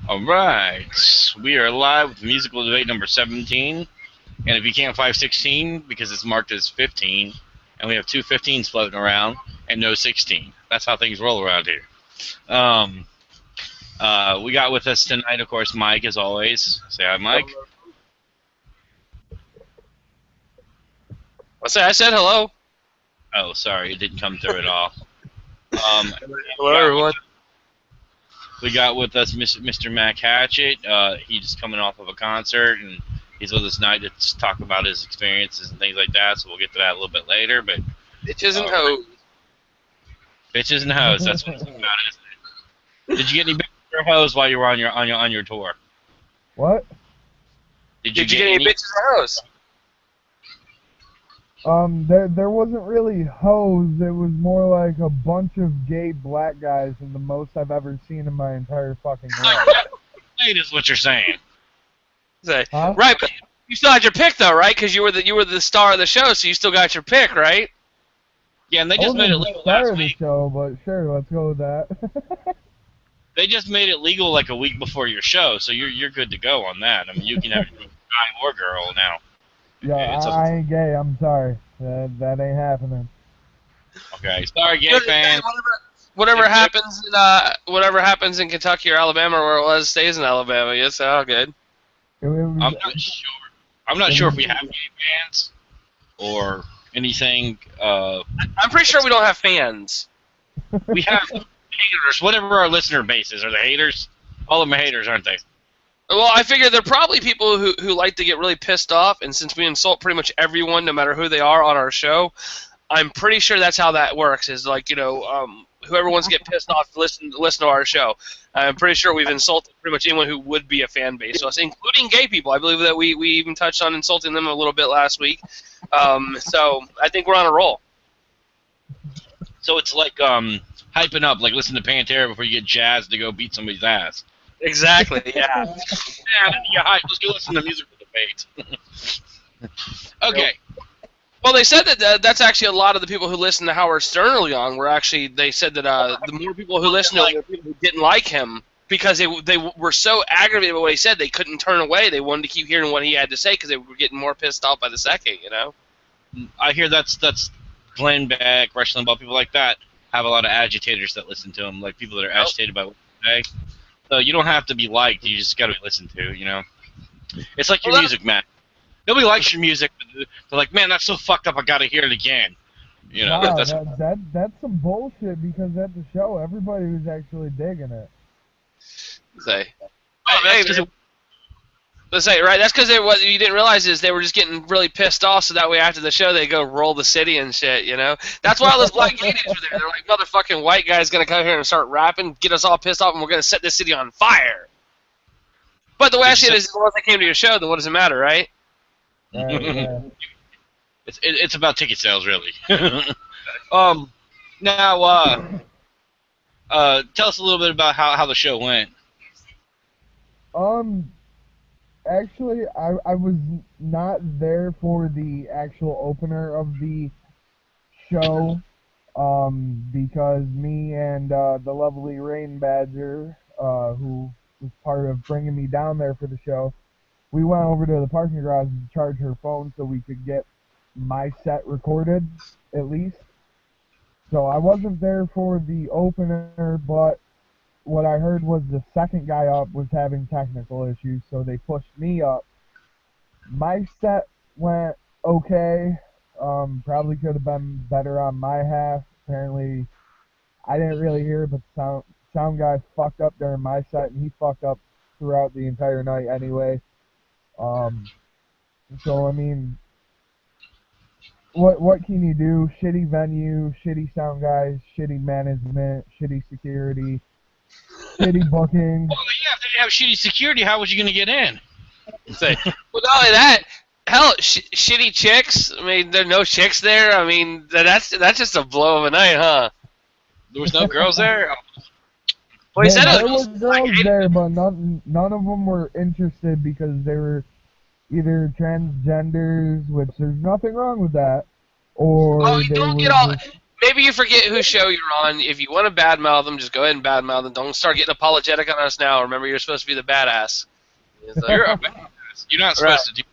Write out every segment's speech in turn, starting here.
All right, we are live with musical debate number 17. And if you can't find 16, because it's marked as 15, and we have two 15s floating around and no 16. That's how things roll around here. Um, we got with us tonight, of course, Mike, as always. Say hi, Mike. I said hello. Oh, sorry, it didn't come through at all. Hello, everyone. We got with us Mr. Mac Hatchett. He's just coming off of a concert, and he's with us tonight to just talk about his experiences and things like that. So we'll get to that a little bit later. But Bitches and hoes. bitches and hoes, that's what it's about, isn't it? Did you get any bitches or hoes while you were on your tour? What? Did you get any bitches or hoes? There wasn't really hoes. It was more like a bunch of gay black guys, and the most I've ever seen in my entire fucking life. Wait, is what you're saying. Huh? Right, but you still had your pick though, right? Because you were the star of the show, so you still got your pick, right? Yeah, and they I just made it wasn't the legal star last of the week. show, but sure, let's go with that. They just made it legal like a week before your show, so you're good to go on that. I mean, you can have a guy or girl now. Yeah, It's I ain't gay. I'm sorry. That ain't happening. Okay, sorry, gay fans. Whatever happens in Kentucky or Alabama, where it was, stays in Alabama. It's all good. I'm not sure. I'm not sure if we have gay fans or anything. I'm pretty sure we don't have fans. We have haters. Whatever our listener base is, are the haters? All of them are haters, aren't they? Well, I figure they're probably people who like to get really pissed off, and since we insult pretty much everyone, no matter who they are, on our show, I'm pretty sure that's how that works. Is like, whoever wants to get pissed off, listen to our show. I'm pretty sure we've insulted pretty much anyone who would be a fan base, so including gay people. I believe that we even touched on insulting them a little bit last week. So I think we're on a roll. So it's like hyping up, like listen to Pantera before you get jazzed to go beat somebody's ass. Exactly. Yeah. Yeah, hype. Let's go listen to music for debate. Okay. Well, they said that that's actually a lot of the people who listened to Howard Stern early on were actually, they said that the more people who listened to him were people who didn't like him because they were so aggravated by what he said they couldn't turn away. They wanted to keep hearing what he had to say because they were getting more pissed off by the second, I hear that's Glenn Beck, Rush Limbaugh, people like that have a lot of agitators that listen to him, like people that are agitated by what they say. So you don't have to be liked; you just got to be listened to. It's like your music, man. Nobody likes your music, but they're like, "Man, that's so fucked up. I got to hear it again." Wow, That's that's some bullshit because at the show everybody was actually digging it. Let's say, right? That's because what you didn't realize is they were just getting really pissed off, so that way after the show they go roll the city and shit. That's why all those black gay dudes were there. They're like, motherfucking white guy's gonna come here and start rapping, get us all pissed off, and we're gonna set this city on fire. But the way I see it is, the ones that came to your show, then what does it matter, right? Yeah. it's about ticket sales, really. Now, tell us a little bit about how the show went. Actually, I was not there for the actual opener of the show, because me and the lovely Rain Badger, who was part of bringing me down there for the show, we went over to the parking garage to charge her phone so we could get my set recorded, at least. So I wasn't there for the opener, but what I heard was the second guy up was having technical issues, so they pushed me up. My set went okay. Probably could have been better on my half. Apparently, I didn't really hear it, but the sound guy fucked up during my set, and he fucked up throughout the entire night anyway. So I mean, what can you do? Shitty venue, shitty sound guys, shitty management, shitty security, shitty booking. Well, yeah, if they didn't have shitty security, how was you going to get in? Well, not only that, hell, shitty chicks. I mean, there are no chicks there. I mean, that's just a blow of a night, huh? There was no girls there? Well, he said There were girls there, but none of them were interested because they were either transgenders, which there's nothing wrong with that, or Oh, they don't were get all. just maybe you forget whose show you're on. If you want to badmouth them, just go ahead and badmouth them. Don't start getting apologetic on us now. Remember, you're supposed to be the badass. So, You're a badass. You're not supposed to do.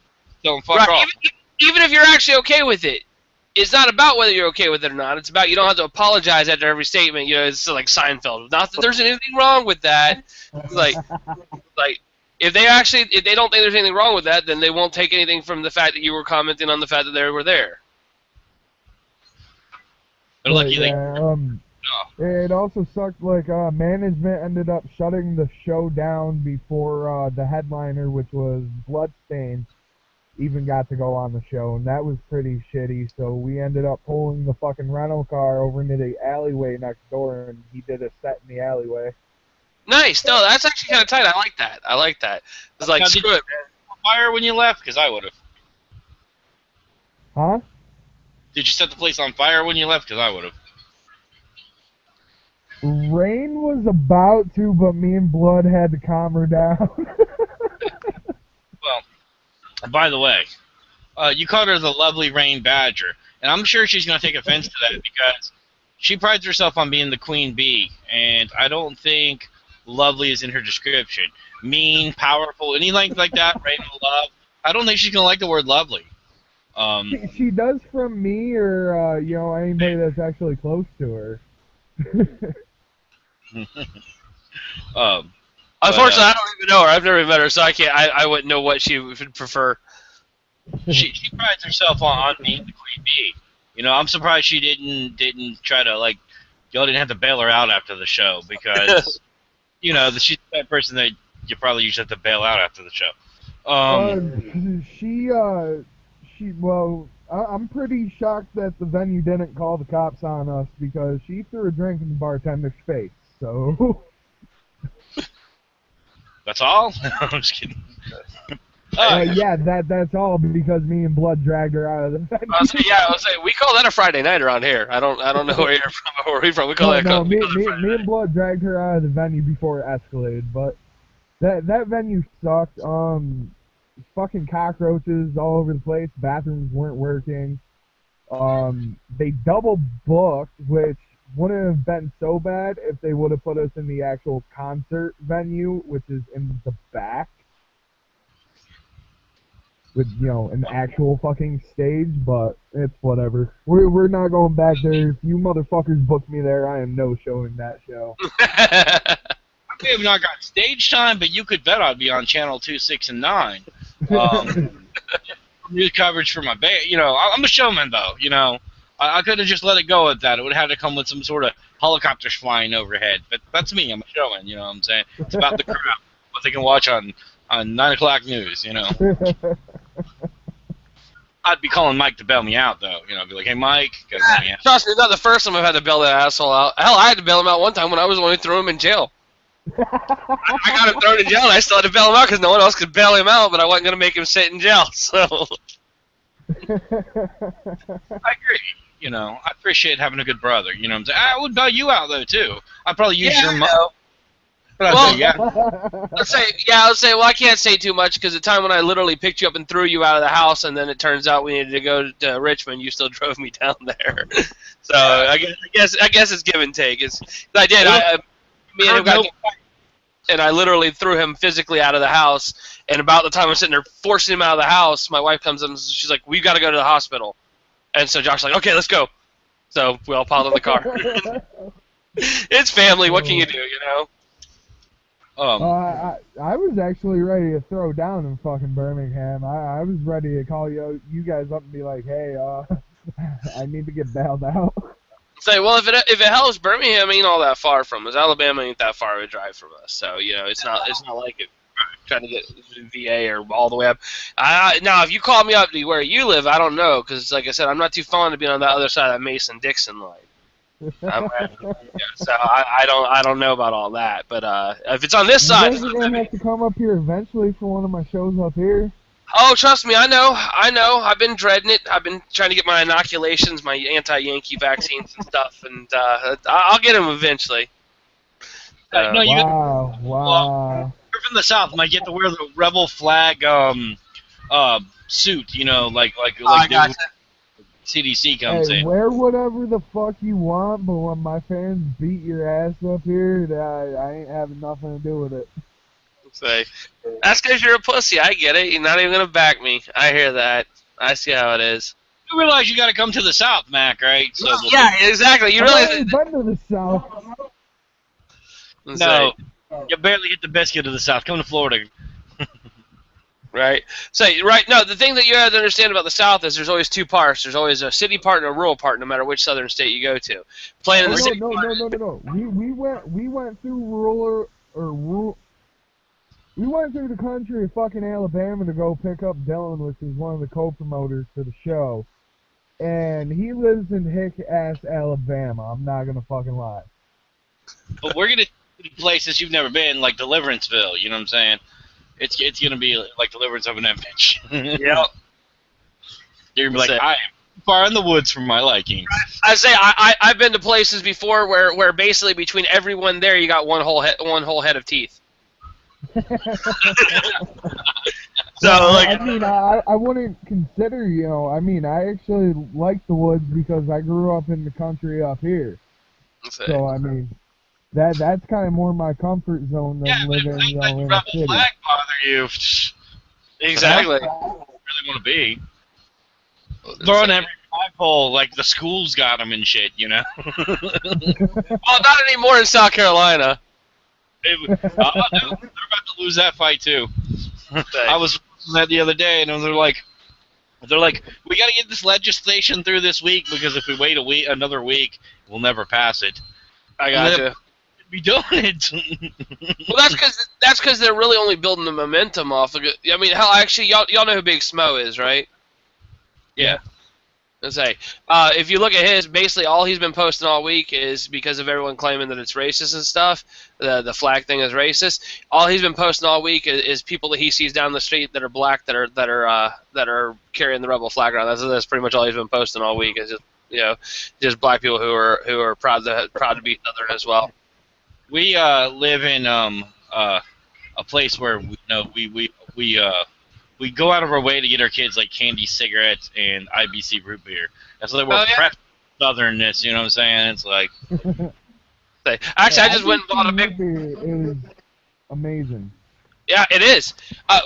Tell them fuck right. off. Even if you're actually okay with it, it's not about whether you're okay with it or not. It's about you don't have to apologize after every statement. You know, it's like Seinfeld. Not that there's anything wrong with that. Like if they don't think there's anything wrong with that, then they won't take anything from the fact that you were commenting on the fact that they were there. They're lucky they. It also sucked, like, management ended up shutting the show down before the headliner, which was Bloodstained, even got to go on the show, and that was pretty shitty, so we ended up pulling the fucking rental car over into the alleyway next door, and he did a set in the alleyway. Nice. No, that's actually kind of tight. I like that. It's like, screw it, man. Fire when you left? Because I would have. Huh? Did you set the place on fire when you left? Because I would have. Rain was about to, but me and Blood had to calm her down. Well, by the way, you called her the lovely Rain Badger, and I'm sure she's going to take offense to that because she prides herself on being the queen bee, and I don't think lovely is in her description. Mean, powerful, anything like that, Rain will love. I don't think she's going to like the word lovely. She does from me or, anybody that's actually close to her. Unfortunately, I don't even know her. I've never met her, so I can't. I wouldn't know what she would prefer. She prides herself on being the queen bee. You know, I'm surprised she didn't try to y'all didn't have to bail her out after the show because she's that person that you probably usually have to bail out after the show. I'm pretty shocked that the venue didn't call the cops on us because she threw a drink in the bartender's face. So. That's all? I'm just kidding. Yeah, that's all because me and Blood dragged her out of the venue. I was saying, we call that a Friday night around here. I don't know where you're from or where you're from. We call that. Me and Blood dragged her out of the venue before it escalated, but that venue sucked. Fucking cockroaches all over the place. Bathrooms weren't working. They double booked, which wouldn't have been so bad if they would have put us in the actual concert venue, which is in the back. With, an actual fucking stage, but it's whatever. We're not going back there. If you motherfuckers booked me there, I am no showing that show. I may have not got stage time, but you could bet I'd be on channel 2, 6, and 9. News coverage for my band. I'm a showman, though. I could have just let it go at that. It would have had to come with some sort of helicopters flying overhead. But that's me. I'm a showman. You know what I'm saying? It's about the crowd. What they can watch on 9 o'clock news. I'd be calling Mike to bail me out, though. Be like, hey, Mike, go bail me out. Trust me, not the first time I've had to bail that asshole out. Hell, I had to bail him out one time when I was the one who threw him in jail. I got him thrown in jail, and I still had to bail him out because no one else could bail him out, but I wasn't going to make him sit in jail, so... I agree. I appreciate having a good brother. You know what I'm saying? I would bail you out, though, too. I'd probably use your money. Well, let's say, well, I can't say too much because the time when I literally picked you up and threw you out of the house, and then it turns out we needed to go to Richmond, you still drove me down there. So I guess it's give and take. I did. Me and him got and I literally threw him physically out of the house. And about the time I'm sitting there forcing him out of the house, my wife comes in and she's like, "We've got to go to the hospital." And so Josh's like, "Okay, let's go." So we all piled in the car. It's family. What can you do? I was actually ready to throw down in fucking Birmingham. I was ready to call you guys up and be like, hey, I need to get bailed out. Say, well, if it helps, Birmingham ain't all that far from us. Alabama ain't that far of a drive from us. So it's not like it trying to get VA or all the way up. Now, if you call me up to where you live, I don't know because, like I said, I'm not too fond of being on the other side of that Mason-Dixon line. So I don't know about all that, but if it's on this side, you're gonna have to come up here eventually for one of my shows up here. Oh, trust me, I know. I've been dreading it. I've been trying to get my inoculations, my anti-Yankee vaccines and stuff, and I'll get them eventually. Wow. You're from the South, might get to wear the rebel flag suit, like. I gotcha. CDC comes Hey, in. wear whatever the fuck you want, but when my fans beat your ass up here, I ain't having nothing to do with it. Say, that's because you're a pussy. I get it. You're not even gonna back me. I hear that. I see how it is. You realize you got to come to the South, Mac, right? So Yeah, exactly. You I've realize already been to the South. no, you barely hit the biscuit of the South. Come to Florida. Right. So, right. No, the thing that you have to understand about the South is there's always two parts. There's always a city part and a rural part, no matter which southern state you go to. Playing in the city part. No. We went through we went through the country of fucking Alabama to go pick up Dylan, which is one of the co-promoters for the show. And he lives in hick-ass Alabama. I'm not gonna fucking lie. But we're gonna do places you've never been, like Deliverenceville. You know what I'm saying? It's gonna be like Deliverance of an Image. Yep. You're gonna be like, I am far in the woods for my liking. I say I've been to places before where basically between everyone there you got one whole head of teeth. So like, I mean, I wouldn't consider, I actually like the woods because I grew up in the country up here. So I mean, that's kind of more my comfort zone than living, in a city. Flag bother you. exactly. I don't really want to be. Throwing every flagpole, like the schools got them and shit, you know? Well, not anymore in South Carolina. They're about to lose that fight too. I was watching that the other day, and they're like, we got to get this legislation through this week because if we wait another week, we'll never pass it. I gotcha. Be doing it. Well, that's because they're really only building the momentum off of it. I mean, hell, actually, y'all know who Big Smo is, right? Yeah. Let's say, if you look at his, basically all he's been posting all week is because of everyone claiming that it's racist and stuff. The flag thing is racist. All he's been posting all week is people that he sees down the street that are black that are carrying the rebel flag around. That's pretty much all he's been posting all week. Is just black people who are proud to be Southern as well. We live in a place where we go out of our way to get our kids like candy, cigarettes, and IBC root beer. That's why we're prep Southernness. You know what I'm saying? It's like. Actually, I just went and bought a big. It was amazing. Yeah, it is.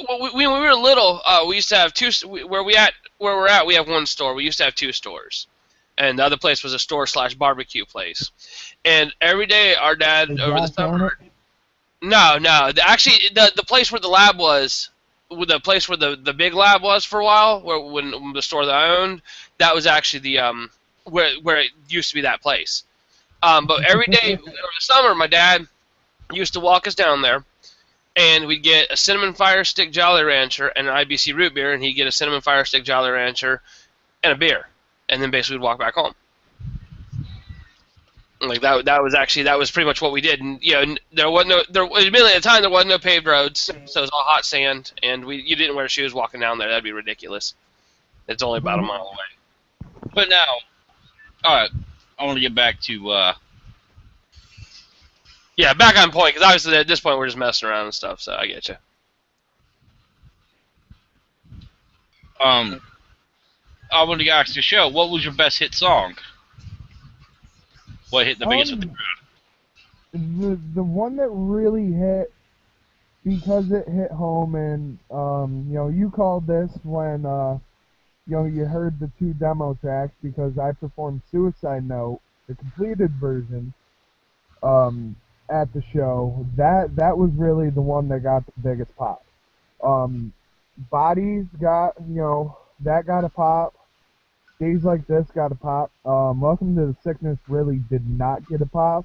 When we were little, we used to have two. Where we're at, we have one store. We used to have two stores, and the other place was a store/barbecue place. And every day, our dad over the summer. No. Actually, the place where the lab was, the place where the big lab was for a while, when the store that I owned, that was actually the where it used to be that place. But every day over the summer, my dad used to walk us down there, and we'd get a Cinnamon Fire Stick Jolly Rancher and an IBC root beer, and he'd get a Cinnamon Fire Stick Jolly Rancher and a beer, and then basically we'd walk back home. Like that was pretty much what we did, and admittedly at the time there wasn't no paved roads, so it was all hot sand, and you didn't wear shoes walking down there. That'd be ridiculous. It's only about a mile away. But now, all right, I want to get back to. Yeah, back on point, because obviously at this point we're just messing around and stuff. So I get you. I wanted to ask the show, what was your best hit song? What hit the biggest with the crowd? The one that really hit, because it hit home, and you called this when you heard the two demo tracks, because I performed Suicide Note, the completed version, at the show. That was really the one that got the biggest pop. Bodies got that got a pop. Days Like This got a pop. Welcome to the Sickness really did not get a pop,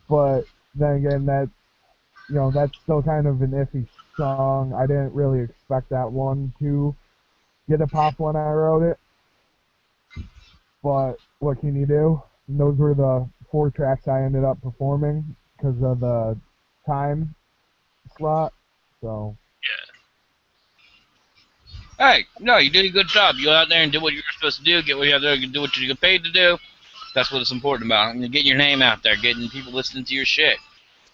but then again, that's still kind of an iffy song. I didn't really expect that one to get a pop when I wrote it, but what can you do? And those were the 4 tracks I ended up performing because of the time slot. So. Hey, no, you did a good job. You go out there and do what you're supposed to do, get what you out there, do what you get paid to do. That's what it's important about. I mean, getting your name out there, getting people listening to your shit.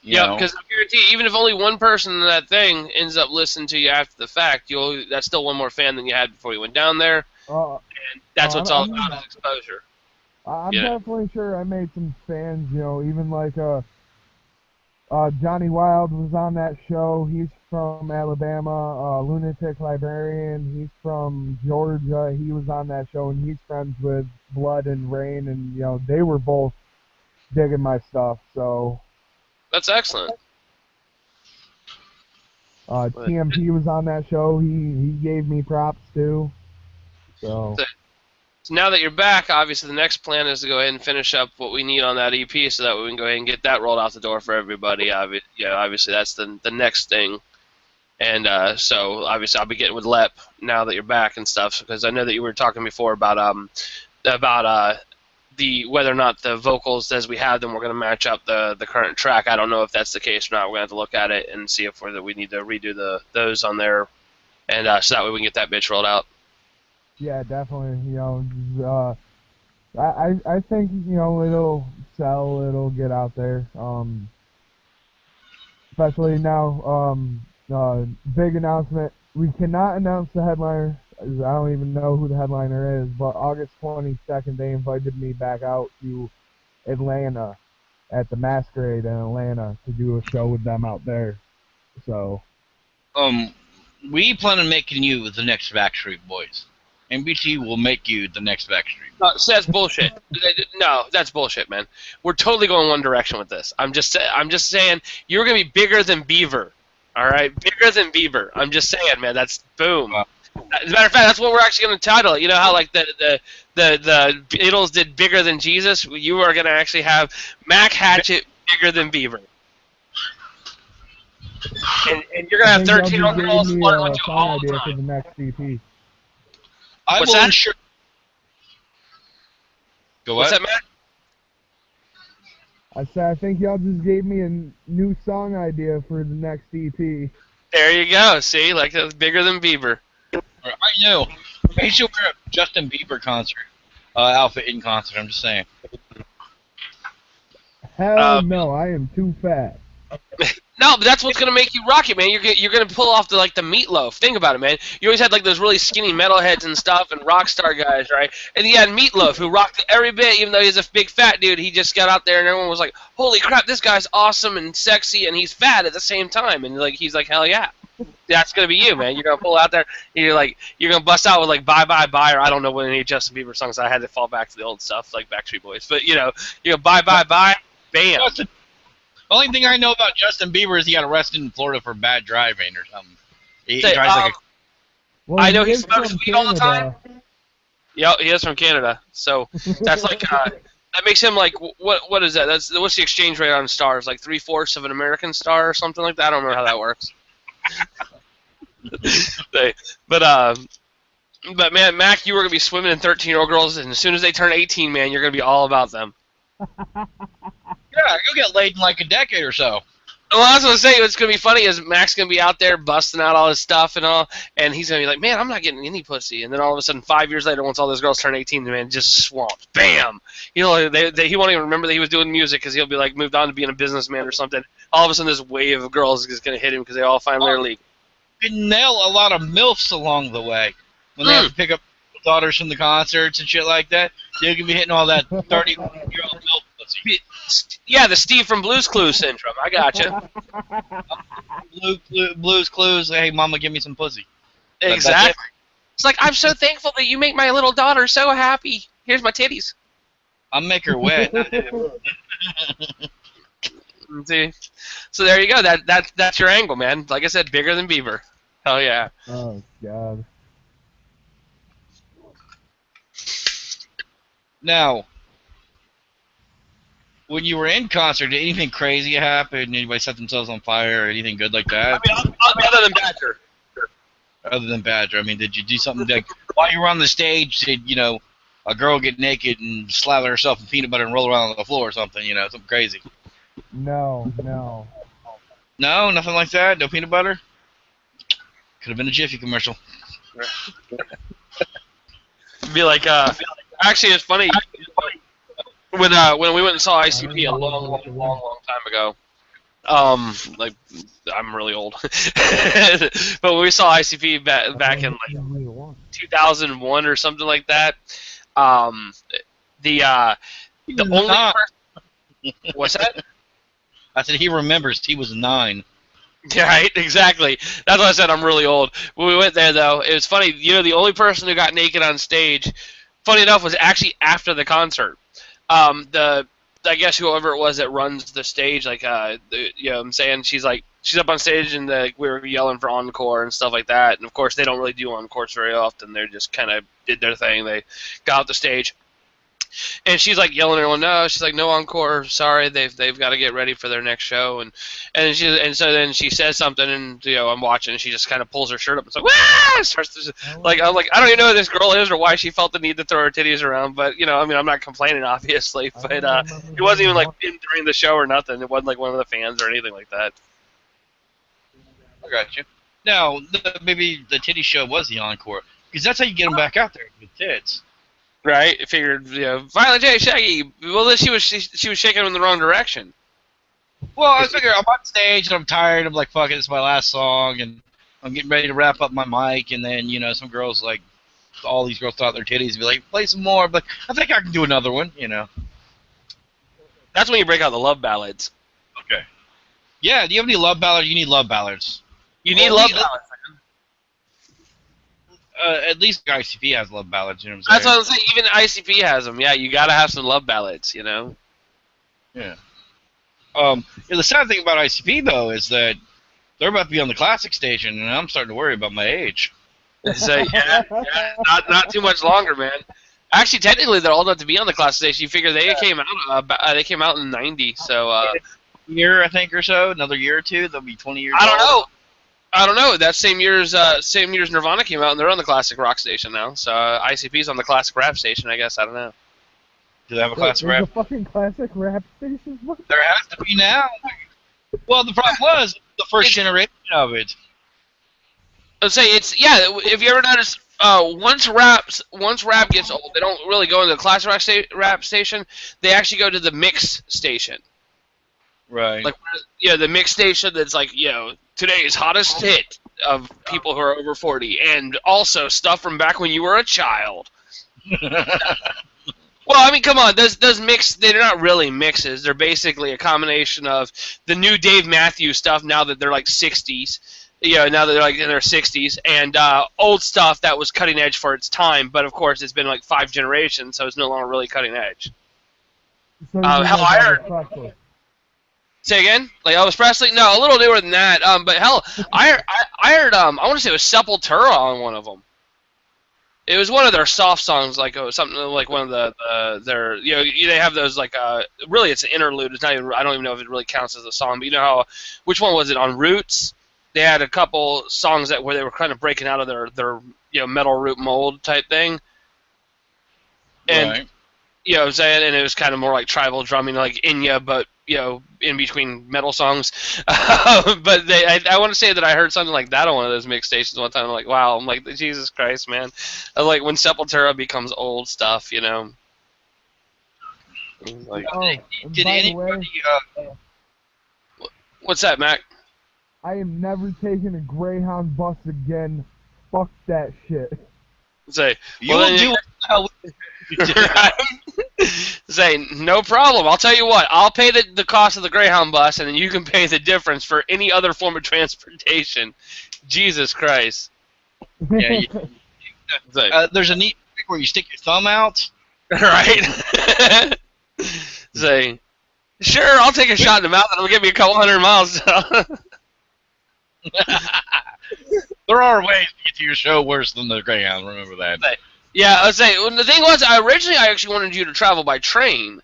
Yeah, because I guarantee you, even if only one person in that thing ends up listening to you after the fact, that's still one more fan than you had before you went down there. And that's what's all I'm- about is exposure. I'm Yeah. definitely sure I made some fans, even like Johnny Wild was on that show. He's from Alabama. Lunatic Librarian, he's from Georgia. He was on that show, and he's friends with Blood and Rain, and they were both digging my stuff. So That's excellent. TMP was on that show. He gave me props too. So. So now that you're back, obviously the next plan is to go ahead and finish up what we need on that EP, so that we can go ahead and get that rolled out the door for everybody. Obviously that's the next thing. And so obviously I'll be getting with Lep now that you're back and stuff, because I know that you were talking before about the whether or not the vocals as we have them we're going to match up the current track. I don't know if that's the case or not. We're going to have to look at it and see if we need to redo those on there, and so that way we can get that bitch rolled out. Yeah, definitely. I think it'll sell. It'll get out there. Especially now. Big announcement. We cannot announce the headliner. I don't even know who the headliner is. But August 22nd, they invited me back out to Atlanta at the Masquerade in Atlanta to do a show with them out there. So. We plan on making you the next Backstreet Boys. MBT will make you the next Backstreet. So that's bullshit. No, that's bullshit, man. We're totally going one direction with this. I'm just saying you're gonna be bigger than Beaver. All right, bigger than Beaver. I'm just saying, man. That's boom. As a matter of fact, that's what we're actually gonna title it. You know how like the Beatles did Bigger Than Jesus? You are gonna actually have Mac Hatchet bigger than Beaver. And you're gonna have 13 other girls flirting with you all the For time. the next EP. I What's will that? ensure. Go What's what? that, Matt? I said I think y'all just gave me a new song idea for the next EP. There you go. See, like that's bigger than Beaver. I know. He should wear a Justin Bieber concert, outfit in concert. I'm just saying. Hell no, I am too fat. No, but that's what's gonna make you rock it, man. You're gonna pull off the Meatloaf. Think about it, man. You always had like those really skinny metalheads and stuff, and rock star guys, right? And you had Meatloaf, who rocked it every bit, even though he's a big fat dude. He just got out there, and everyone was like, "Holy crap, this guy's awesome and sexy, and he's fat at the same time." And he's like, "Hell yeah." That's gonna be you, man. You're gonna pull out there. You're gonna bust out with like "Bye Bye Bye," or I don't know what any Justin Bieber songs. I had to fall back to the old stuff like Backstreet Boys, but you go "Bye Bye Bye," bam. The only thing I know about Justin Bieber is he got arrested in Florida for bad driving or something. He Say, drives like a. Well, I know he he is smokes from weed all the Canada. Yeah, he is from Canada, so that's like that makes him like what is that? What's the exchange rate on stars? Like 3/4 of an American star or something like that. I don't know how that works. But man, Mac, you were gonna be swimming in 13-year-old girls, and as soon as they turn 18, man, you're gonna be all about them. Yeah, you'll get laid in like a decade or so. Well, I was gonna say what's gonna be funny is Mac's gonna be out there busting out all his stuff and all, and he's gonna be like, "Man, I'm not getting any pussy." And then all of a sudden, 5 years later, once all those girls turn 18, the man just swamped. Bam! He won't even remember that he was doing music because he'll be like moved on to being a businessman or something. All of a sudden, this wave of girls is gonna hit him because they all find their league. You nail a lot of MILFs along the way when they have to pick up daughters from the concerts and shit like that. You can be hitting all that 30-year-old MILF pussy. Yeah, the Steve from Blue's Clues syndrome. I gotcha. Blues Clues. Hey, mama, give me some pussy. Exactly. It's like, I'm so thankful that you make my little daughter so happy. Here's my titties. I'll make her wet. See? So there you go. That's your angle, man. Like I said, bigger than Beaver. Hell yeah. Oh God. Now, when you were in concert, did anything crazy happen? Anybody set themselves on fire or anything good like that? I mean, other than Badger. Other than Badger, I mean, did you do something like while you were on the stage? Did a girl get naked and slather herself in peanut butter and roll around on the floor or something? Something crazy. No. No, nothing like that. No peanut butter. Could have been a Jiffy commercial. Be like, actually, it's funny. When we went and saw ICP a long time ago, like I'm really old, but when we saw ICP back in like 2001 or something like that. The only person, what's that? I said he remembers he was 9. Right, exactly. That's why I said I'm really old. When we went there, though, it was funny. You know, the only person who got naked on stage, funny enough, was actually after the concert. I guess whoever it was that runs the stage, like, you know what I'm saying? She's up on stage and we were yelling for encore and stuff like that. And, of course, they don't really do encores very often. They just kind of did their thing. They got off the stage. And she's like yelling at everyone, no, she's like, no encore, sorry, they've got to get ready for their next show, and so then she says something, and you know, I'm watching, and she just kind of pulls her shirt up and like, wah! Starts to, like, I'm like, I don't even know who this girl is or why she felt the need to throw her titties around, but you know, I mean, I'm not complaining obviously, but it wasn't even like during the show or nothing. It wasn't like one of the fans or anything like that. I got you. Now, maybe the titty show was the encore, because that's how you get them back out there with tits. Right? I figured, you know, Violet J. Shaggy. Well, then she was shaking them in the wrong direction. Well, I figure I'm on stage and I'm tired. I'm like, fuck it, it's my last song, and I'm getting ready to wrap up my mic. And then, you know, some girls, like, all these girls throw out their titties and be like, play some more. But I think I can do another one, you know. That's when you break out the love ballads. Okay. Yeah, do you have any love ballads? You need love ballads. You need love ballads. At least ICP has love ballads, you know what I'm saying? That's what I'm saying. Even ICP has them. Yeah, you gotta have some love ballads, you know? Yeah. The sad thing about ICP, though, is that they're about to be on the classic station, and I'm starting to worry about my age. So, yeah, not too much longer, man. Actually, technically, they're old enough to be on the classic station. You figure they came out in '90, so year, I think, or so, another year or two, they'll be 20 years old. I don't know. That same year's Nirvana came out, and they're on the classic rock station now. So ICP's on the classic rap station, I guess. I don't know. Do they have a classic rap? A fucking classic rap station? What? There has to be now. Well, the problem was the first generation of it. I'd say if you ever notice, once rap gets old, they don't really go into the classic rap station. They actually go to the mix station. Right. Like, you know, the mix station that's like, you know, today's hottest hit of people who are over 40, and also stuff from back when you were a child. Well, I mean, come on, those mix, they're not really mixes. They're basically a combination of the new Dave Matthews stuff now that they're like 60s, you know, now that they're like in their 60s, and old stuff that was cutting edge for its time, but of course it's been like 5 generations, so it's no longer really cutting edge. So hell, I heard... Say again? Like Elvis Presley? No, a little newer than that. But hell, I heard I want to say it was Sepultura on one of them. It was one of their soft songs, like something like one of their, you know, they have those like really it's an interlude. It's not even, I don't even know if it really counts as a song. But you know how, which one was it on Roots? They had a couple songs where they were kind of breaking out of their you know, metal root mold type thing. And right. You know what I'm saying? And it was kind of more like tribal drumming, like Enya, but, you know, in between metal songs. But I want to say that I heard something like that on one of those mix stations one time. I'm like, wow. I'm like, Jesus Christ, man. I'm like, when Sepultura becomes old stuff, you know. Like, did anybody... What's that, Mac? I am never taking a Greyhound bus again. Fuck that shit. Say, You'll do what Say, no problem. I'll tell you what. I'll pay the cost of the Greyhound bus, and then you can pay the difference for any other form of transportation. Jesus Christ. Yeah, there's a neat trick where you stick your thumb out. Right? Say, sure, I'll take a shot in the mouth, and it'll give me a couple 100 miles. There are ways to get to your show worse than the Greyhound. Remember that. Yeah, I was saying, the thing was, I actually wanted you to travel by train,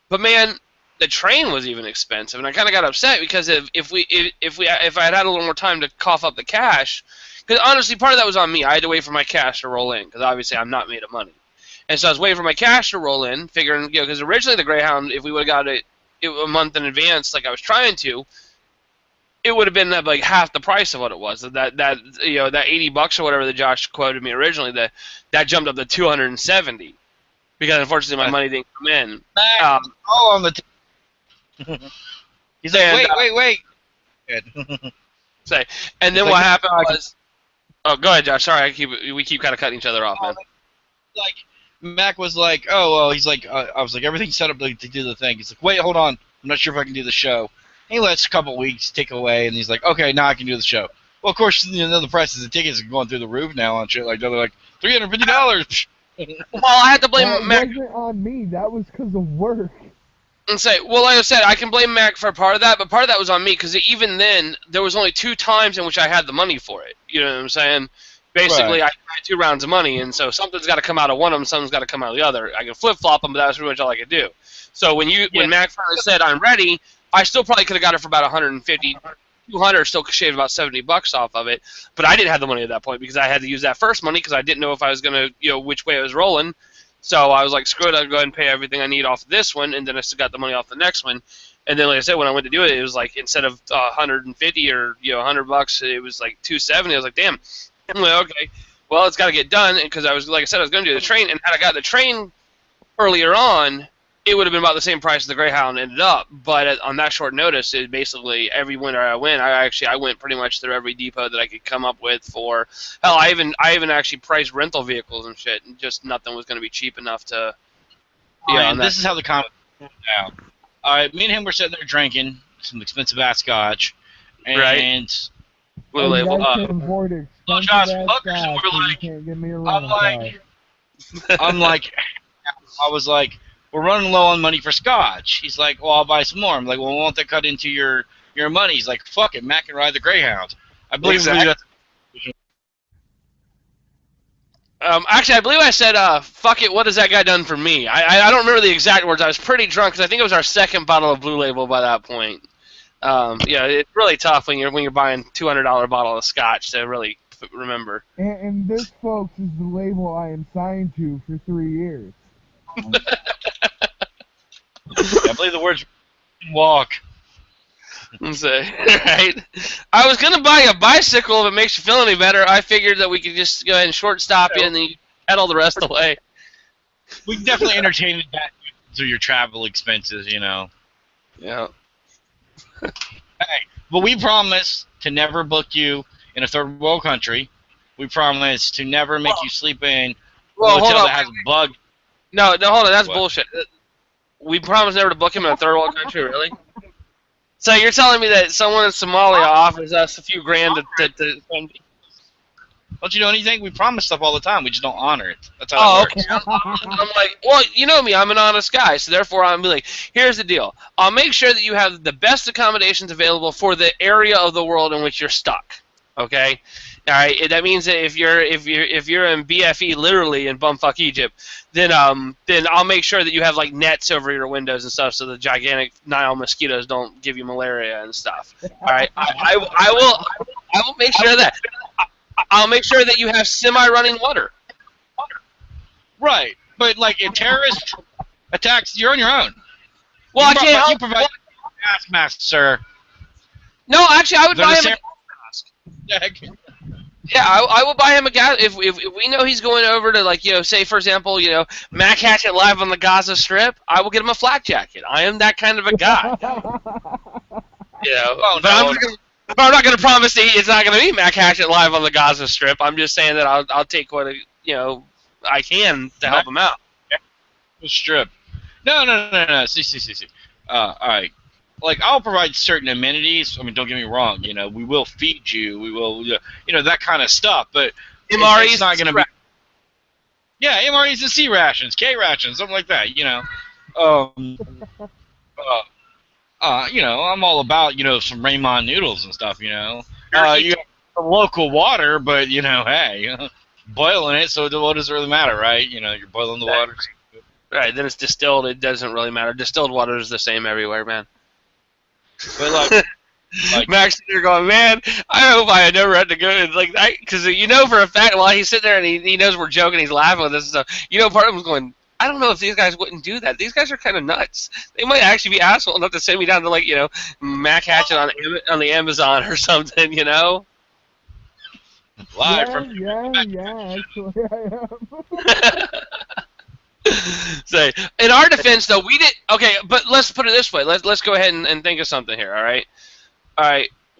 but man, the train was even expensive, and I kind of got upset because if I had a little more time to cough up the cash, because honestly, part of that was on me. I had to wait for my cash to roll in, because obviously I'm not made of money, and so I was waiting for my cash to roll in, figuring, you know, because originally the Greyhound, if we would have got it a month in advance, like I was trying to, it would have been like half the price of what it was. That you know, that $80 or whatever that Josh quoted me originally, that jumped up to $270 because unfortunately my money didn't come in. On the. He's like, wait. Say, and then what happened was, Oh, go ahead, Josh. Sorry, we keep kind of cutting each other off, man. Like Mac was like, oh well, he's like, I was like, everything's set up to do the thing. He's like, wait, hold on, I'm not sure if I can do the show. And he lets a couple weeks tick away, and he's like, okay, now I can do the show. Well, of course, the prices of tickets are going through the roof now on shit like that. They're like $350. Well, I had to blame That Mac. wasn't on me. That was because of work. And say, well, like I said, I can blame Mac for part of that, but part of that was on me because even then, there was only 2 times in which I had the money for it. You know what I'm saying? Basically, Right. I had 2 rounds of money, and so something's got to come out of one of them, something's got to come out of the other. I can flip flop them, but that's pretty much all I could do. So when Mac finally said I'm ready, I still probably could have got it for about 150, 200, still shaved about $70 off of it. But I didn't have the money at that point because I had to use that first money because I didn't know if I was gonna, which way it was rolling. So I was like, screw it, I'll go ahead and pay everything I need off this one, and then I still got the money off the next one. And then, like I said, when I went to do it, it was like instead of 150 or $100, it was like 270. I was like, damn. I'm like, okay, well, it's got to get done because I was, like I said, I was going to do the train, and had I got the train earlier on, it would have been about the same price as the Greyhound ended up. But on that short notice, it basically every winter I went, I went pretty much through every depot that I could come up with for. Hell, I even actually priced rental vehicles and shit, and just nothing was going to be cheap enough to. Yeah, this is how the comment went down. All right, me and him were sitting there drinking some expensive ass scotch, and Right. Blue You Label. guys can afford expensive Josh, ass look, scotch, we're but you like- can't give me a I'm rental car. like, I was like, we're running low on money for scotch. He's like, well, I'll buy some more. I'm like, well, won't that cut into your money? He's like, fuck it, Mac can ride the Greyhound. I believe Exactly. that's Actually, I believe I said, fuck it, what has that guy done for me? I don't remember the exact words. I was pretty drunk because I think it was our second bottle of Blue Label by that point. Yeah, it's really tough when you're buying $200 bottle of scotch to really remember. And this, folks, is the label I am signed to for 3 years. I believe the words walk. So, right? I was going to buy a bicycle if it makes you feel any better. I figured that we could just go ahead and short stop you and then you pedal the rest of the way. We can definitely entertain that through your travel expenses, Yeah. Hey, but we promise to never book you in a third world country. We promise to never make you sleep in a Well, hold hotel on. that has a bug. No, hold on. That's What? bullshit. We promised never to book him in a third world country, really? So you're telling me that someone in Somalia offers us a few grand to Don't you know anything? We promise stuff all the time. We just don't honor it. That's how Oh, it works. okay. I'm like, well, you know me. I'm an honest guy, so therefore I'm like, here's the deal. I'll make sure that you have the best accommodations available for the area of the world in which you're stuck. Okay. All right. That means that if you're in BFE, literally in bumfuck Egypt, then I'll make sure that you have like nets over your windows and stuff, so the gigantic Nile mosquitoes don't give you malaria and stuff. All right. I will make sure that. I'll make sure that you have semi-running water. Right. But, like, if terrorist attacks, you're on your own. Well, I can't You help. provide gas mask, sir. No, actually, I would They're buy the him. same- Yeah, I will buy him a gas if we know he's going over to, like, say for example, Mac Hatchett live on the Gaza Strip. I will get him a flak jacket. I am that kind of a guy. Oh, But no. I'm not going to promise that it's not going to be Mac Hatchett live on the Gaza Strip. I'm just saying that I'll take what I can to help him out. Strip. No. See. All right. Like, I'll provide certain amenities. I mean, don't get me wrong. We will feed you. We will, that kind of stuff. But MREs, it's not going to be. Yeah, MREs and C rations, K rations, something like that. I'm all about some Raymond noodles and stuff. You have some local water, but hey, boiling it. So what does it really matter, right? You're boiling the water. Right, then it's distilled. It doesn't really matter. Distilled water is the same everywhere, man. But like Max sitting there going, man, I hope I had never had to go. Because for a fact, while he's sitting there and he knows we're joking, he's laughing with us and stuff. Part of him's going, I don't know if these guys wouldn't do that. These guys are kind of nuts. They might actually be asshole enough to send me down to Mac Hatchett on the Amazon or something, live yeah, from actually I am. So, in our defense, though, we did okay. But let's put it this way. Let's go ahead and think of something here. All right.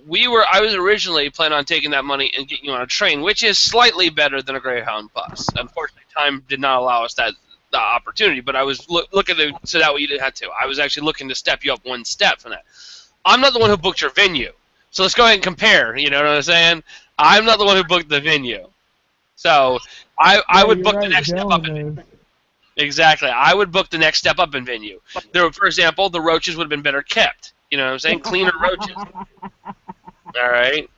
I was originally planning on taking that money and getting you on a train, which is slightly better than a Greyhound bus. Unfortunately, time did not allow us the opportunity, but I was looking to, so that way you didn't have to. I was actually looking to step you up one step from that. I'm not the one who booked your venue, so let's go ahead and compare. You know what I'm saying? I'm not the one who booked the venue, so I would book the next step up. Exactly, I would book the next step up in venue. There, for example, the roaches would have been better kept. You know what I'm saying? Cleaner roaches. All right.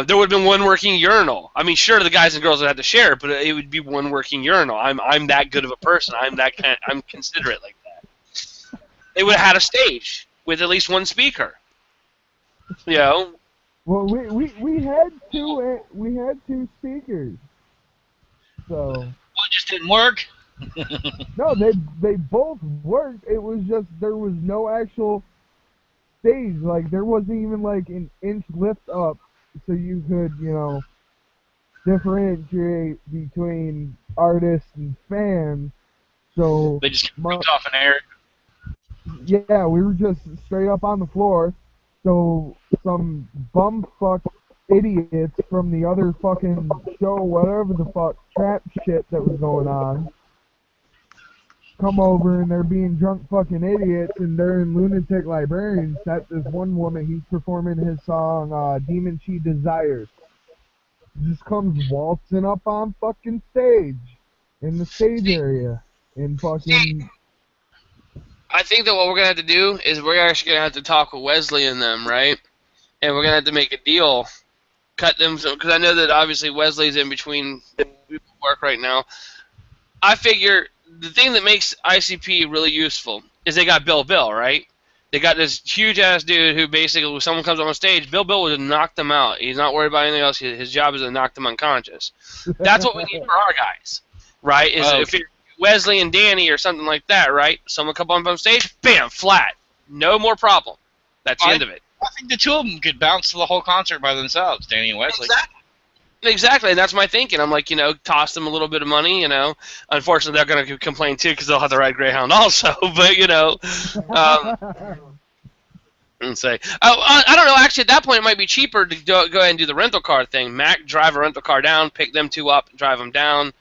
There would have been one working urinal. I mean, sure, the guys and girls would have to share, but it would be one working urinal. I'm that good of a person. I'm considerate like that. They would have had a stage with at least one speaker. You know. Well, we had two speakers. So. Well, it just didn't work. No, they both worked. It was just there was no actual stage. Like there wasn't even like an inch lift up, so you could differentiate between artists and fans. So they just ripped off an air. Yeah, we were just straight up on the floor. So some bumfuck idiots from the other fucking show, whatever the fuck trap shit that was going on, come over and they're being drunk fucking idiots, and they're in Lunatic Librarians. That this one woman, he's performing his song Demon She Desires. Just comes waltzing up on fucking stage in the stage area and fucking. I think that what we're gonna have to do is we're actually gonna have to talk with Wesley and them, right? And we're gonna have to make a deal, cut them, because I know that obviously Wesley's in between work right now. I figure the thing that makes ICP really useful is they got Bill, right? They got this huge-ass dude who basically, when someone comes on stage, Bill would have knocked them out. He's not worried about anything else. His job is to knock them unconscious. That's what we need for our guys, right? Is if you're Wesley and Danny or something like that, right? Someone come on stage, bam, flat. No more problem. That's the end of it. I think the two of them could bounce the whole concert by themselves, Danny and Wesley. Exactly, and that's my thinking. I'm like, toss them a little bit of money, Unfortunately, they're going to complain, too, because they'll have to ride Greyhound also, but, and say, I don't know, actually, at that point, it might be cheaper to go ahead and do the rental car thing. Mac, drive a rental car down, pick them two up, drive them down.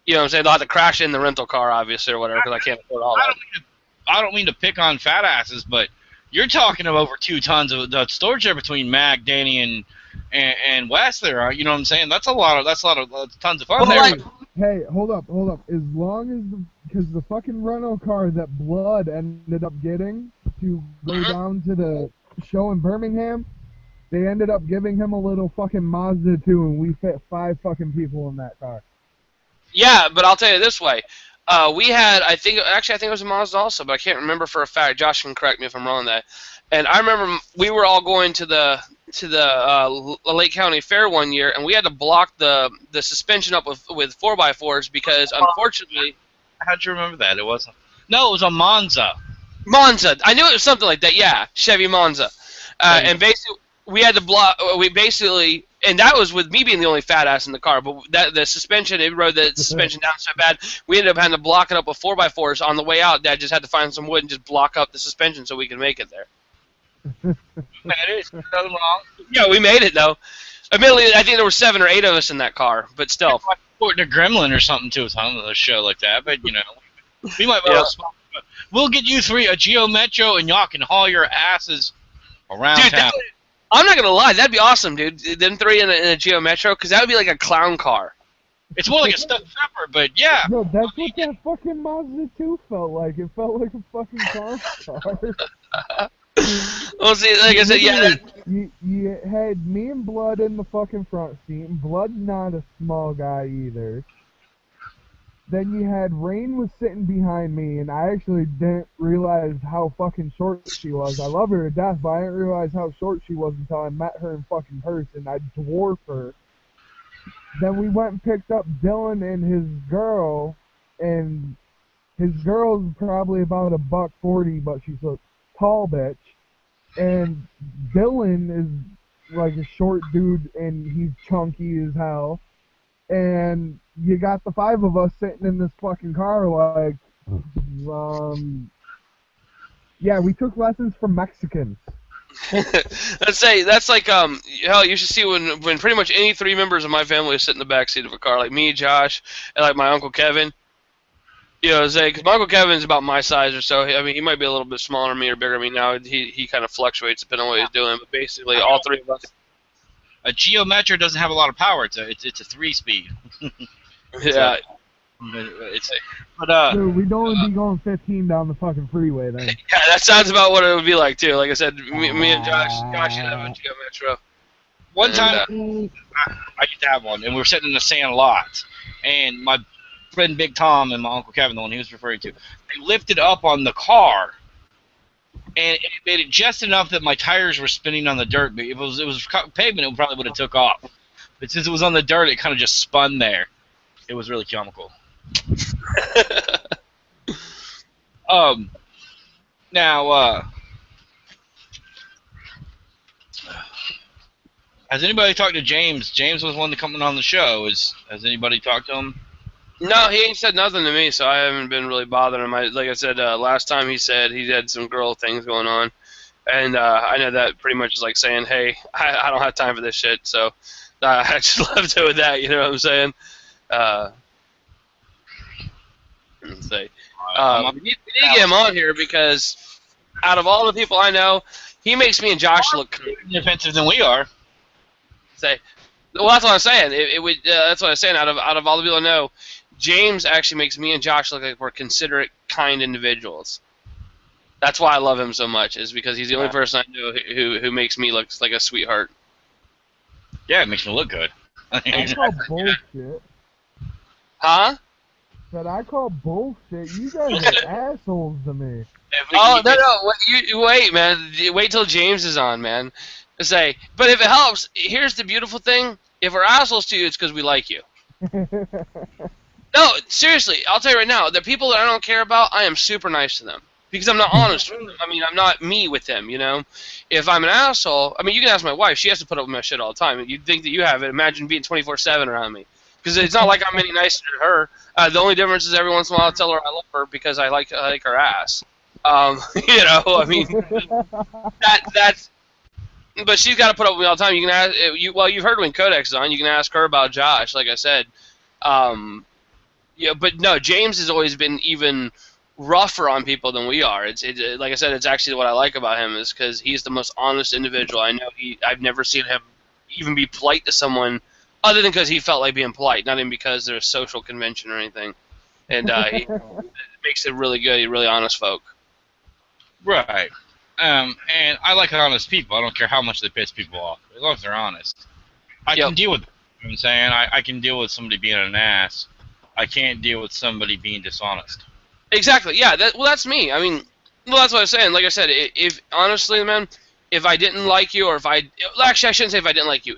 You know what I'm saying? They'll have to crash in the rental car, obviously, or whatever, because I can't afford all that. I don't mean to pick on fat asses, but you're talking of over 2 tons of storage there between Mac, Danny, and Wes there. You know what I'm saying? That's a lot of tons of fun there. Hey, hold up. As long as because the fucking rental car that Blood ended up getting to go down to the show in Birmingham, they ended up giving him a little fucking Mazda 2, and we fit 5 fucking people in that car. Yeah, but I'll tell you this way. We had, I think it was a Mazda also, but I can't remember for a fact. Josh can correct me if I'm wrong on that. And I remember we were all going to the Lake County Fair one year, and we had to block the suspension up with 4x4s because, unfortunately... How'd you remember that? It wasn't... No, it was a Monza. Monza. I knew it was something like that, yeah. Chevy Monza. And basically, we had to block... And that was with me being the only fat ass in the car, but the suspension, it rode the suspension down so bad, we ended up having to block it up with 4x4s. On the way out, Dad just had to find some wood and just block up the suspension so we could make it there. Nothing wrong. Yeah, we made it, though. Admittedly, I think there were 7 or 8 of us in that car, but still. Like a gremlin or something to a show like that, but, we might we'll get you 3 a Geo Metro, and y'all can haul your asses around town. I'm not going to lie, that'd be awesome, dude. Them 3 in a Geo Metro, because that would be like a clown car. It's more like a stuffed pepper, but yeah. No, that's what that fucking Mazda 2 felt like. It felt like a fucking clown car. Well, see, like I said, yeah. You had me and Blood in the fucking front seat, and Blood's not a small guy either. Then you had Rain was sitting behind me, and I actually didn't realize how fucking short she was. I love her to death, but I didn't realize how short she was until I met her in fucking person. I dwarf her. Then we went and picked up Dylan and his girl, and his girl's probably about $140, but she's a tall bitch. And Dylan is like a short dude, and he's chunky as hell. And you got the 5 of us sitting in this fucking car like, yeah, we took lessons from Mexicans. Let's say that's like hell. You should see when pretty much any three members of my family sit in the back seat of a car, like me, Josh, and like my uncle Kevin. You know, say because my uncle Kevin's about my size or so. I mean, he might be a little bit smaller than me or bigger than me now. He kind of fluctuates depending on what he's doing. But basically, all three of us. A Geo Metro doesn't have a lot of power. It's a 3-speed. Yeah. Dude, we'd only be going 15 down the fucking freeway then. Yeah, that sounds about what it would be like too. Like I said, me and Josh should have a Geo Metro. One time, I used to have one, and we were sitting in the sand lot, and my friend Big Tom and my Uncle Kevin, the one he was referring to, they lifted up on the car, and it made it just enough that my tires were spinning on the dirt. But if it was pavement, it probably would have took off. But since it was on the dirt, it kind of just spun there. It was really comical. Now, has anybody talked to James? James was one to come on the show. Has anybody talked to him? No, he ain't said nothing to me, so I haven't been really bothering him. Like I said, last time he said he had some girl things going on, and I know that pretty much is like saying, hey, I don't have time for this shit, so I just left it with that, you know what I'm saying? Let's see. We need to get him on here because out of all the people I know, he makes me and Josh look more offensive than we are. Well, that's what I'm saying. That's what I'm saying. Out of all the people I know, James actually makes me and Josh look like we're considerate, kind individuals. That's why I love him so much. Is because he's the only person I know who makes me look like a sweetheart. Yeah, it makes me look good. I call bullshit. Huh? But I call bullshit. You guys are assholes to me. Oh no! Wait, man. Wait till James is on, man. Say, but if it helps, here's the beautiful thing. If we're assholes to you, it's because we like you. No, seriously, I'll tell you right now, the people that I don't care about, I am super nice to them. Because I'm not honest with them. I mean, I'm not me with them, you know? If I'm an asshole, I mean, you can ask my wife. She has to put up with my shit all the time. You'd think that you have it. Imagine being 24/7 around me. Because it's not like I'm any nicer to her. The only difference is every once in a while I tell her I love her because I like her ass. You know, I mean, that's... But she's got to put up with me all the time. You can ask, well, you've heard when Codex is on. You can ask her about Josh, like I said. Yeah, but no, James has always been even rougher on people than we are. It's like I said, it's actually what I like about him is because he's the most honest individual I know. I've never seen him even be polite to someone, other than because he felt like being polite, not even because there's a social convention or anything. And it makes it really good. He's really honest folk. Right. And I like honest people. I don't care how much they piss people off, as long as they're honest. I can deal with it. You know what I'm saying? I can deal with somebody being an ass. I can't deal with somebody being dishonest. Exactly. Yeah. That's me. I mean, well, that's what I was saying. Like I said, if honestly, man, if I didn't like you, or if actually, I shouldn't say if I didn't like you.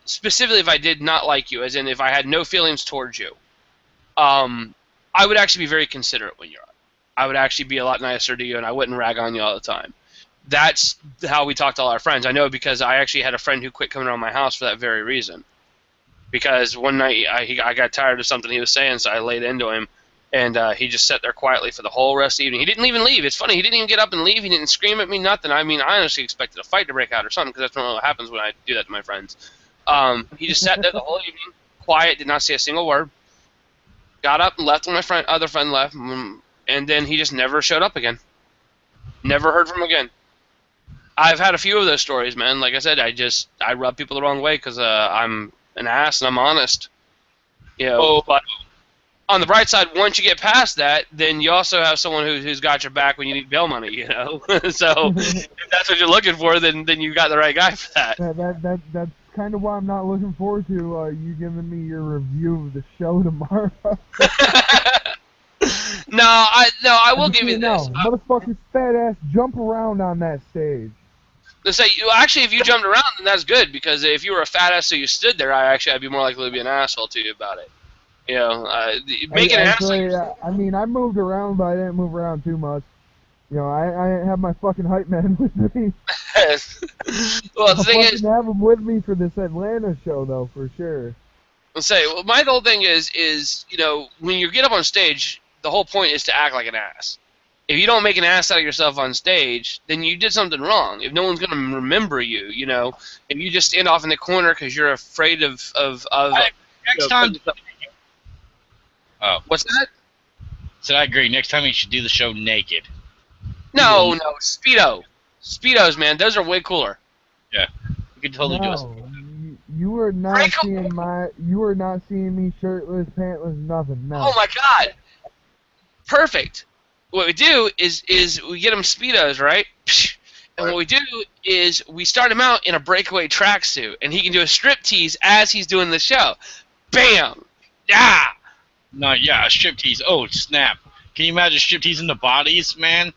Specifically, if I did not like you, as in if I had no feelings towards you, I would actually be very considerate when you're on. I would actually be a lot nicer to you, and I wouldn't rag on you all the time. That's how we talk to all our friends. I know because I actually had a friend who quit coming around my house for that very reason. Because one night I got tired of something he was saying, so I laid into him, and he just sat there quietly for the whole rest of the evening. He didn't even leave. It's funny. He didn't even get up and leave. He didn't scream at me, nothing. I mean, I honestly expected a fight to break out or something, because that's normally what happens when I do that to my friends. He just sat there the whole evening, quiet, did not say a single word. Got up and left when my other friend left, and then he just never showed up again. Never heard from him again. I've had a few of those stories, man. Like I said, I rub people the wrong way because I'm an ass and I'm honest. You know, but on the bright side, once you get past that, then you also have someone who's got your back when you need bail money, you know? So if that's what you're looking for, then you got the right guy for that. That's kind of why I'm not looking forward to you giving me your review of the show tomorrow. No, I will give you this. Motherfucker's fat ass jump around on that stage. Actually, if you jumped around, then that's good, because if you were a fat ass so you stood there, I'd be more likely to be an asshole to you about it. You know, making an asshole. I mean, I moved around, but I didn't move around too much. You know, I didn't have my fucking hype man with me. Well, the thing is, have him with me for this Atlanta show, though, for sure. Well, my whole thing is, you know, when you get up on stage, the whole point is to act like an ass. if you don't make an ass out of yourself on stage, then you did something wrong. If no one's going to remember you, you know, if you just stand off in the corner because you're afraid of Next time. Oh, what's that? so I agree. Next time you should do the show naked. No, Speedos, man, those are way cooler. You could totally do it. No, you are not Break 'em. seeing you are not seeing me shirtless, pantless, nothing. No. Oh my God, perfect. What we do is we get him Speedos, right? And what we do is we start him out in a breakaway tracksuit, and he can do a striptease as he's doing the show. Bam! Yeah! No, yeah, a striptease. Oh, snap. Can you imagine striptease in the bodies, man?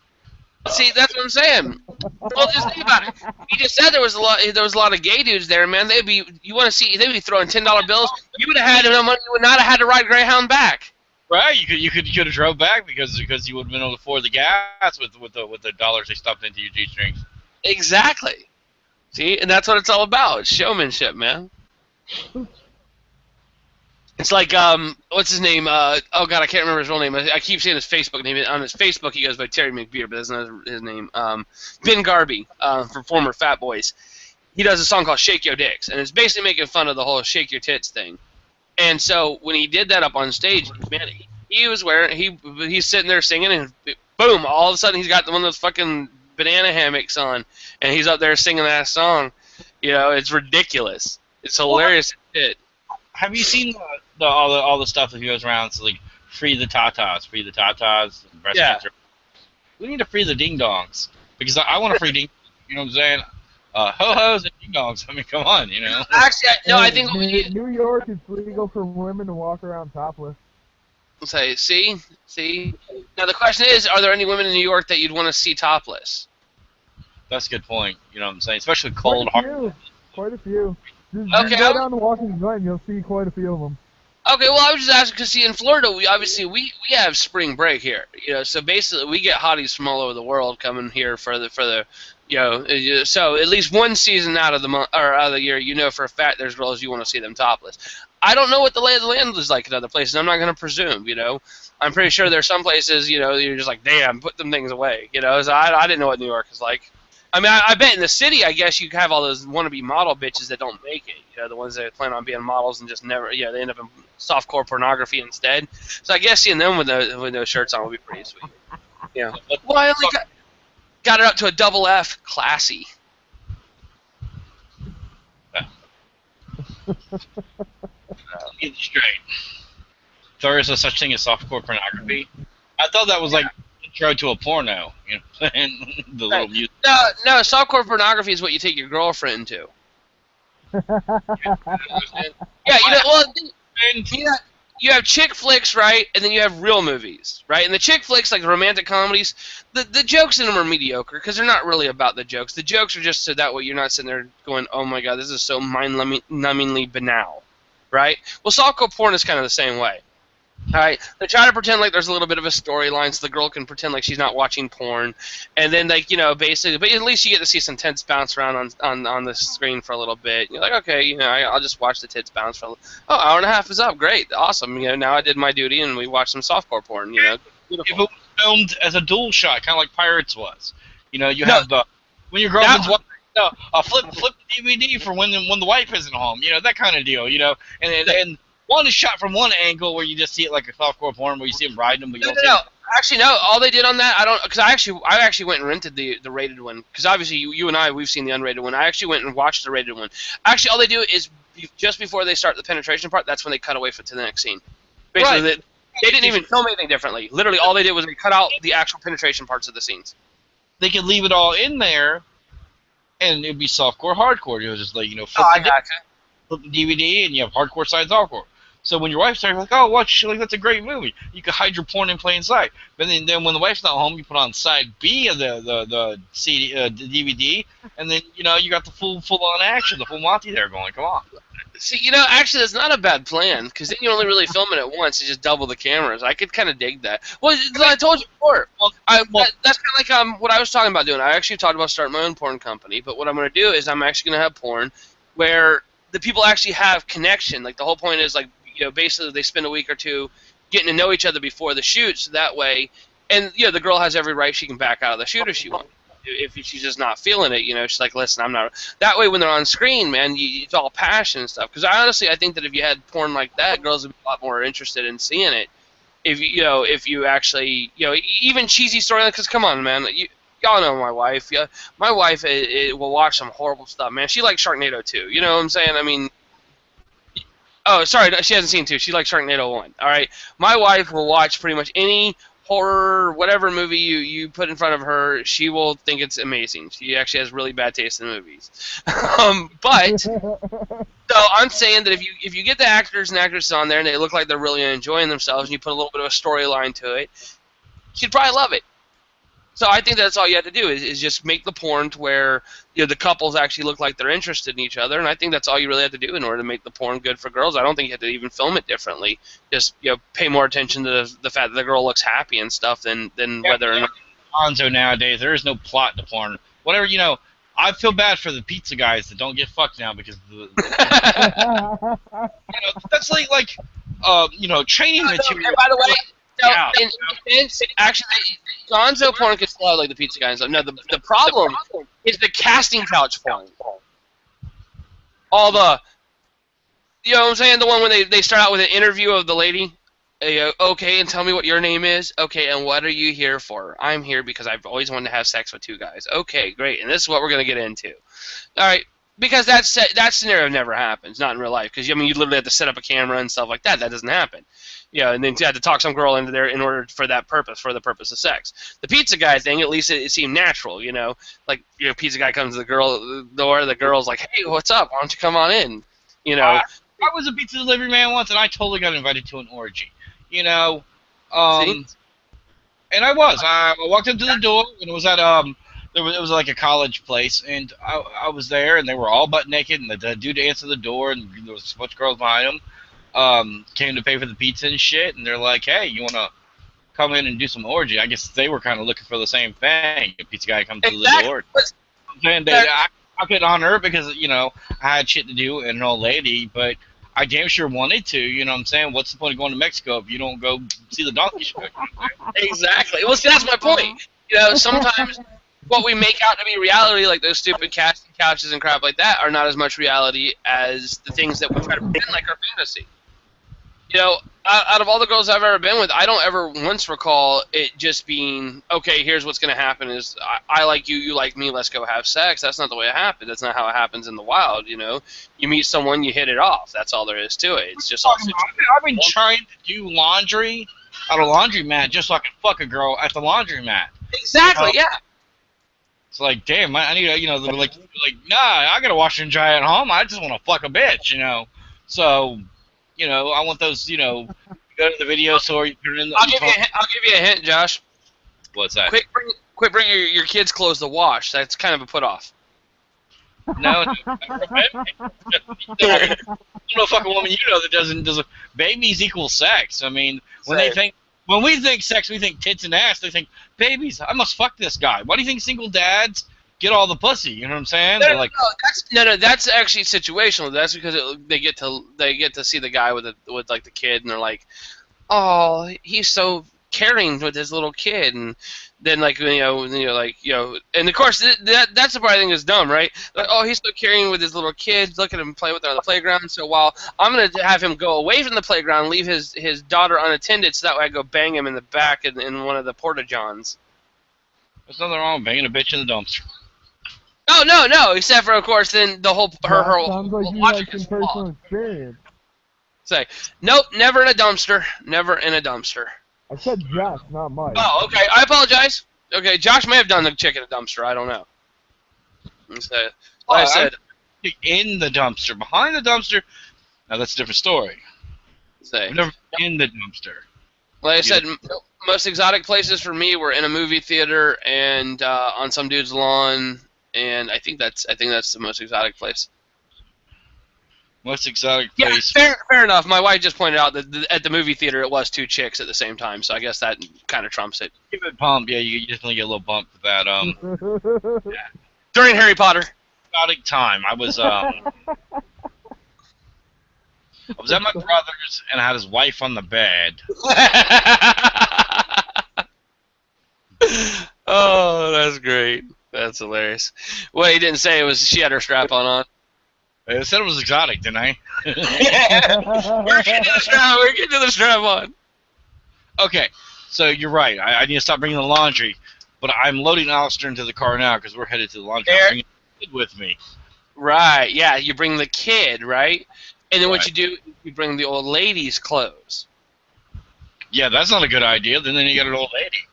See, that's what I'm saying. Well, just think about it. You just said there was a lot of gay dudes there, man. They'd be throwing $10 bills. You would have had no money. You would not have had to ride Greyhound back. Right, you could have drove back because you would have been able to afford the gas with the dollars they stuffed into your G-strings. Exactly. See, and that's what it's all about. It's showmanship, man. It's like what's his name? Oh God, I can't remember his real name. I keep saying his Facebook name. On his Facebook, he goes by Terry McBeer, but that's not his name. Ben Garby, from former Fat Boys. He does a song called "Shake Your Dicks," and it's basically making fun of the whole "shake your tits" thing. And so when he did that up on stage, man, he was he's sitting there singing, and boom, all of a sudden he's got one of those fucking banana hammocks on, and he's up there singing that song. You know, it's ridiculous. It's hilarious as shit. Have you seen all the stuff that goes around? So like, free the tatas, breast cancer. We need to free the ding dongs because I want to free ding. You know what I'm saying? Ho hos and ding dongs. I mean, come on, you know. Actually, no, I think we need. New York is legal for women to walk around topless. Say, see. Now the question is, are there any women in New York that you'd want to see topless? That's a good point. You know what I'm saying? Especially cold, hard. Quite a few. Just Okay, go down to Washington Glen, you'll see quite a few of them. Okay, well, I was just asking because, see, in Florida, we have spring break here, you know. So basically, we get hotties from all over the world coming here for the, you know. So at least one season out of the month or out of the year, you know for a fact there's girls you want to see them topless. I don't know what the lay of the land is like in other places. I'm not going to presume, you know. I'm pretty sure there's some places, you know, you're just like, damn, put them things away, you know. So I didn't know what New York is like. I mean, I bet in the city, I guess you have all those wannabe model bitches that don't make it. You know, the ones that plan on being models and just never, you know, they end up in softcore pornography instead. So I guess seeing them with those shirts on would be pretty sweet. Yeah. Well, I only got it up to a double F, classy. Get it straight. There is no such thing as softcore pornography. I thought that was like intro to a porno. You know, what I'm saying? The little music. No, softcore pornography is what you take your girlfriend to. Yeah, you know, well, you have chick flicks, right, and then you have real movies, right? And the chick flicks, like the romantic comedies, the jokes in them are mediocre because they're not really about the jokes. The jokes are just so that way you're not sitting there going, oh my god, this is so mind-numbingly banal, right? Well, softcore porn is kind of the same way. All right, they try to pretend like there's a little bit of a storyline, so the girl can pretend like she's not watching porn, and then like, you know, basically, but at least you get to see some tits bounce around on the screen for a little bit. You're like, okay, you know, I'll just watch the tits bounce for hour and a half is up, great, awesome. You know, now I did my duty and we watched some softcore porn. You know, beautiful. If it was filmed as a dual shot, kind of like Pirates was, you know, you have the when your girlfriend's watching. Flip the DVD for when the wife isn't home, you know, that kind of deal, you know, and one is shot from one angle where you just see it like a softcore porn where you see them riding them, but you don't see them. Actually, no. All they did on that, because I actually went and rented the rated one, because obviously you and I, we've seen the unrated one. I actually went and watched the rated one. Actually, all they do is just before they start the penetration part, that's when they cut away to the next scene. Basically, right. They didn't even film anything differently. Literally, all they did was they cut out the actual penetration parts of the scenes. They could leave it all in there, and it'd be softcore, hardcore. You know, just like, you know, flip the DVD, and you have hardcore side softcore. So when your wife's there, you're like, oh, watch, like, that's a great movie. You can hide your porn in plain sight. But then when the wife's not home, you put on side B of the CD, the DVD, and then, you know, you got the full-on action, the full Monty there going. Come on. See, you know, actually, that's not a bad plan, because then you only really film it at once. You just double the cameras. I could kind of dig that. Well, I told you before. That's kind of like what I was talking about doing. I actually talked about starting my own porn company, but what I'm going to do is I'm actually going to have porn where the people actually have connection. Like, the whole point is, like, you know, basically they spend a week or two getting to know each other before the shoot, so that way And the girl has every right. She can back out of the shoot if she wants. If she's just not feeling it, she's like, listen, I'm not. That way, when they're on screen, man, it's all passion and stuff. Because I think that if you had porn like that, girls would be a lot more interested in seeing it. If you actually, even cheesy storyline. Because come on, man, y'all know my wife. Yeah, my wife will watch some horrible stuff, man. She likes Sharknado 2. You know what I'm saying? I mean. Oh, sorry, she hasn't seen 2. She likes Sharknado 1. All right, my wife will watch pretty much any horror, whatever movie you put in front of her. She will think it's amazing. She actually has really bad taste in movies. But so I'm saying that if you get the actors and actresses on there and they look like they're really enjoying themselves, and you put a little bit of a storyline to it, she'd probably love it. So I think that's all you have to do is just make the porn to where the couples actually look like they're interested in each other, and I think that's all you really have to do in order to make the porn good for girls. I don't think you have to even film it differently. Just pay more attention to the fact that the girl looks happy and stuff than whether or not. Gonzo nowadays, there is no plot to porn. Whatever, I feel bad for the pizza guys that don't get fucked now because that's like training material. And by the way. Actually, Gonzo porn can still have like the pizza guy and stuff. No, the problem is the casting couch porn. All the, you know what I'm saying? The one when they start out with an interview of the lady. Okay, and tell me what your name is. Okay, and what are you here for? I'm here because I've always wanted to have sex with 2 guys. Okay, great, and this is what we're going to get into. All right, because that scenario never happens, not in real life. Because, you literally have to set up a camera and stuff like that. That doesn't happen. And then you had to talk some girl into there in order for that purpose, for the purpose of sex. The pizza guy thing, at least it seemed natural, Like, pizza guy comes to the door, the girl's like, hey, what's up? Why don't you come on in? I was a pizza delivery man once, and I totally got invited to an orgy. And I was. I walked up to the door, and it was at it was like a college place, and I was there, and they were all butt naked, and the dude answered the door, and there was a bunch of girls behind him. Came to pay for the pizza and shit, and they're like, hey, you want to come in and do some orgy? I guess they were kind of looking for the same thing. A pizza guy comes to the door. And I couldn't honor her because, I had shit to do and an old lady, but I damn sure wanted to, you know what I'm saying? What's the point of going to Mexico if you don't go see the donkey show? Exactly. Well, see, that's my point. Sometimes what we make out to be reality, like those stupid casting couches and crap like that, are not as much reality as the things that we try to pretend like are fantasy. Out of all the girls I've ever been with, I don't ever once recall it just being, okay, here's what's going to happen is I like you, you like me, let's go have sex. That's not the way it happens. That's not how it happens in the wild, You meet someone, you hit it off. That's all there is to it. It's just all I've been trying to do laundry at a laundromat just so I can fuck a girl at the laundromat. Exactly, yeah. It's like, damn, I need to, they're like, nah, I got to wash and dry at home. I just want to fuck a bitch, So... I want those, go to the video store, you put it in the... I'll give you a hint, Josh. What's that? Quit bringing your kids' clothes to wash. That's kind of a put-off. No, no fucking woman that doesn't... Babies equal sex. I mean, when we think sex, we think tits and ass. They think, babies, I must fuck this guy. Why do you think single dads get all the pussy? You know what I'm saying? That's actually situational. That's because they get to see the guy with the kid, and they're like, oh, he's so caring with his little kid, and then and of course that's the part I think is dumb, right? Like, oh, he's so caring with his little kid. Look at him play with her on the playground. So while I'm gonna have him go away from the playground, leave his daughter unattended, so that way I go bang him in the back in one of the porta johns. There's nothing wrong with banging a bitch in the dumpster. Oh, no, except for, of course, then the whole her sounds like you had some personal experience. Say, nope, never in a dumpster. Never in a dumpster. I said Josh, not Mike. Oh, okay, I apologize. Okay, Josh may have done the chick in a dumpster. I don't know. So, like I said, in the dumpster, behind the dumpster. Now that's a different story. Say, never in the dumpster. Like I said, most exotic places for me were in a movie theater and on some dude's lawn. And I think that's the most exotic place. Most exotic place. Yeah, fair enough. My wife just pointed out that at the movie theater it was 2 chicks at the same time, so I guess that kind of trumps it. Give it a pump, yeah. You definitely get a little bump with that. Yeah. During Harry Potter. Exotic time. I was I was at my brother's and I had his wife on the bed. Oh, that's great. That's hilarious. What he didn't say was she had her strap on. I said it was exotic, didn't I? We're getting to the strap. We're getting to the strap on. Okay, so you're right. I need to stop bringing the laundry, but I'm loading Alistair into the car now because we're headed to the laundry. I'm bringing the kid with me. Right. Yeah. You bring the kid, right? And then what Right. you do, you bring the old lady's clothes. Yeah, that's not a good idea. Then you got an old lady.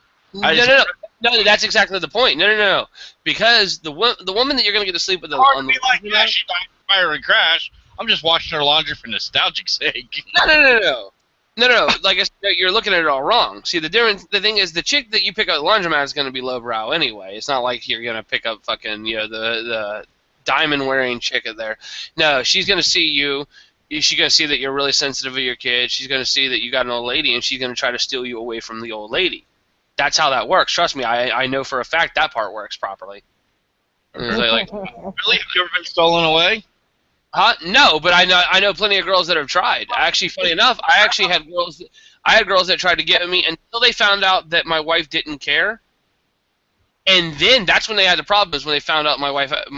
No, that's exactly the point. No. Because the woman that you're going to get to sleep with Hard on to the be like, yeah, she died in a fire and crash. I'm just washing her laundry for nostalgic sake. No. Like I said, you're looking at it all wrong. See, the thing is, the chick that you pick up at the laundromat is going to be lowbrow anyway. It's not like you're going to pick up fucking, the diamond-wearing chick there. No, she's going to see you. She's going to see that you're really sensitive of your kid. She's going to see that you got an old lady, and she's going to try to steal you away from the old lady. That's how that works. Trust me, I know for a fact that part works properly. Like, Really? Have you ever been stolen away? No, but I know plenty of girls that have tried. Actually, funny enough, I had girls that tried to get me until they found out that my wife didn't care. And then that's when they had the problems, when they found out my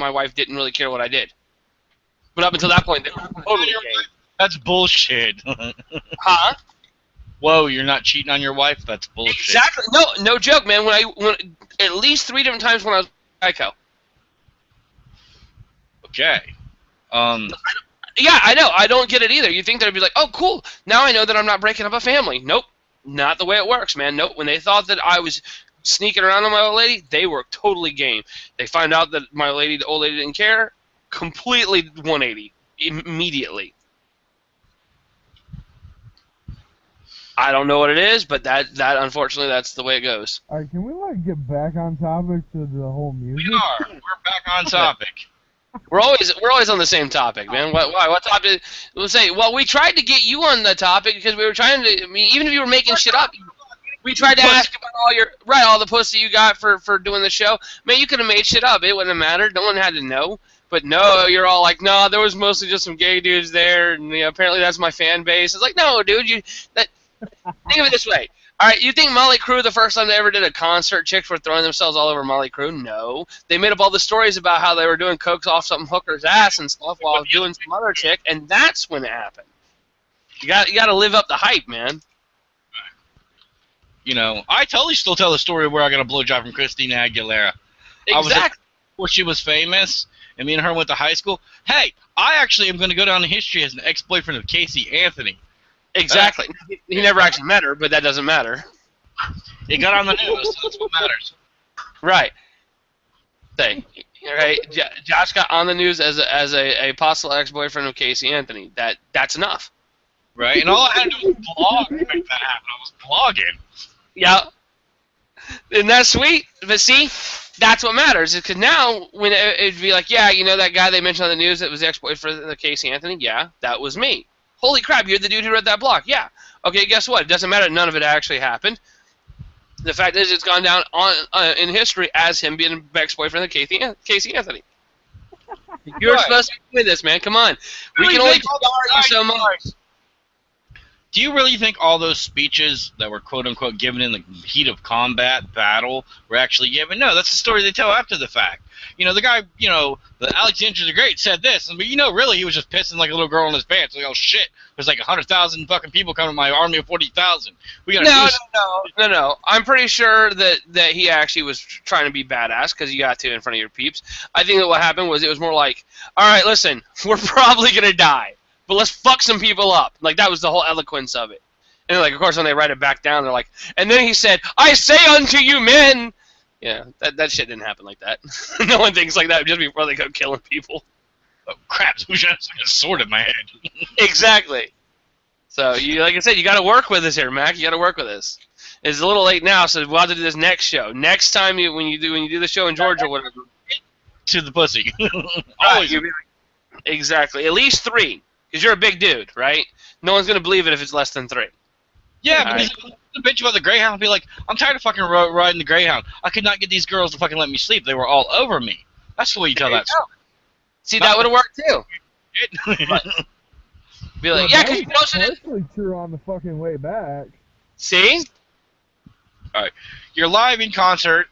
wife didn't really care what I did. But up until that point, they were totally game. That's bullshit. Huh? Whoa, you're not cheating on your wife? That's bullshit. Exactly. No joke, man. When at least 3 different times when I was at Geico. Okay. Yeah, I know. I don't get it either. You think they'd be like, oh, cool. Now I know that I'm not breaking up a family. Nope. Not the way it works, man. Nope. When they thought that I was sneaking around on my old lady, they were totally game. They find out that my lady, the old lady, didn't care. Completely 180 immediately. I don't know what it is, but that unfortunately that's the way it goes. All right, can we get back on topic to the whole music? We are. We're back on topic. We're always on the same topic, man. What topic? We'll say. Well, we tried to get you on the topic because we were trying to. I mean, even if you were making shit up, we tried to ask about all the pussy you got for doing the show. Man, you could have made shit up. It wouldn't have mattered. No one had to know. But no, you're all like, no, there was mostly just some gay dudes there, and apparently that's my fan base. It's like, no, dude, think of it this way. All right, you think Molly Crew, the first time they ever did a concert, chicks were throwing themselves all over Molly Crew? No. They made up all the stories about how they were doing coke off some hooker's ass and stuff while doing some other chick, and that's when it happened. You got to live up the hype, man. I totally still tell the story of where I got a blowjob from Christina Aguilera. Exactly. Where she was famous, and me and her went to high school. Hey, I actually am going to go down in history as an ex-boyfriend of Casey Anthony. Exactly. He never actually met her, but that doesn't matter. It got on the news, so that's what matters. Right. Right. Josh got on the news as a possible ex-boyfriend of Casey Anthony. That's enough. Right, and all I had to do was blog to make that happen. I was blogging. Yeah. Isn't that sweet? But see, that's what matters. Because now, when it'd be like, yeah, that guy they mentioned on the news that was the ex-boyfriend of Casey Anthony? Yeah, that was me. Holy crap, you're the dude who read that blog. Yeah. Okay, guess what? It doesn't matter. None of it actually happened. The fact is, it's gone down in history as him being an ex-boyfriend of Casey Anthony. You're supposed to be this, man. Come on. We can only tolerate you so much. Do you really think all those speeches that were quote-unquote given in the heat of combat, battle, were actually given? No, that's the story they tell after the fact. The guy, the Alexander the Great said this, but really he was just pissing like a little girl in his pants. Like, oh shit, there's like 100,000 fucking people coming to my army of 40,000. We gotta No. I'm pretty sure that he actually was trying to be badass because you got to in front of your peeps. I think that what happened was it was more like, all right, listen, we're probably gonna die, but let's fuck some people up. Like, that was the whole eloquence of it. And like, of course, when they write it back down, they're like, and then he said, I say unto you men. Yeah, that shit didn't happen like that. No one thinks like that just before they go killing people. Oh crap! Who's got a sword in my head? Exactly. So like I said, you got to work with us here, Mac. You got to work with us. It's a little late now, so we'll have to do this next show. Next time when you do the show in Georgia, or whatever. To the pussy. Always. Exactly. At least 3, because you're a big dude, right? No one's gonna believe it if it's less than 3. Yeah, because the bitch about the Greyhound would be like, I'm tired of fucking riding the Greyhound. I could not get these girls to fucking let me sleep. They were all over me. That's the way you tell that story. See, that would have worked too. Be like, yeah, because you posted it. Actually true on the fucking way back. See? All right, you're live in concert.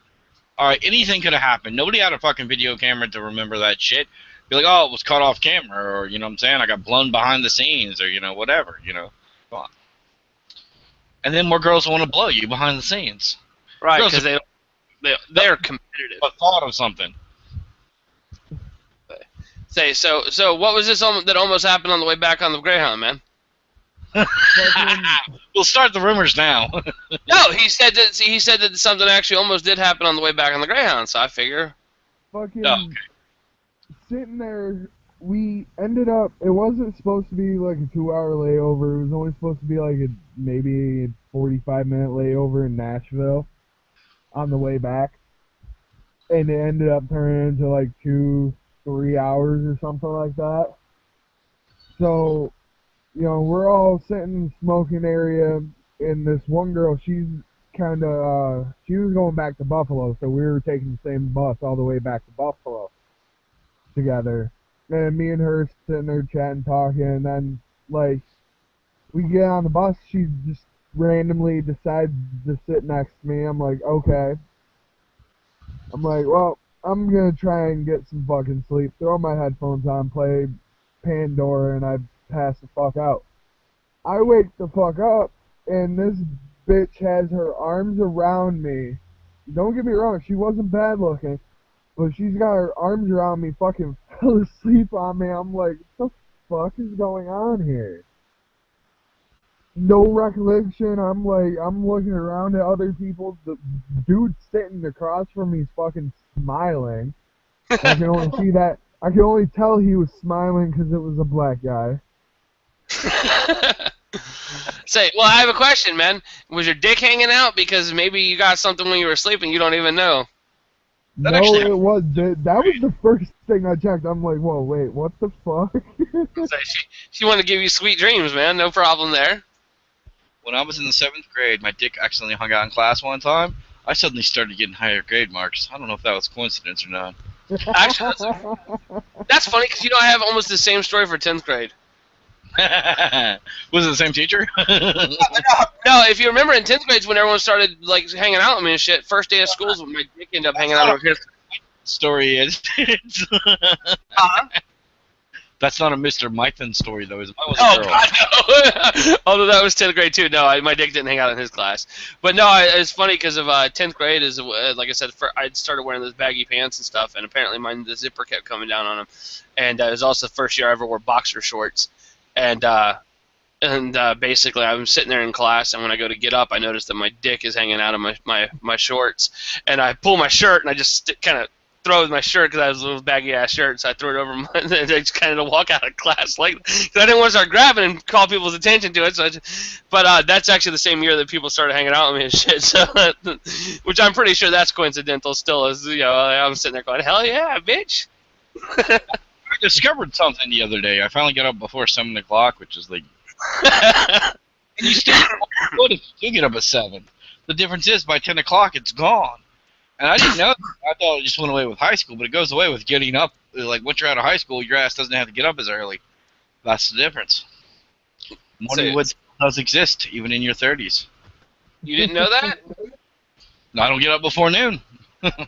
All right, anything could have happened. Nobody had a fucking video camera to remember that shit. Be like, oh, it was caught off camera, or you know what I'm saying? I got blown behind the scenes, or whatever. Come on. And then more girls want to blow you behind the scenes. Right, Girls because they're competitive. A thought of something. Say, so what was this that almost happened on the way back on the Greyhound, man? We'll start the rumors now. No, he said that something actually almost did happen on the way back on the Greyhound. So I figure. Fucking Oh, okay. sitting there, we ended up. It wasn't supposed to be like a 2-hour layover. It was only supposed to be like maybe a 45-minute layover in Nashville on the way back, and it ended up turning into like 2-3 hours or something like that. So, we're all sitting in the smoking area, and this one girl, she was going back to Buffalo, so we were taking the same bus all the way back to Buffalo together. And me and her sitting there chatting, talking, and then, like, we get on the bus, she just randomly decides to sit next to me. I'm like, okay. I'm like, well, I'm gonna try and get some fucking sleep, throw my headphones on, play Pandora, and I pass the fuck out. I wake the fuck up, and this bitch has her arms around me. Don't get me wrong, she wasn't bad looking, but she's got her arms around me, fucking fell asleep on me. I'm like, what the fuck is going on here? No recollection. I'm looking around at other people. The dude sitting across from me is fucking smiling. I can only see that. I can only tell he was smiling because it was a black guy. Say, well, I have a question, man. Was your dick hanging out? Because maybe you got something when you were sleeping you don't even know. No, it was. That was the first thing I checked. I'm like, whoa, wait, what the fuck? So she wanted to give you sweet dreams, man. No problem there. When I was in the 7th grade, my dick accidentally hung out in class one time. I suddenly started getting higher grade marks. I don't know if that was coincidence or not. Actually, that's funny because I have almost the same story for 10th grade. Was it the same teacher? No, if you remember in 10th grade when everyone started like hanging out with me and shit, first day of school when my dick ended up hanging out over here. Story is. Uh-huh. That's not a Mr. Mython story though. Is mine was a Oh girl. God, no! Although that was 10th grade too. No, my dick didn't hang out in his class. But no, it's funny because of 10th grade is like I said, I started wearing those baggy pants and stuff, and apparently the zipper kept coming down on them. And it was also the first year I ever wore boxer shorts. And basically I'm sitting there in class, and when I go to get up, I notice that my dick is hanging out of my shorts, and I pull my shirt, and I just kind of throw my shirt because I was a little baggy ass shirt, so I threw it over my, and I just kind of walk out of class like, because I didn't want to start grabbing and call people's attention to it. So, but that's actually the same year that people started hanging out with me and shit. So, which I'm pretty sure that's coincidental still. As I'm sitting there going, hell yeah, bitch. I discovered something the other day. I finally got up before 7 o'clock, which is like. And you still get up at 7. The difference is by 10 o'clock it's gone. And I didn't know. I thought it just went away with high school, but it goes away with getting up. Like once you're out of high school, your ass doesn't have to get up as early. That's the difference. Morningwood does exist even in your 30s. You didn't know that? No, I don't get up before noon.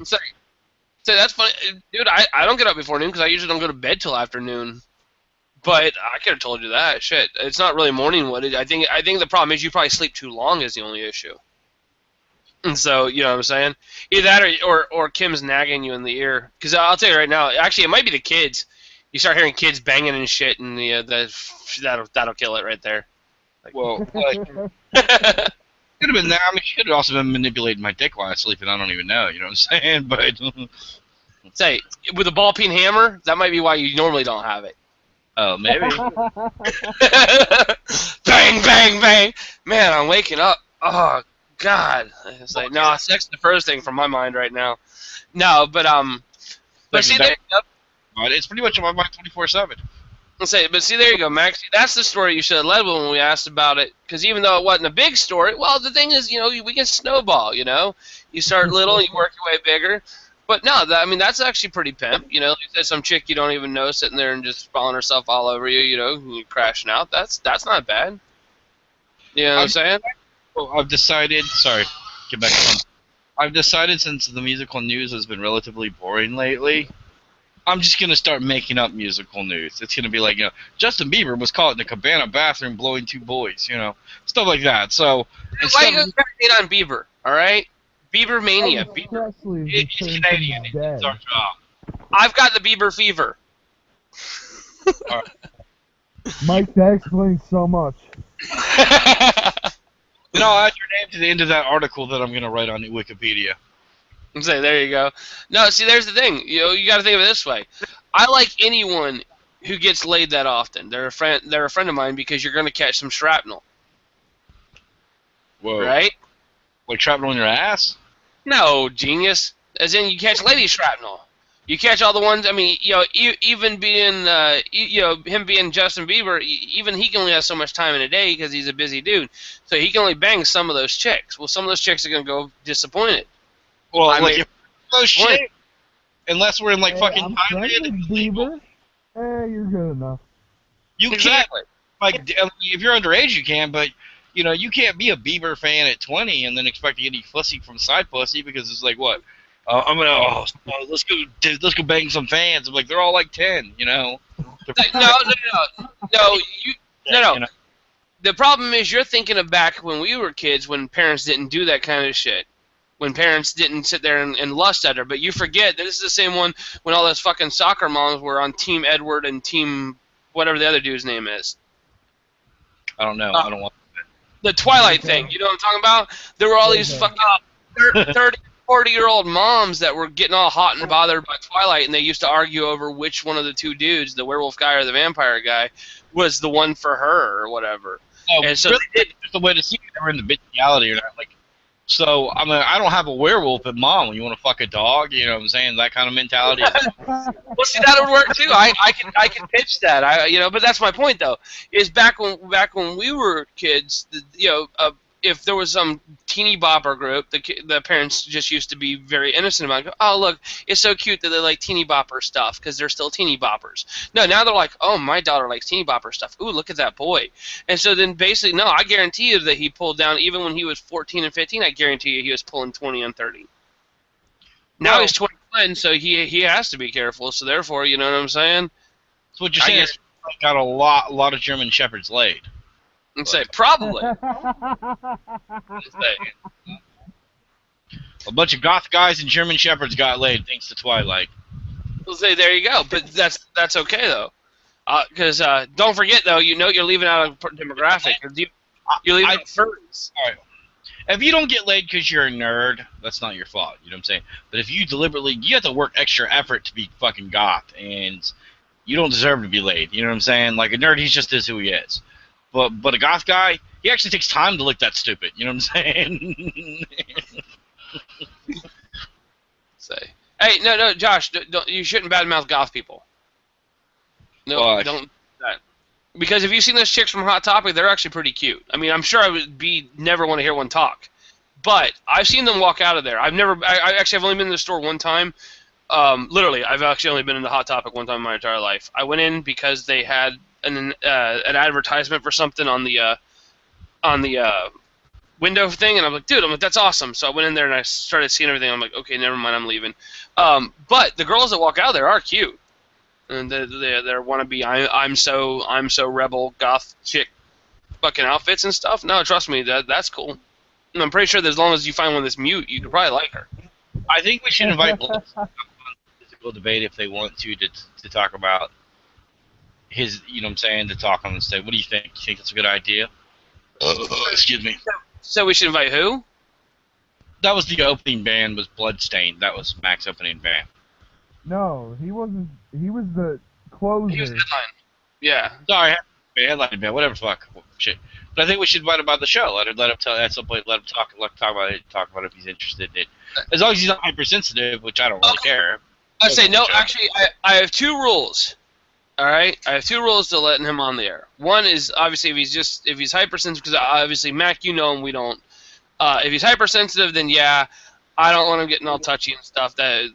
So that's funny, dude. I don't get up before noon because I usually don't go to bed till afternoon. But I could have told you that. Shit, it's not really morningwood. I think the problem is you probably sleep too long is the only issue. And so, you know what I'm saying? Either that or Kim's nagging you in the ear. Because I'll tell you right now, actually, it might be the kids. You start hearing kids banging and shit, and that'll kill it right there. Well, like, could have been that. I mean, she could have also been manipulating my dick while I was sleeping. I don't even know. You know what I'm saying? But say with a ball peen hammer, that might be why you normally don't have it. Oh, maybe. Bang, bang, bang. Man, I'm waking up. Oh God. It's like no, sex is the first thing from my mind right now. No, but see there. It's pretty much on my mind 24/7. But see, there you go, Max. That's the story you should have led with when we asked about it. Because even though it wasn't a big story, well, the thing is, we can snowball. You start little and you work your way bigger. But no, that's actually pretty pimp. Like you said, some chick you don't even know sitting there and just falling herself all over you. And you're crashing out. That's not bad. You know what I'm saying? Well, I've decided. Sorry, get back on. I've decided since the musical news has been relatively boring lately, I'm just gonna start making up musical news. It's gonna be like, Justin Bieber was caught in a cabana bathroom blowing 2 boys, stuff like that. So Why instead you of, gotta hate on Bieber? All right, Bieber mania. Elvis Bieber. Presley he's returned Canadian, from the it's dead. our job. I've got the Bieber fever. Mike, that explains so much. I'll add your name to the end of that article that I'm gonna write on Wikipedia. I'm saying, there you go. No, see, there's the thing. You got to think of it this way. I like anyone who gets laid that often. They're a friend. They're a friend of mine because you're going to catch some shrapnel, Whoa! right? Like shrapnel in your ass? No, genius. As in, you catch lady shrapnel. You catch all the ones. I mean, even being, him being Justin Bieber, even he can only have so much time in a day because he's a busy dude. So he can only bang some of those chicks. Well, some of those chicks are going to go disappointed. Well, I like mean, if those shit, unless we're in like Hey, fucking I'm Thailand, friends it's with illegal. Bieber. You're good enough. You Exactly. can't if you're underage, you can, but you can't be a Bieber fan at 20 and then expect to get any pussy from side pussy because it's like what? Let's go bang some fans. I'm like they're all like 10, No. You know? The problem is you're thinking of back when we were kids when parents didn't do that kind of shit. When parents didn't sit there and lust at her. But you forget that this is the same one when all those fucking soccer moms were on Team Edward and Team whatever the other dude's name is. I don't know. I don't want. The Twilight thing. You know what I'm talking about? There were all these fucking 30, 40-year-old moms that were getting all hot and bothered by Twilight, and they used to argue over which one of the two dudes, the werewolf guy or the vampire guy, was the one for her or whatever. No, And so really, just the way to see if they were in the bestiality or not. Like, so I mean, I don't have a werewolf at mom. You want to fuck a dog? You know what I'm saying? That kind of mentality. Well, see, that would work too. I can pitch that. But that's my point though. Is back when we were kids, if there was some teeny bopper group, the parents just used to be very innocent about it. Oh, look, it's so cute that they like teeny bopper stuff because they're still teeny boppers. No, now they're like, oh, my daughter likes teeny bopper stuff. Ooh, look at that boy. And so then basically, no, I guarantee you that he pulled down, even when he was 14 and 15, I guarantee you he was pulling 20 and 30. Now Well, he's 21, so he has to be careful. So therefore, you know what I'm saying? So what you're saying is got a lot of German shepherds laid. And say, probably. A bunch of goth guys and German shepherds got laid thanks to Twilight. We'll say, there you go. But that's okay, though. Because don't forget, though, you're leaving out a demographic. You're leaving out furries. All right. If you don't get laid because you're a nerd, that's not your fault. You know what I'm saying? But if you have to work extra effort to be fucking goth, and you don't deserve to be laid. You know what I'm saying? Like a nerd, he just is who he is. But a goth guy, he actually takes time to look that stupid. You know what I'm saying? Say, hey, no, Josh, you shouldn't badmouth goth people. No, Why? don't do that. Because if you've seen those chicks from Hot Topic, they're actually pretty cute. I mean, I'm sure I would never want to hear one talk, but I've seen them walk out of there. I've only been in the store one time. Literally, I've actually only been in the Hot Topic one time in my entire life. I went in because they had an advertisement for something on the window thing, and I'm like, dude, that's awesome. So I went in there and I started seeing everything. I'm like, okay, never mind, I'm leaving. But the girls that walk out there are cute, and they're wannabe I'm so rebel goth chick fucking outfits and stuff. No, trust me, that's cool. And I'm pretty sure that as long as you find one that's mute, you could probably like her. I think we should invite Blitz to come on the physical debate if they want to talk about his, you know what I'm saying, to talk on the stage. What do you think? You think that's a good idea? Excuse me. So we should invite who? That was the opening band, was Bloodstained. That was Mac's opening band. No, he wasn't. He was the closer. He was headline. Yeah. Sorry, headline band, whatever the fuck. Shit. But I think we should invite him on the show. Let him tell at some point. Let him talk about it if he's interested in it. As long as he's not hypersensitive, which I don't really care. I say no. Actually, I have two rules. All right, I have two rules to letting him on the air. One is obviously if he's hypersensitive, because obviously Mac, you know him, we don't. If he's hypersensitive, then yeah, I don't want him getting all touchy and stuff. That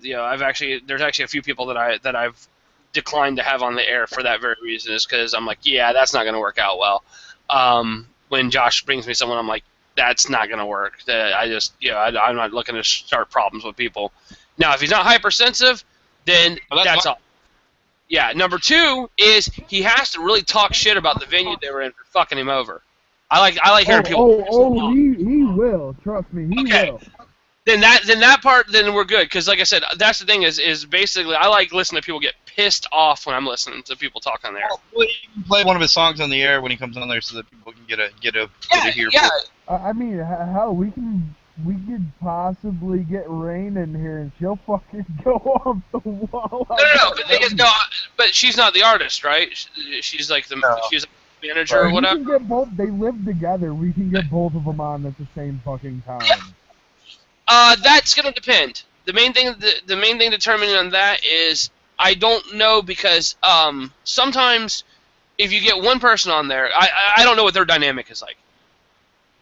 there's actually a few people that I've declined to have on the air for that very reason, is because I'm like, yeah, that's not going to work out well. When Josh brings me someone, I'm like, that's not going to work. I'm not looking to start problems with people. Now, if he's not hypersensitive, then that's all. Yeah, number 2 is he has to really talk shit about the venue they were in for fucking him over. I like hearing people. He will. Trust me, he will. Then we're good, because like I said, that's the thing is basically I like listening to people get pissed off when I'm listening to people talk on there. Well, you can play one of his songs on the air when he comes on there, so that people can get a hear. Yeah. I mean, hell, we could possibly get Rain in here, and she'll fucking go off the wall. No. But the thing is, but she's not the artist, right? She's like she's a manager or whatever. We can get both. They live together. We can get both of them on at the same fucking time. That's gonna depend. The main thing determining on that is I don't know, because sometimes if you get one person on there, I don't know what their dynamic is like.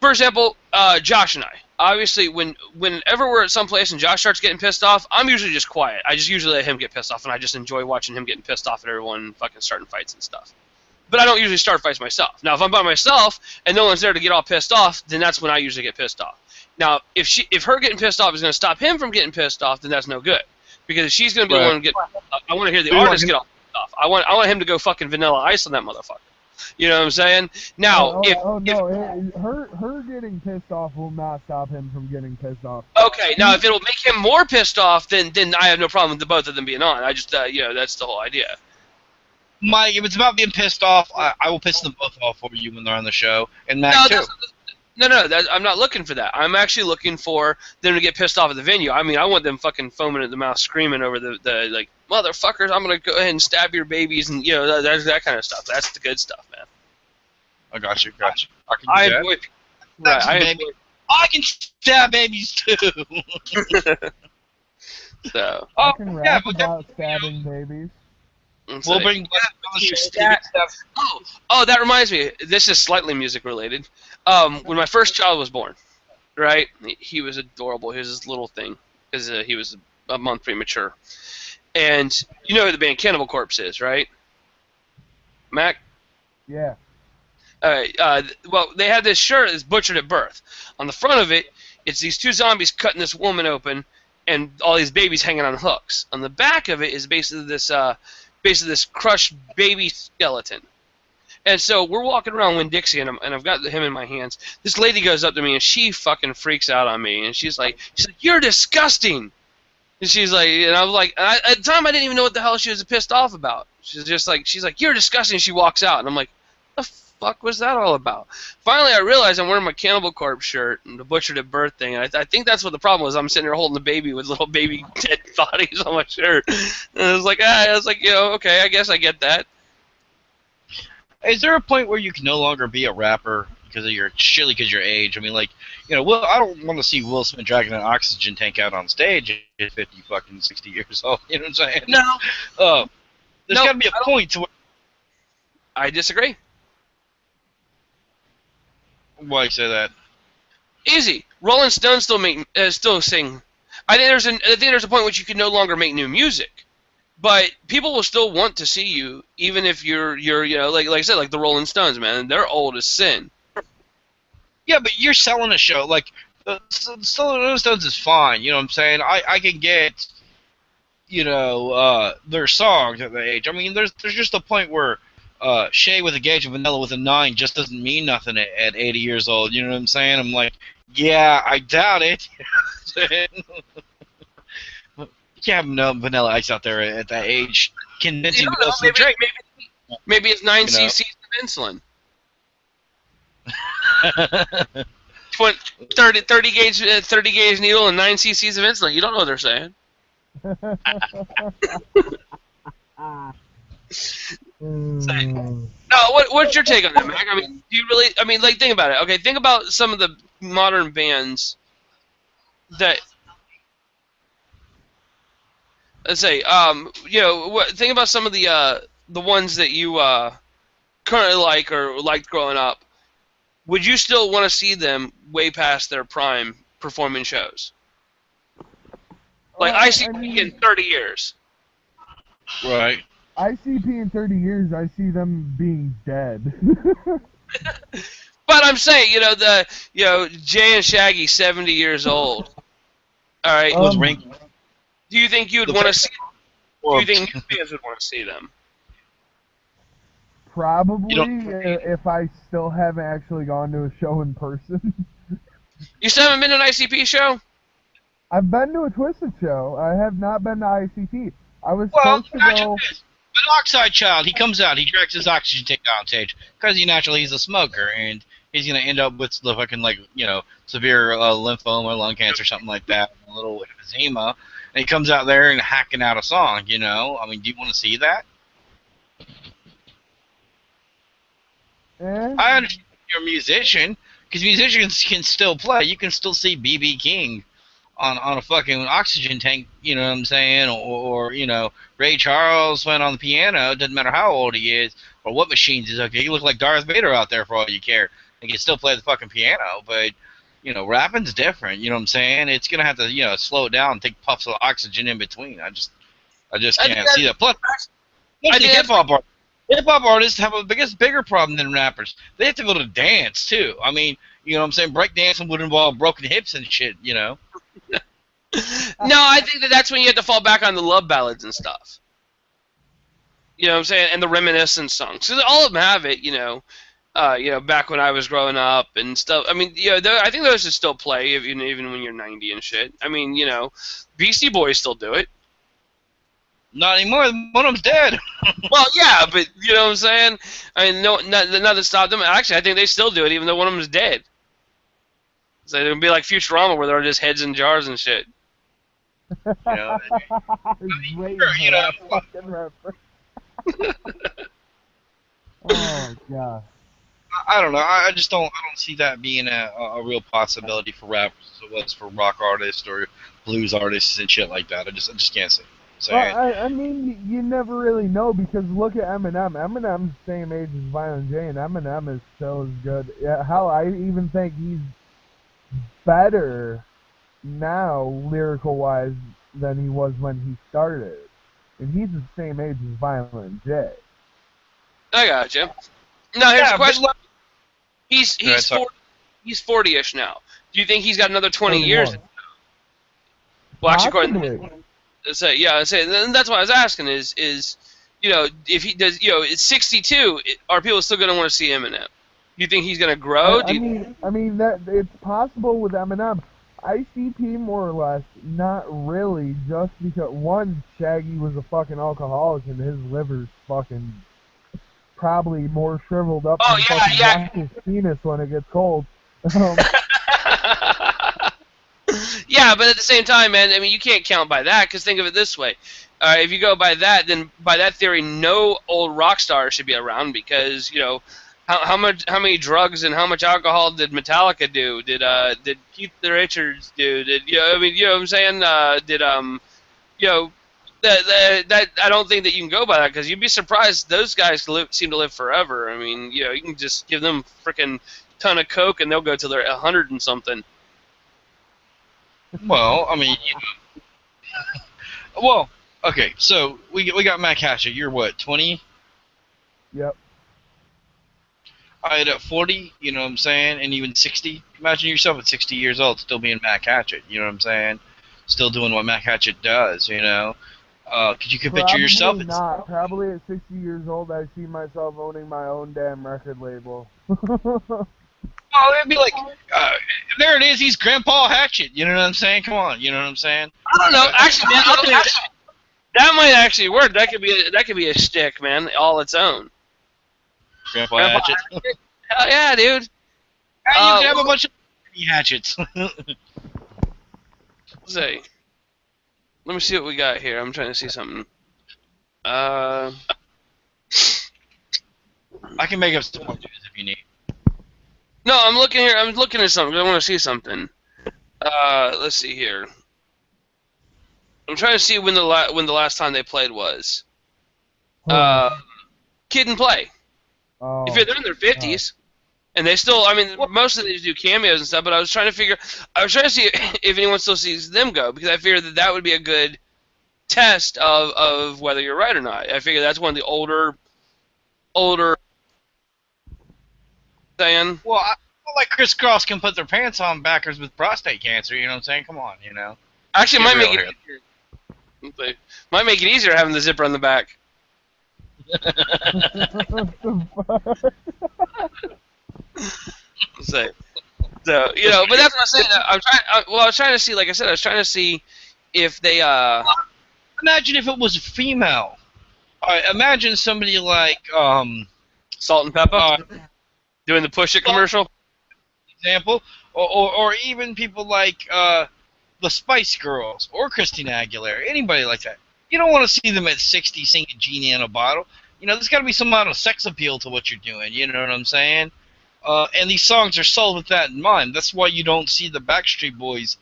For example, Josh and I. Obviously, whenever we're at some place and Josh starts getting pissed off, I'm usually just quiet. I just usually let him get pissed off, and I just enjoy watching him getting pissed off at everyone fucking starting fights and stuff. But I don't usually start fights myself. Now, if I'm by myself and no one's there to get all pissed off, then that's when I usually get pissed off. Now, if her getting pissed off is going to stop him from getting pissed off, then that's no good. Because if she's going to be the one to get pissed off, I want to hear the artist get all pissed off. I want him to go fucking Vanilla Ice on that motherfucker. You know what I'm saying? Now, her getting pissed off will not stop him from getting pissed off. Okay, now if it'll make him more pissed off, then I have no problem with the both of them being on. I just, that's the whole idea. Mike, if it's about being pissed off, I will piss them both off for you when they're on the show, and Mac too. No, I'm not looking for that. I'm actually looking for them to get pissed off at the venue. I mean, I want them fucking foaming at the mouth, screaming over the like, motherfuckers, I'm going to go ahead and stab your babies, and, that kind of stuff. That's the good stuff, man. I got you. I can stab babies, too. So. I can rap about stabbing babies. We'll bring Oh, that reminds me. This is slightly music related. When my first child was born, right? He was adorable. He was this little thing because he was a month premature. And you know who the band Cannibal Corpse is, right? Mac? Yeah. Well, they had this shirt that's Butchered at Birth. On the front of it, it's these two zombies cutting this woman open, and all these babies hanging on hooks. On the back of it is basically this crushed baby skeleton. And so we're walking around Winn-Dixie, and I've got him in my hands. This lady goes up to me, and she fucking freaks out on me, and she's like, "You're disgusting." And she's like, and I was like, at the time I didn't even know what the hell she was pissed off about. She's like, "You're disgusting." And she walks out, and I'm like, "The fuck was that all about?" Finally, I realized I'm wearing my Cannibal Corpse shirt and the Butchered at Birth thing, and I think that's what the problem was. I'm sitting there holding the baby with little baby dead bodies on my shirt, and I was like, okay, I guess I get that. Is there a point where you can no longer be a rapper because of your age? I mean, like, well, I don't want to see Will Smith dragging an oxygen tank out on stage at 50 fucking 60 years old. You know what I'm saying? No. There's got to be a point to where. I disagree. Why you say that? Easy. Rolling Stones still sing. I think there's a point which you can no longer make new music. But people will still want to see you, even if you're like I said, like the Rolling Stones, man. They're old as sin. Yeah, but you're selling a show. Like, the Rolling Stones is fine. You know what I'm saying? I can get, their songs at the age. I mean, there's just a point where Shay with a gauge of vanilla with a 9 just doesn't mean nothing at 80 years old. You know what I'm saying? I'm like, yeah, I doubt it. You can't have no Vanilla Ice out there at that age convincing us to drink. Maybe it's 9 cc's of insulin. 30 gauge needle and 9 cc's of insulin. You don't know what they're saying. No, what's your take on that, Mac? I mean, do you really? I mean, like, think about it. Okay, think about some of the modern bands that. Let's say, think about some of the ones that you currently like or liked growing up. Would you still want to see them way past their prime performing shows? Like ICP in 30 years. Right. ICP in 30 years, I see them being dead. But I'm saying, Jay and Shaggy, 70 years old. All right. Was Ring Do you think you would the want to first- see? Do you think new fans would want to see them? Probably, You if I still haven't actually gone to a show in person. You still haven't been to an ICP show? I've been to a Twisted show. I have not been to ICP. I was Well, supposed to imagine go. this. An Oxide Child, he comes out, he drags his oxygen tank on stage because he's a smoker, and he's gonna end up with the fucking severe lymphoma, lung cancer, something like that, a little emphysema, and he comes out there and hacking out a song. I mean, do you want to see that? I understand you're a musician, because musicians can still play. You can still see B.B. King on a fucking oxygen tank, you know what I'm saying? Or Ray Charles playing on the piano, doesn't matter how old he is, or what machines he's okay. He looks like Darth Vader out there for all you care. He can still play the fucking piano, but, rapping's different, you know what I'm saying? It's going to have to, slow it down and take puffs of oxygen in between. I just can't see that. Plus, hip-hop artists have a bigger problem than rappers. They have to go to dance, too. I mean, you know what I'm saying? Break dancing would involve broken hips and shit, No, I think that's when you have to fall back on the love ballads and stuff. You know what I'm saying? And the reminiscence songs. So all of them have it, back when I was growing up and stuff. I mean, I think those should still play even when you're 90 and shit. I mean, Beastie Boys still do it. Not anymore. One of them's dead. Well, yeah, but you know what I'm saying? I mean, nothing stopped them. Actually, I think they still do it, even though one of them's dead. So it would be like Futurama, where they're just heads in jars and shit. I was waiting for that fucking reference. Oh god. I don't know. I just don't see that being a real possibility for rappers as it was for rock artists or blues artists and shit like that. I just can't see. Well, I mean, you never really know, because look at Eminem. Eminem's the same age as Violent J, and Eminem is still as good. Yeah, hell, I even think he's better now, lyrical-wise, than he was when he started. And he's the same age as Violent J. I got you. Now here's a question. He's 40-ish now. Do you think he's got another 20 years? Well, actually, according and that's what I was asking is if he does, it's 62, are people still going to want to see Eminem? Do you think he's going to grow? I mean that it's possible with Eminem. ICP, more or less, not really, just because, one, Shaggy was a fucking alcoholic and his liver's fucking probably more shriveled up than his penis when it gets cold. Yeah, but at the same time, man, I mean, you can't count by that, because think of it this way. If you go by that, then by that theory, no old rock star should be around, because, how many drugs and how much alcohol did Metallica do? Did Keith Richards do? You know what I'm saying? That I don't think that you can go by that, because you'd be surprised those guys seem to live forever. I mean, you can just give them a freaking ton of coke and they'll go till they're 100 and something. Well, I mean, well, okay, so we got Matt Hatchett. You're what, 20? Yep. I had at 40, you know what I'm saying, and even 60. Imagine yourself at 60 years old still being Matt Hatchett, you know what I'm saying? Still doing what Matt Hatchett does, Could you picture yourself? Probably at 60 years old, I see myself owning my own damn record label. Oh, it'd be like, there it is, he's Grandpa Hatchet, you know what I'm saying? Come on, you know what I'm saying? I don't know, actually, man, that might actually work. That could be a shtick, man, all its own. Grandpa Hatchet? Hell yeah, dude. You can have a bunch of hatchets. Let's see. Let me see what we got here. I'm trying to see something. I can make up some more news if you need. No, I'm looking here. I'm looking at something. I want to see something. Let's see here. I'm trying to see when the last time they played was. Kid and Play. Oh, If they're in their 50s, and they still, I mean, most of these do cameos and stuff. But I was trying to see if anyone still sees them go, because I figured that would be a good test of whether you're right or not. I figure that's one of the older. Saying, Well, I feel like Chris Cross can put their pants on backwards with prostate cancer. You know what I'm saying? Come on, you know. actually, it Get might make real it easier. Might make it easier having the zipper on the back. So, you know, but that's what I'm saying. I was trying to see, like I said, I was trying to see if they, Imagine if it was a female. All right, imagine somebody like, Salt and Pepper doing the Push It commercial. example, or even people like the Spice Girls or Christina Aguilera, anybody like that. You don't want to see them at 60 singing Genie in a Bottle. You know, there's got to be some amount of sex appeal to what you're doing. You know what I'm saying? And these songs are sold with that in mind. That's why you don't see the Backstreet Boys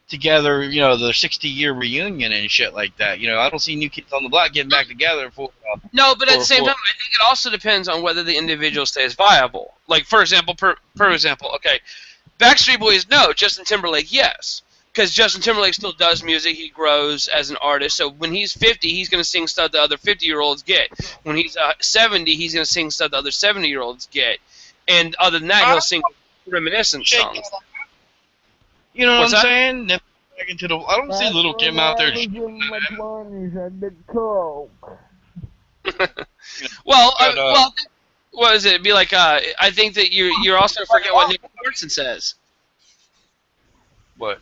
together, you know, their 60-year reunion and shit like that. You know, I don't see New Kids on the Block getting back together for... No, but at the same time, I think it also depends on whether the individual stays viable. Like, for example, per example, okay, Backstreet Boys, no. Justin Timberlake, yes. Because Justin Timberlake still does music. He grows as an artist. So when he's 50, he's going to sing stuff the other 50-year-olds get. When he's 70, he's going to sing stuff the other 70-year-olds get. And other than that, he'll sing reminiscent songs. You know What's what I'm that? saying? Then back into the, I don't see Little Kim out there. Well, But, what is it? It'd be like, I think that you're also forget what Nick Swartzen says. What?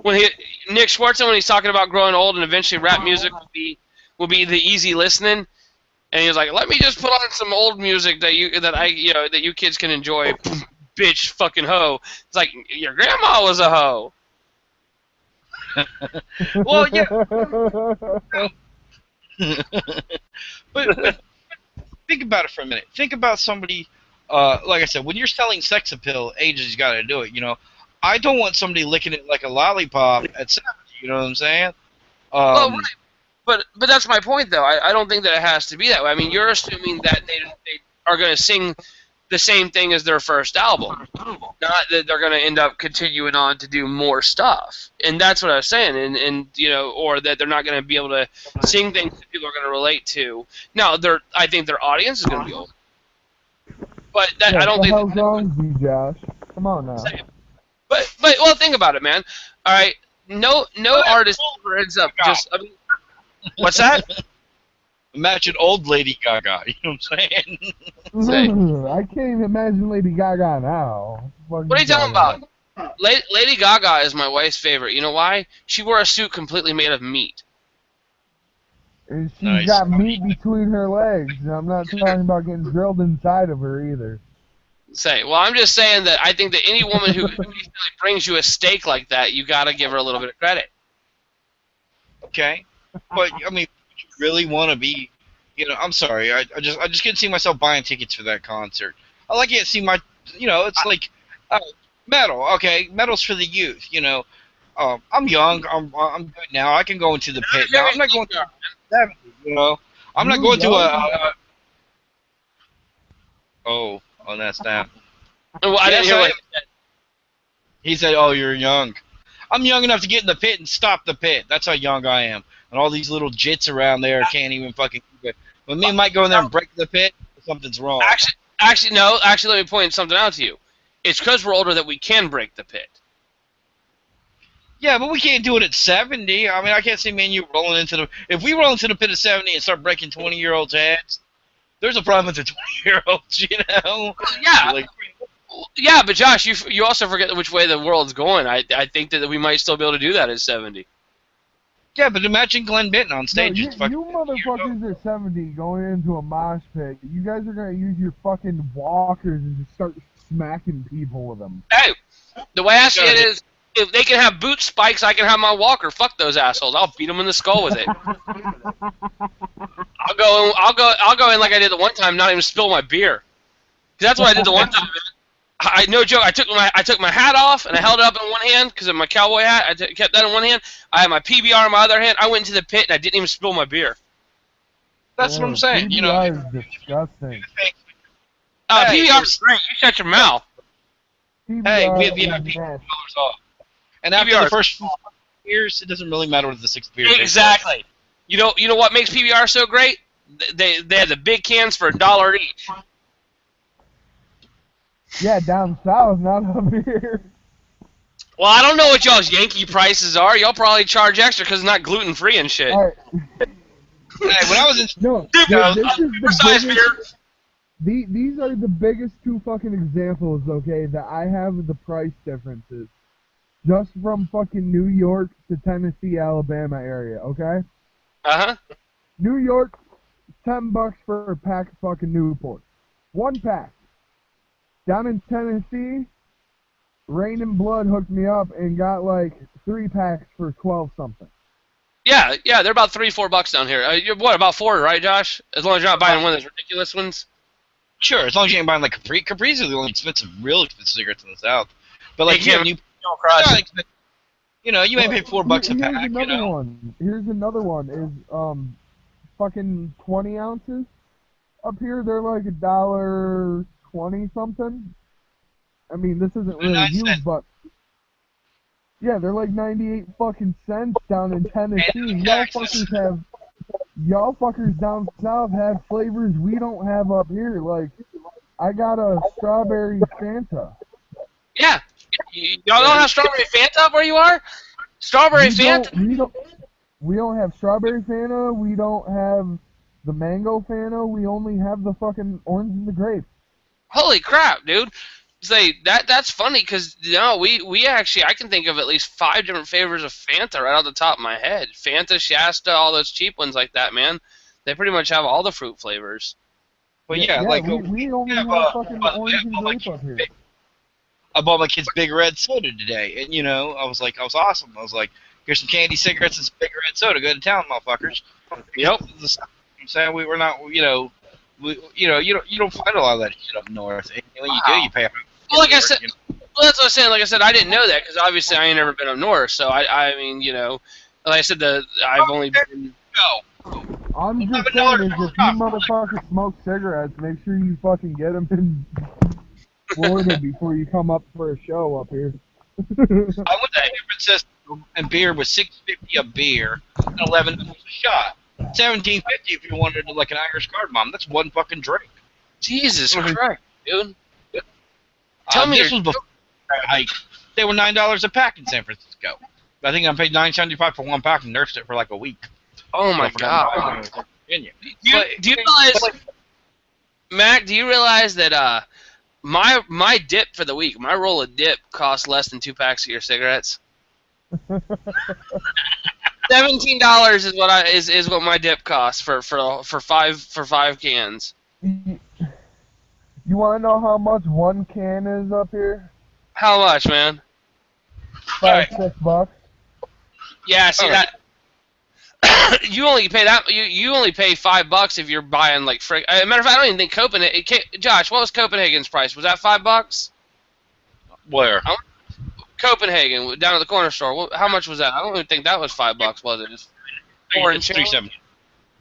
Nick Swartzen, when he's talking about growing old and eventually rap music will be the easy listening, and he was like, "Let me just put on some old music that you kids can enjoy." Bitch, fucking hoe. It's like your grandma was a hoe. Well, yeah. but think about it for a minute. Think about somebody, like I said, when you're selling sex appeal, age has got to do it. You know, I don't want somebody licking it like a lollipop at 70. You know what I'm saying? Well, right. But that's my point, though. I don't think that it has to be that way. I mean, you're assuming that they are going to sing the same thing as their first album, not that they're going to end up continuing on to do more stuff. And that's what I was saying. And you know, or that they're not going to be able to sing things that people are going to relate to. Now, I think their audience is going to be old. But that, I don't think. What the hell's wrong with you, Josh? Come on now. But well, think about it, man. All right, no artist ever ends up just. I mean, what's that? Imagine old Lady Gaga. You know what I'm saying? Say. I can't even imagine Lady Gaga now. What are you talking about? Lady Gaga is my wife's favorite. You know why? She wore a suit completely made of meat. And she's Nice. got meat between her legs, and I'm not talking about getting drilled inside of her either. Well, I'm just saying that I think that any woman who brings you a steak like that, you got to give her a little bit of credit. Okay, but I mean, would you really want to be? You know, I'm sorry. I just can't see myself buying tickets for that concert. I can't see my. You know, it's like metal. Okay, metal's for the youth. You know, I'm young. I'm good now. I can go into the pit now. I'm not going to 70. You know, I'm not going to a. Oh, that's that. Well, I didn't hear what He said, "Oh, you're young." I'm young enough to get in the pit and stop the pit. That's how young I am. And all these little jits around there can't even fucking keep it. When me and Mike go in there and break the pit, something's wrong. Actually, no. Actually, let me point something out to you. It's because we're older that we can break the pit. Yeah, but we can't do it at 70. I mean, I can't see me and you rolling into the... If we roll into the pit at 70 and start breaking 20-year-olds' heads, there's a problem with the 20-year-olds, you know? Yeah. Like, Yeah, but Josh, you also forget which way the world's going. I think that we might still be able to do that at 70. yeah, but imagine Glenn Benton on stage. No, It's fucking you motherfuckers at 70 going into a mosh pit, you guys are going to use your fucking walkers and just start smacking people with them. Hey, the way I see it is, if they can have boot spikes, I can have my walker. Fuck those assholes. I'll beat them in the skull with it. I'll go in like I did the one time, not even spill my beer. 'Cause that's what I did the one time. No joke. I took my hat off and I held it up in one hand because of my cowboy hat. I kept that in one hand. I had my PBR in my other hand. I went into the pit and I didn't even spill my beer. That's what I'm saying. You know, PBR is disgusting. Hey, PBR is great. You shut your mouth. Hey, we have PBR VIP is $4 nasty. off. And after PBR. the first 4 years, it doesn't really matter what the 6th beer tastes like. Exactly. You know what makes PBR so great? They have the big cans for $1 each. Yeah, down south, not up here. Well, I don't know what y'all's Yankee prices are. Y'all probably charge extra because it's not gluten free and shit. All right. Hey, when I was in No, Dude, this is the size biggest. beer. These are the biggest two fucking examples, okay, that I have of the price differences. Just from fucking New York to Tennessee, Alabama area, okay? Uh huh. New York, $10 for a pack of fucking Newport. One pack. Down in Tennessee, Rain and Blood hooked me up and got like 3 packs for 12 something. Yeah, they're about $3-4 down here. You're what, about 4, right, Josh? As long as you're not buying one of those ridiculous ones. Sure, as long as you ain't buying like Capri's are the only real expensive cigarettes in the South. But like Hey, you, Kim, you, don't cross. you know, you may pay $4 a Here's pack. another You know, one. Here's another one. Is fucking 20 ounces. Up here, they're like $1.20 something. I mean, this isn't really 9 huge, cents. but yeah, they're like 98 fucking cents down in Tennessee. And Y'all fuckers down south have flavors we don't have up here. Like, I got a strawberry Fanta. Yeah. Y'all don't have strawberry Fanta up where you are? Strawberry Fanta? We don't have strawberry Fanta. We don't have the mango Fanta. We only have the fucking orange and the grape. Holy crap, dude. Say that's funny because we actually I can think of at least 5 different flavors of Fanta right off the top of my head. Fanta, Shasta, all those cheap ones like that, man. They pretty much have all the fruit flavors. but yeah, like we only have, have fucking orange and like, grape up here. I bought my kids Big Red Soda today, and you know, I was awesome. I was like, here's some candy, cigarettes, and some Big Red Soda. Go to town, motherfuckers. Yep. I'm saying we're not, you know, you don't find a lot of that shit up north. And when you do, you pay. Well, like I said, You know. well, that's what I was saying. Like I said, I didn't know that because obviously I ain't never been up north. So I mean, you know, like I said, I've only been. No. I'm just $11 saying, is if you stop. motherfuckers smoke cigarettes, make sure you fucking get them in Florida before you come up for a show up here. I went to San Francisco, and beer was $6.50 a beer and $11 a shot. $17.50 if you wanted like an Irish cardamom. That's one fucking drink. Jesus Christ, dude. Tell me this your- was before I hiked. They were $9 a pack in San Francisco. I think I paid $9.75 for one pack and nursed it for like a week. Oh my God. Virginia. Do you realize, Mac? Do you realize that my dip for the week, my roll of dip costs less than 2 packs of your cigarettes? $17 is what my dip costs for 5 cans. You want to know how much one can is up here? How much, man? $5-6. Yeah, see Alright. that. You only pay that. You only pay $5 if you're buying like frick. Matter of fact, I don't even think Copenhagen. Josh, what was Copenhagen's price? Was that $5? Where? Copenhagen down at the corner store. How much was that? I don't even think that was $5, was it? Just It's $3.70.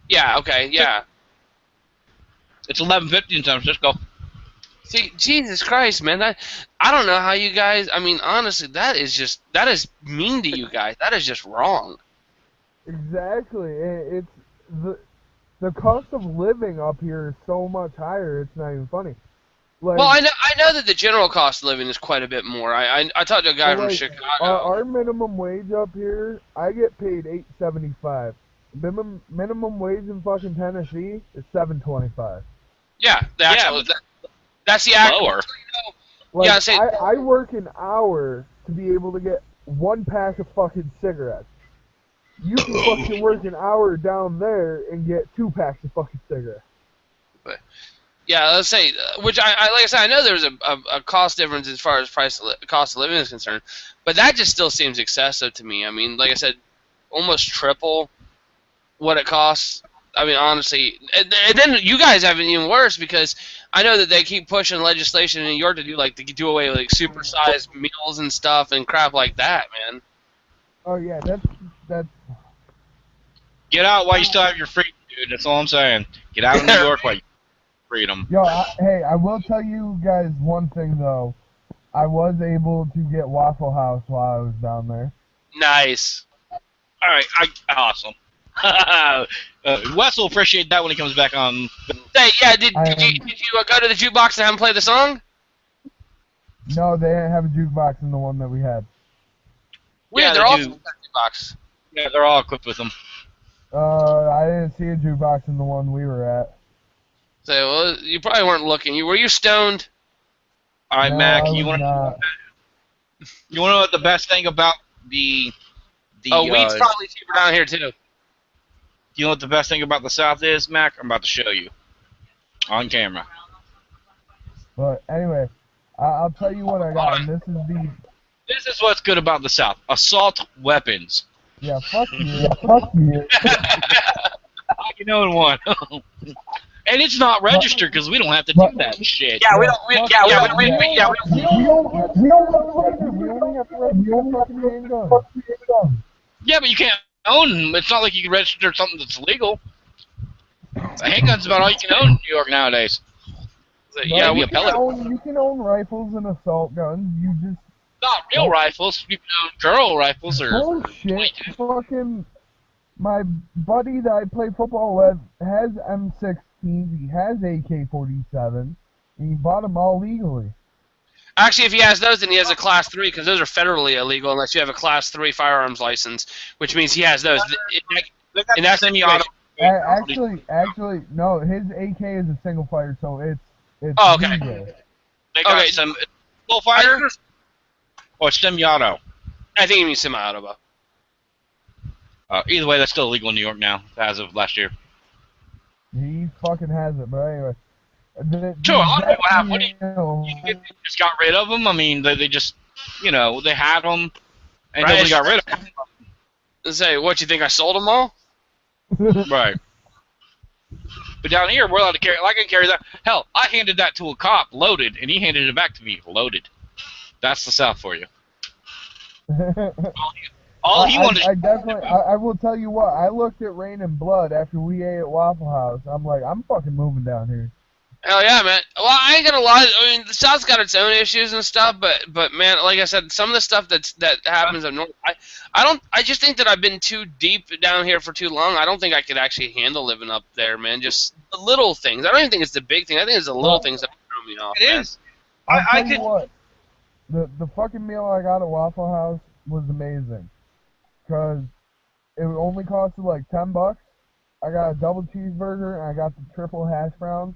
Yeah. Okay. Yeah. It's $11.50 in San Francisco. See, Jesus Christ, man! I don't know how you guys. I mean, honestly, that is mean to you guys. That is just wrong. Exactly. It's the cost of living up here is so much higher. It's not even funny. Like, Well, I know that the general cost of living is quite a bit more. I talked to a guy from like, Chicago. Our minimum wage up here, I get paid $8.75. Minimum wage in fucking Tennessee is $7.25. Yeah, that's the actual. Lower. Like, Yeah, say- I work an hour to be able to get one pack of fucking cigarettes. You can fucking work an hour down there and get 2 packs of fucking cigarettes. Yeah, let's say, which I like I said, I know there's a cost difference as far as cost of living is concerned, but that just still seems excessive to me. I mean, like I said, almost triple what it costs. I mean, honestly, and then you guys have it even worse because I know that they keep pushing legislation in New York to do away with like supersized meals and stuff and crap like that, man. Oh yeah, that's Get out while you still have your freedom, dude. That's all I'm saying. Get out of New York while you have freedom. Yo, hey, I will tell you guys one thing though. I was able to get Waffle House while I was down there. Nice. All right, awesome. Wes will appreciate that when he comes back on. Hey, yeah, did you go to the jukebox and have him play the song? No, they didn't have a jukebox in the one that we had. Weird, Yeah, they're they all do. box. Yeah, they're all equipped with them. I didn't see a jukebox in the one we were at. So well, you probably weren't looking. Were you stoned? All right, No, Mac, I you was want not. to know what the best thing about the Weed's probably cheaper down here too. you know what the best thing about the South is, Mac? I'm about to show you on camera. But anyway, I'll tell you what I got, and this is the... This is what's good about the South: assault weapons. Yeah, fuck you. Yeah, fuck you. I can own one. And it's not registered because we don't have to do that shit. Yeah, we don't. We Fuck don't you. have We only have to register fucking handguns. Yeah, but you can't own them. It's not like you can register something that's legal. A handgun's about all you can own in New York nowadays. Yeah, we appellate. You can own rifles and assault guns. You just... Not real rifles. You can own girl rifles or. Bullshit. Fucking... My buddy that I play football with has M16s. He has AK-47. And he bought them all legally. Actually, if he has those, then he has a Class 3, because those are federally illegal unless you have a Class 3 firearms license, which means he has those. And that's semi-auto. Actually, no. His AK is a single fire, so it's Oh, okay. legal. They got Okay. some full fire or semi-auto. I think he means semi-auto, though. Either way, that's still illegal in New York now, as of last year. He fucking has it, but anyway. Sure, a lot of people have. What do you You just got rid of them. I mean, they just, they had them, and Right. nobody got rid of them. Say, what, you think I sold them all? Right. But down here, we're allowed to carry. I can carry that. Hell, I handed that to a cop, loaded, and he handed it back to me, loaded. That's the South for you. All he wanted. I will tell you what. I looked at Rain and Blood after we ate at Waffle House. I'm like, I'm fucking moving down here. Hell yeah, man. Well, I ain't gonna lie. I mean, the South's got its own issues and stuff, but man, like I said, some of the stuff that happens up north, I just think that I've been too deep down here for too long. I don't think I could actually handle living up there, man. Just the little things. I don't even think it's the big thing. I think it's the little things that throw me off. It man. is. I'll I tell you could. what. The fucking meal I got at Waffle House was amazing. Because it only costed like $10. I got a double cheeseburger and I got the triple hash browns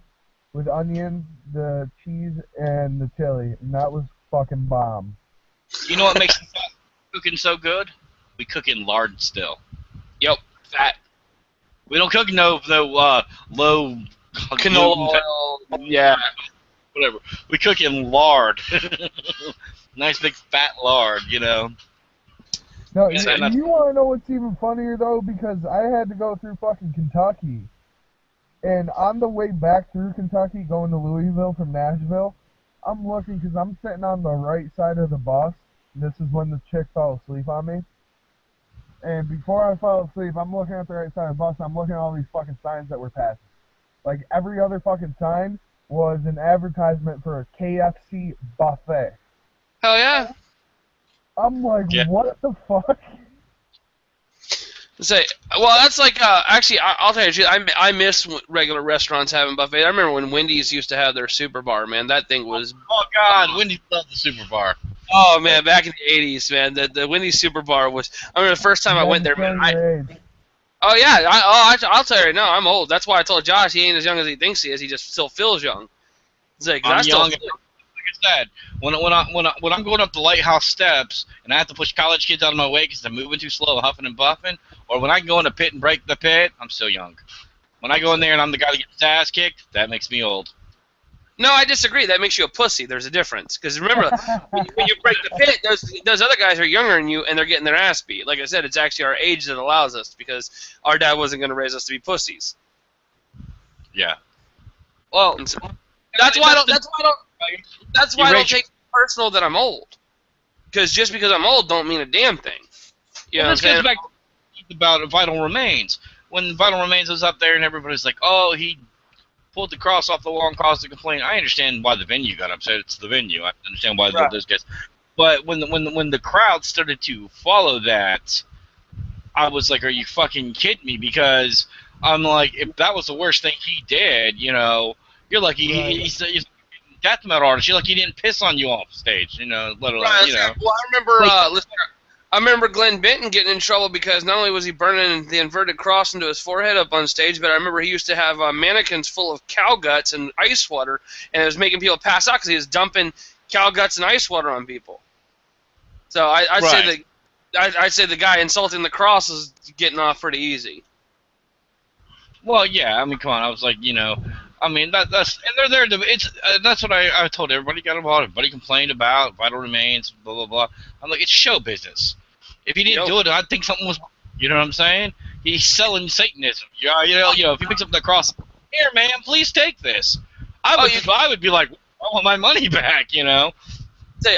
with onions, the cheese, and the chili, and that was fucking bomb. You know what makes the South cooking so good? We cook in lard still. Yep, fat We don't cook no low canola oil. Yeah. whatever. We cook in lard. Nice big fat lard, No, Yeah, you want to know what's even funnier, though? Because I had to go through fucking Kentucky. And on the way back through Kentucky, going to Louisville from Nashville, I'm looking because I'm sitting on the right side of the bus. This is when the chick fell asleep on me. And before I fell asleep, I'm looking at the right side of the bus, and I'm looking at all these fucking signs that were passing. Like, every other fucking sign was an advertisement for a KFC buffet. Hell yeah. I'm like, Yeah. what the fuck? Say, well, that's like actually, I'll tell you the truth. I miss regular restaurants having buffet. I remember when Wendy's used to have their super bar. Man, that thing was. Oh God, Wendy's loved the Super Bar. Oh man, back in the '80s, man, the Wendy's super bar was. I remember the first time I went there, man. Oh yeah, I'll tell you right now, I'm old. That's why I told Josh he ain't as young as he thinks he is. He just still feels young. It's like, I'm I still young. Like I said, when I'm going up the lighthouse steps and I have to push college kids out of my way because they're moving too slow, huffing and buffing, or when I go in the pit and break the pit, I'm still young. When I go in there and I'm the guy that gets his ass kicked, that makes me old. No, I disagree. That makes you a pussy. There's a difference. Because remember, when you break the pit, those other guys are younger than you, and they're getting their ass beat. Like I said, it's actually our age that allows us, because our dad wasn't going to raise us to be pussies. Yeah. Well, And so, that's why I don't take it personal that I'm old. Because just because I'm old don't mean a damn thing. You know what I'm this goes saying? back to about Vital Remains. When Vital Remains was up there and everybody's like, oh, he pulled the cross off the wall and caused a complaint. I understand why the venue got upset. It's the venue. I understand why those guys. But when the crowd started to follow that, I was like, are you fucking kidding me? Because I'm like, if that was the worst thing he did, you're lucky he's death metal artist. You're lucky he didn't piss on you off stage, you know, let alone, Right, you know. well, I remember Glenn Benton getting in trouble because not only was he burning the inverted cross into his forehead up on stage, but I remember he used to have mannequins full of cow guts and ice water, and it was making people pass out because he was dumping cow guts and ice water on people. So I'd say the guy insulting the cross is getting off pretty easy. Well, yeah, I mean, come on. I was like, you know, I mean, that's and they're there to. It's that's what I told everybody. Got involved. Everybody complained about Vital Remains, blah blah blah. I'm like, it's show business. If he didn't do it, I'd think something was. You know what I'm saying? He's selling Satanism. Yeah, you know, if he picks up the cross, here, man, please take this. I would be like, I want my money back. You know.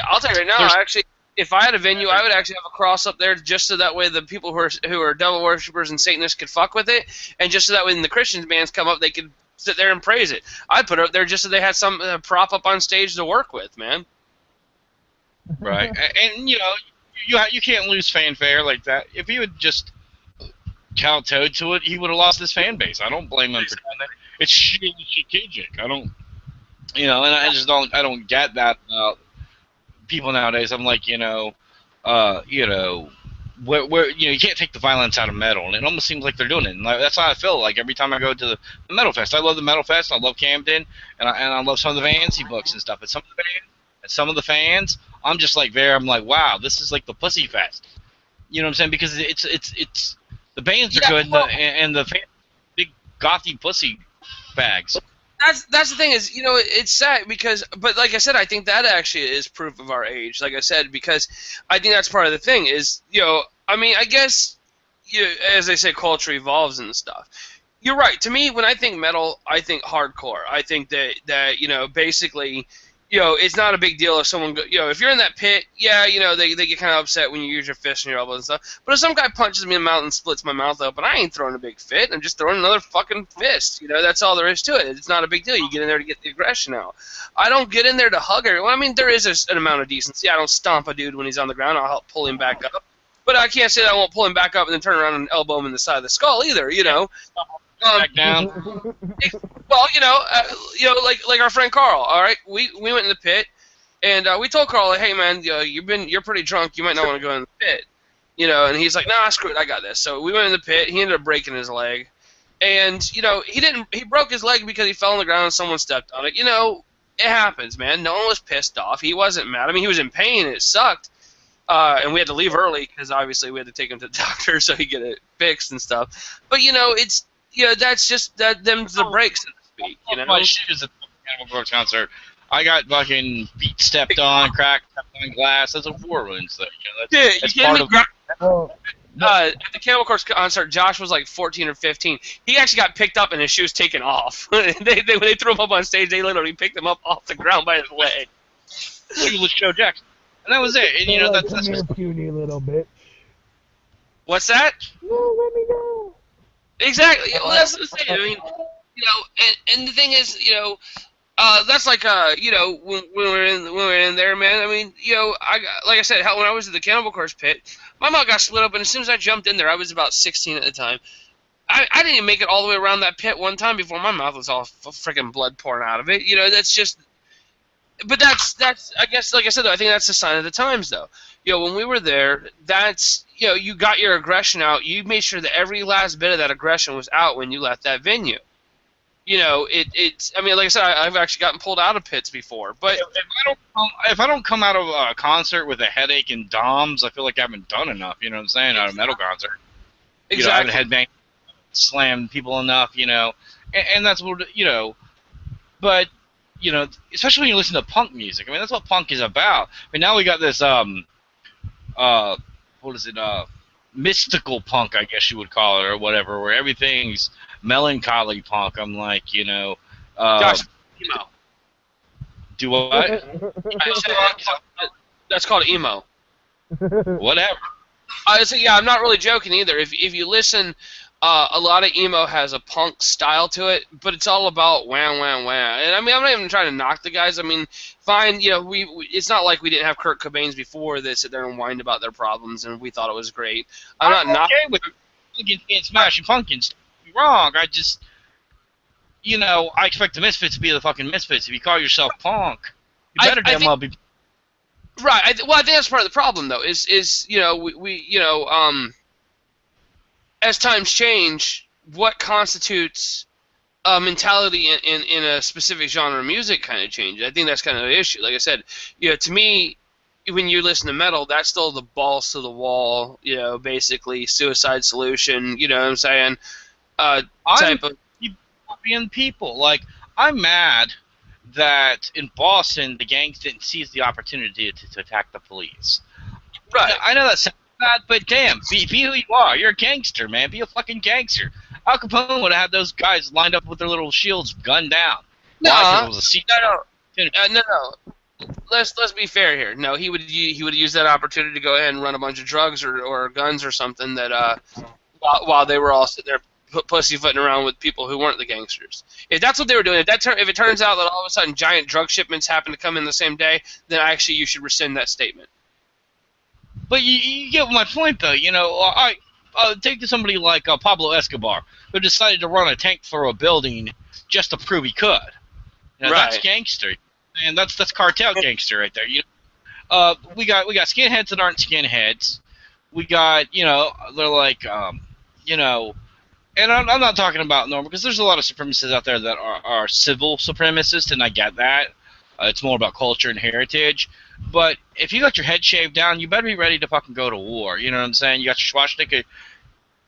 I'll tell you right now. Actually, if I had a venue, I would actually have a cross up there just so that way the people who are devil worshippers and Satanists could fuck with it, and just so that when the Christian bands come up, they could sit there and praise it. I'd put it up there just so they had some prop up on stage to work with, man. Right, and you know, you can't lose fanfare like that. If he would just kowtowed to it, he would have lost his fan base. I don't blame him for doing that. It's strategic. I don't, you know, and I don't get that about people nowadays. I'm like, you know, where you know, you can't take the violence out of metal, and it almost seems like they're doing it. And that's how I feel like every time I go to the Metal Fest. I love the Metal Fest. I love Camden, and I love some of the fancy books and stuff. But some of the fans, I'm just like there. I'm like, wow, this is like the Pussy Fest. You know what I'm saying? Because it's the bands are good, and the fans, big gothy pussy bags. That's the thing is, you know, it's sad because, but like I said, I think that actually is proof of our age. Like I said, because I think that's part of the thing is, you know, I mean, I guess, as they say, culture evolves and stuff. You're right. To me, when I think metal, I think hardcore. I think that you know, basically, you know, it's not a big deal if someone, you know, if you're in that pit, yeah, you know, they get kind of upset when you use your fist and your elbow and stuff. But if some guy punches me in the mouth and splits my mouth open, I ain't throwing a big fit. I'm just throwing another fucking fist. You know, that's all there is to it. It's not a big deal. You get in there to get the aggression out. I don't get in there to hug everyone. I mean, there is an amount of decency. I don't stomp a dude when he's on the ground. I'll help pull him back up. But I can't say that I won't pull him back up and then turn around and elbow him in the side of the skull either, you know. Back down. Well, you know, like our friend Carl. All right, we went in the pit. And we told Carl, like, hey man, you're pretty drunk. You might not want to go in the pit, you know. And he's like, nah, screw it, I got this. So we went in the pit. He ended up breaking his leg, and you know, he broke his leg because he fell on the ground and someone stepped on it. You know, it happens, man. No one was pissed off. He wasn't mad. I mean, he was in pain. It sucked, and we had to leave early because obviously we had to take him to the doctor so he could get it fixed and stuff. But you know, it's that's just them's the breaks, so to speak. You know, my shoes at the Cannibal Corpse concert. I got fucking feet stepped on, cracked, stepped on glass. That's a war wound. So, you know, that's part of at the Cannibal Corpse concert, Josh was like 14 or 15. He actually got picked up and his shoes taken off. When they threw him up on stage, they literally picked him up off the ground by his leg. Shoeless Joe Jackson. And that was it. And, you know, that's come here, puny little bitch. What's that? No, let me go. Exactly. Well, that's what I'm saying. I mean, you know, and the thing is, you know, that's like you know, when we were in there, man. I mean, you know, like I said, when I was at the Cannibal Corpse pit, my mouth got split open. As soon as I jumped in there, I was about 16 at the time. I didn't even make it all the way around that pit one time before my mouth was all freaking blood pouring out of it. You know, that's just. But that's I guess, like I said, though, I think that's a sign of the times, though. You know, when we were there, that's, you know, you got your aggression out. You made sure that every last bit of that aggression was out when you left that venue. You know, it's. I mean, like I said, I've actually gotten pulled out of pits before. But if I don't come out of a concert with a headache and DOMS, I feel like I haven't done enough. You know what I'm saying? Out of a metal concert. Exactly. You know, I haven't headbanged, slammed people enough. You know, and that's what, you know. But you know, especially when you listen to punk music. I mean, that's what punk is about. I mean, now we got this what is it? Mystical punk, I guess you would call it, or whatever, where everything's melancholy punk. I'm like, you know, Josh, emo. Do what? That's called emo. Whatever. So yeah, I'm not really joking either. If you listen, a lot of emo has a punk style to it, but it's all about wham, wham, wham. And I mean, I'm not even trying to knock the guys. I mean, fine, you know, we it's not like we didn't have Kurt Cobains before that sit there and whined about their problems, and we thought it was great. I'm not okay with Smashing Pumpkins. Wrong. I just, you know, I expect the Misfits to be the fucking Misfits. If you call yourself punk, you better I damn think- well be. Right. I think that's part of the problem, though. Is you know we you know as times change, what constitutes mentality in a specific genre of music kind of changes. I think that's kind of the issue. Like I said, you know, to me, when you listen to metal, that's still the balls to the wall, you know, basically Suicide Solution, you know what I'm saying? Type of. Being people. Like, I'm mad that in Boston the gangs didn't seize the opportunity to attack the police. Right. I know that sounds bad, but damn, be who you are. You're a gangster, man. Be a fucking gangster. Al Capone would have had those guys lined up with their little shields gunned down. No, Why? 'Cause it was a secret. no. Let's be fair here. No, he would use that opportunity to go ahead and run a bunch of drugs or guns or something that while they were all sitting there pussyfooting around with people who weren't the gangsters. If that's what they were doing, if it turns out that all of a sudden giant drug shipments happen to come in the same day, then actually you should rescind that statement. But you get my point, though. You know, I take somebody like Pablo Escobar, who decided to run a tank through a building just to prove he could. You know, Right. That's gangster, and that's cartel gangster right there. You know, we got skinheads that aren't skinheads. We got, you know, they're like, you know, and I'm not talking about normal, because there's a lot of supremacists out there that are civil supremacists, and I get that. It's more about culture and heritage. But if you got your head shaved down, you better be ready to fucking go to war. You know what I'm saying? You got your swastika.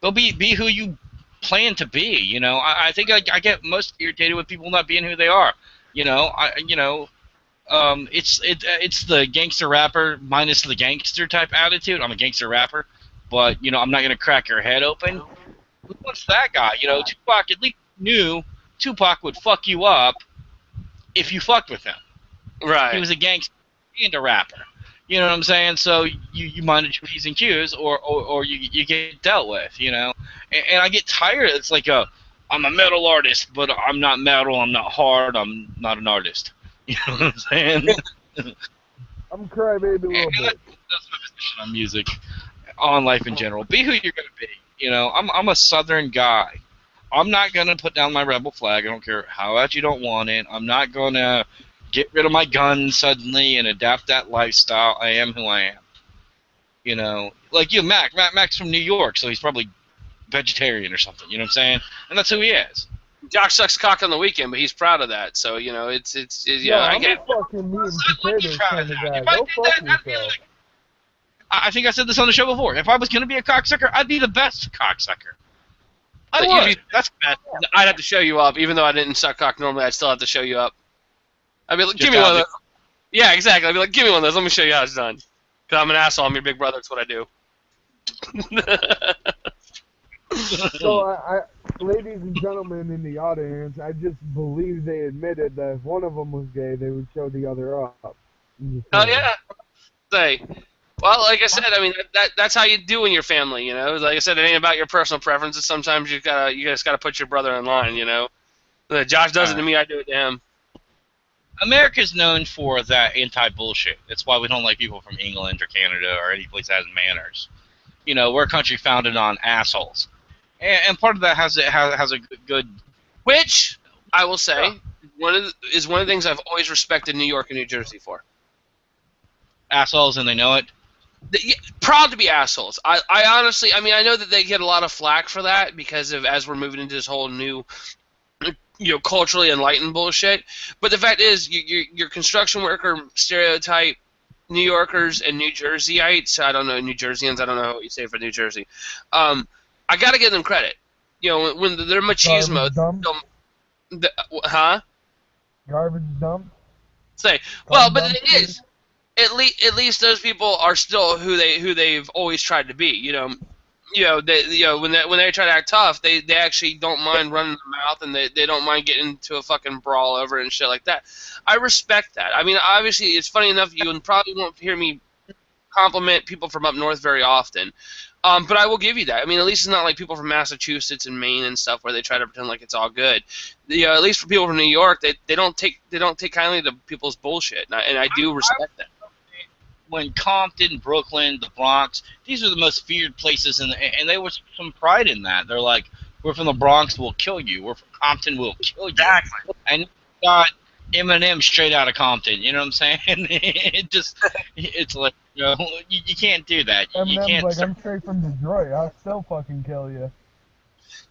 Go be who you plan to be. You know, I think I get most irritated with people not being who they are. You know, it's the gangster rapper minus the gangster type attitude. I'm a gangster rapper, but you know, I'm not gonna crack your head open. Who wants that guy? You know, Tupac at least knew Tupac would fuck you up if you fucked with him. Right. He was a gangster and a rapper. You know what I'm saying? So you minded your P's and Q's, or you get dealt with, you know? And I get tired. It's like I'm a metal artist, but I'm not metal, I'm not hard, I'm not an artist. You know what I'm saying? I'm crybaby a little bit. That's my position on music, on life in general. Be who you're going to be. You know, I'm a Southern guy. I'm not going to put down my rebel flag. I don't care how much you don't want it. I'm not going to get rid of my gun suddenly and adapt that lifestyle. I am who I am. You know, like you, Mac's from New York, so he's probably vegetarian or something. You know what I'm saying? And that's who he is. Josh sucks cock on the weekend, but he's proud of that. So you know, it's yeah. I I'm get. a fucking meat and potatoes kind of guy. If I Go did fuck that, I'd be yourself. like, I think I said this on the show before. If I was going to be a cocksucker, I'd be the best cocksucker. I But would. you'd be- That's bad. I'd have to show you up, even though I didn't suck cock normally. I'd still have to show you up. I'd be like, Just give me one of out those. Yeah, exactly. I'd be like, give me one of those. Let me show you how it's done. Cause I'm an asshole. I'm your big brother. That's what I do. So, ladies and gentlemen in the audience, I just believe they admitted that if one of them was gay, they would show the other up. Oh yeah. Say. Well, like I said, I mean that's how you do in your family, you know. Like I said, it ain't about your personal preferences. Sometimes you just gotta put your brother in line, you know. Josh does it to me, I do it to him. America's known for that anti-bullshit. That's why we don't like people from England or Canada or any place that has manners. You know, we're a country founded on assholes, and part of that has a good. Which I will say one of the things I've always respected New York and New Jersey for. Assholes, and they know it. Proud to be assholes. I honestly, I mean, I know that they get a lot of flack for that because of as we're moving into this whole new, you know, culturally enlightened bullshit. But the fact is, your construction worker stereotype, New Yorkers and New Jerseyites. I don't know, New Jerseyans. I don't know what you say for New Jersey. I gotta give them credit. You know, when they're machismo, huh? Garbage dump? Say, well, but the thing is, at least those people are still who they've always tried to be. You know, when they try to act tough, they actually don't mind running their mouth, and they don't mind getting into a fucking brawl over it and shit like that. I respect that. I mean, obviously, it's funny enough, you probably won't hear me compliment people from up north very often. But I will give you that. I mean, at least it's not like people from Massachusetts and Maine and stuff where they try to pretend like it's all good. At least for people from New York, they don't take kindly to people's bullshit, and I do respect that. When Compton, Brooklyn, the Bronx, these are the most feared places, and there was some pride in that. They're like, We're from the Bronx, we'll kill you. We're from Compton, we'll kill you. Exactly. And you got Eminem straight out of Compton. You know what I'm saying? It's like, you can't do that. You Eminem's can't. like, I'm straight from Detroit. I'll still fucking kill you.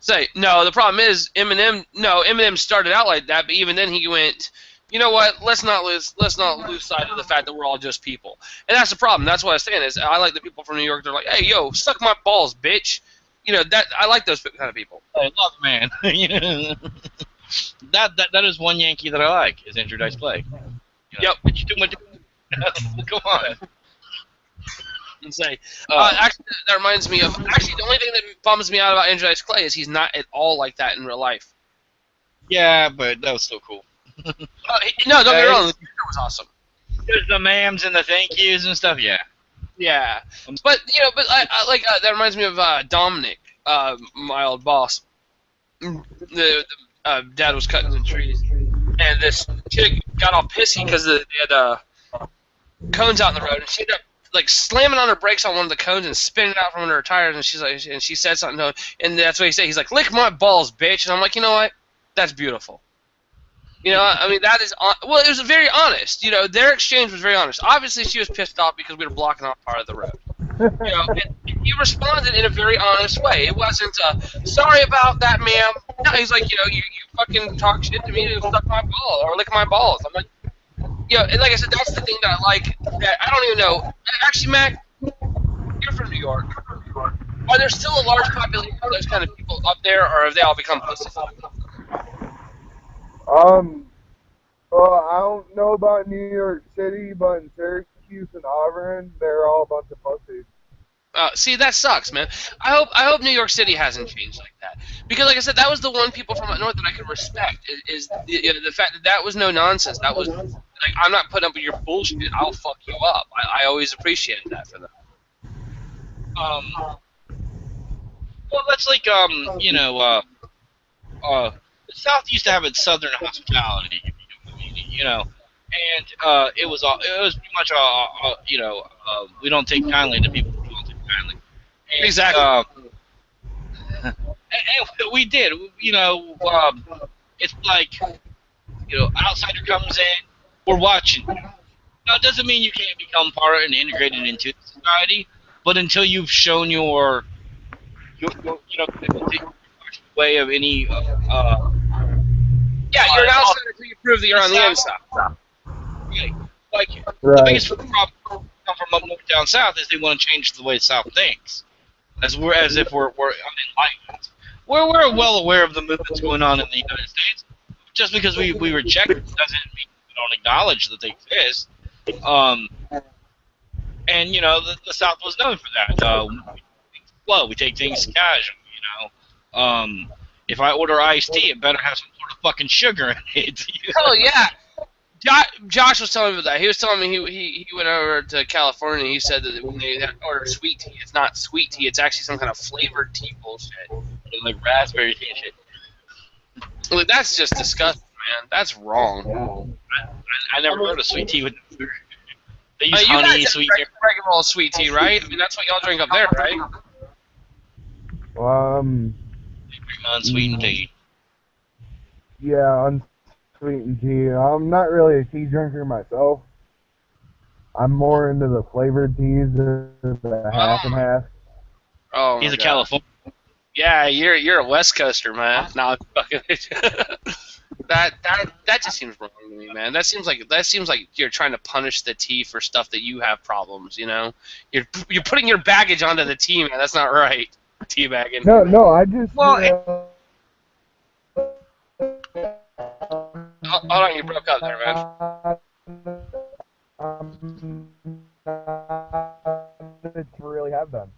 Say, no, the problem is Eminem started out like that, but even then he went, you know what, let's not lose sight of the fact that we're all just people. And that's the problem. That's what I was saying is I like the people from New York, they're like, hey, yo, suck my balls, bitch. That I like those kind of people. I love man. that is one Yankee that I like, is Andrew Dice Clay. Yep. But you too much. Come on. And say, actually, that reminds me of, the only thing that bums me out about Andrew Dice Clay is he's not at all like that in real life. Yeah, but that was still cool. No, don't get me wrong, the character was awesome. There's the ma'ams and the thank yous and stuff, yeah. Yeah, but I like that reminds me of Dominic, my old boss. The dad was cutting some trees, and this chick got all pissy because they had cones out in the road, and she ended up like slamming on her brakes on one of the cones and spinning it out from under her tires. And she said something to him, and that's what he said. He's like, "Lick my balls, bitch!" And I'm like, you know what? That's beautiful. I mean, that is well, it was very honest. Their exchange was very honest. Obviously, she was pissed off because we were blocking off part of the road. And he responded in a very honest way. It wasn't, sorry about that, ma'am. No, he's like, you fucking talk shit to me and suck my ball or lick my balls. I'm like, and like I said, that's the thing that I like. That I don't even know. Actually, Mac, you're from New York. Are there still a large population of those kind of people up there, or have they all become pussies? Well, I don't know about New York City, but in Syracuse and Auburn, they're all a bunch of pussies. See, that sucks, man. I hope New York City hasn't changed like that. Because, like I said, that was the one people from up north that I could respect, is the fact that was no nonsense. That was, like, I'm not putting up with your bullshit. I'll fuck you up. I always appreciated that for them. Well, that's like, the South used to have its Southern hospitality, and it was pretty much we don't take kindly to people who don't take kindly. And, Exactly. And we did, it's like, outsider comes in, we're watching. Now, it doesn't mean you can't become part and integrated into society, but until you've shown your way of any you're an outsider until you prove that you're on the inside. Right. Like, Right. the biggest problem come from up north down south is they want to change the way the South thinks, as if we're unenlightened. We're well aware of the movements going on in the United States. Just because we reject it doesn't mean we don't acknowledge that they exist. And the South was known for that. We take things casual. If I order iced tea, it better have some sort of fucking sugar in it. Hell yeah. Josh was telling me about that. He was telling me he went over to California and he said that when they order sweet tea, it's not sweet tea, it's actually some kind of flavored tea bullshit. Like raspberry tea and shit. Like, that's just disgusting, man. That's wrong. I never heard of sweet tea with sugar. They use You honey, guys sweet have regular old sweet tea, right? I mean, that's what y'all drink up there, right? unsweetened tea. Yeah, unsweetened tea. I'm not really a tea drinker myself. I'm more into the flavored teas, the half and half. Oh, He's a God. Californian. Yeah, you're a West Coaster, man. No, I'm fucking. that just seems wrong to me, man. That seems like you're trying to punish the tea for stuff that you have problems. You're putting your baggage onto the tea, man. That's not right. Teabagging. No, I just. Well, Hold on, you broke up there, man. To really have them.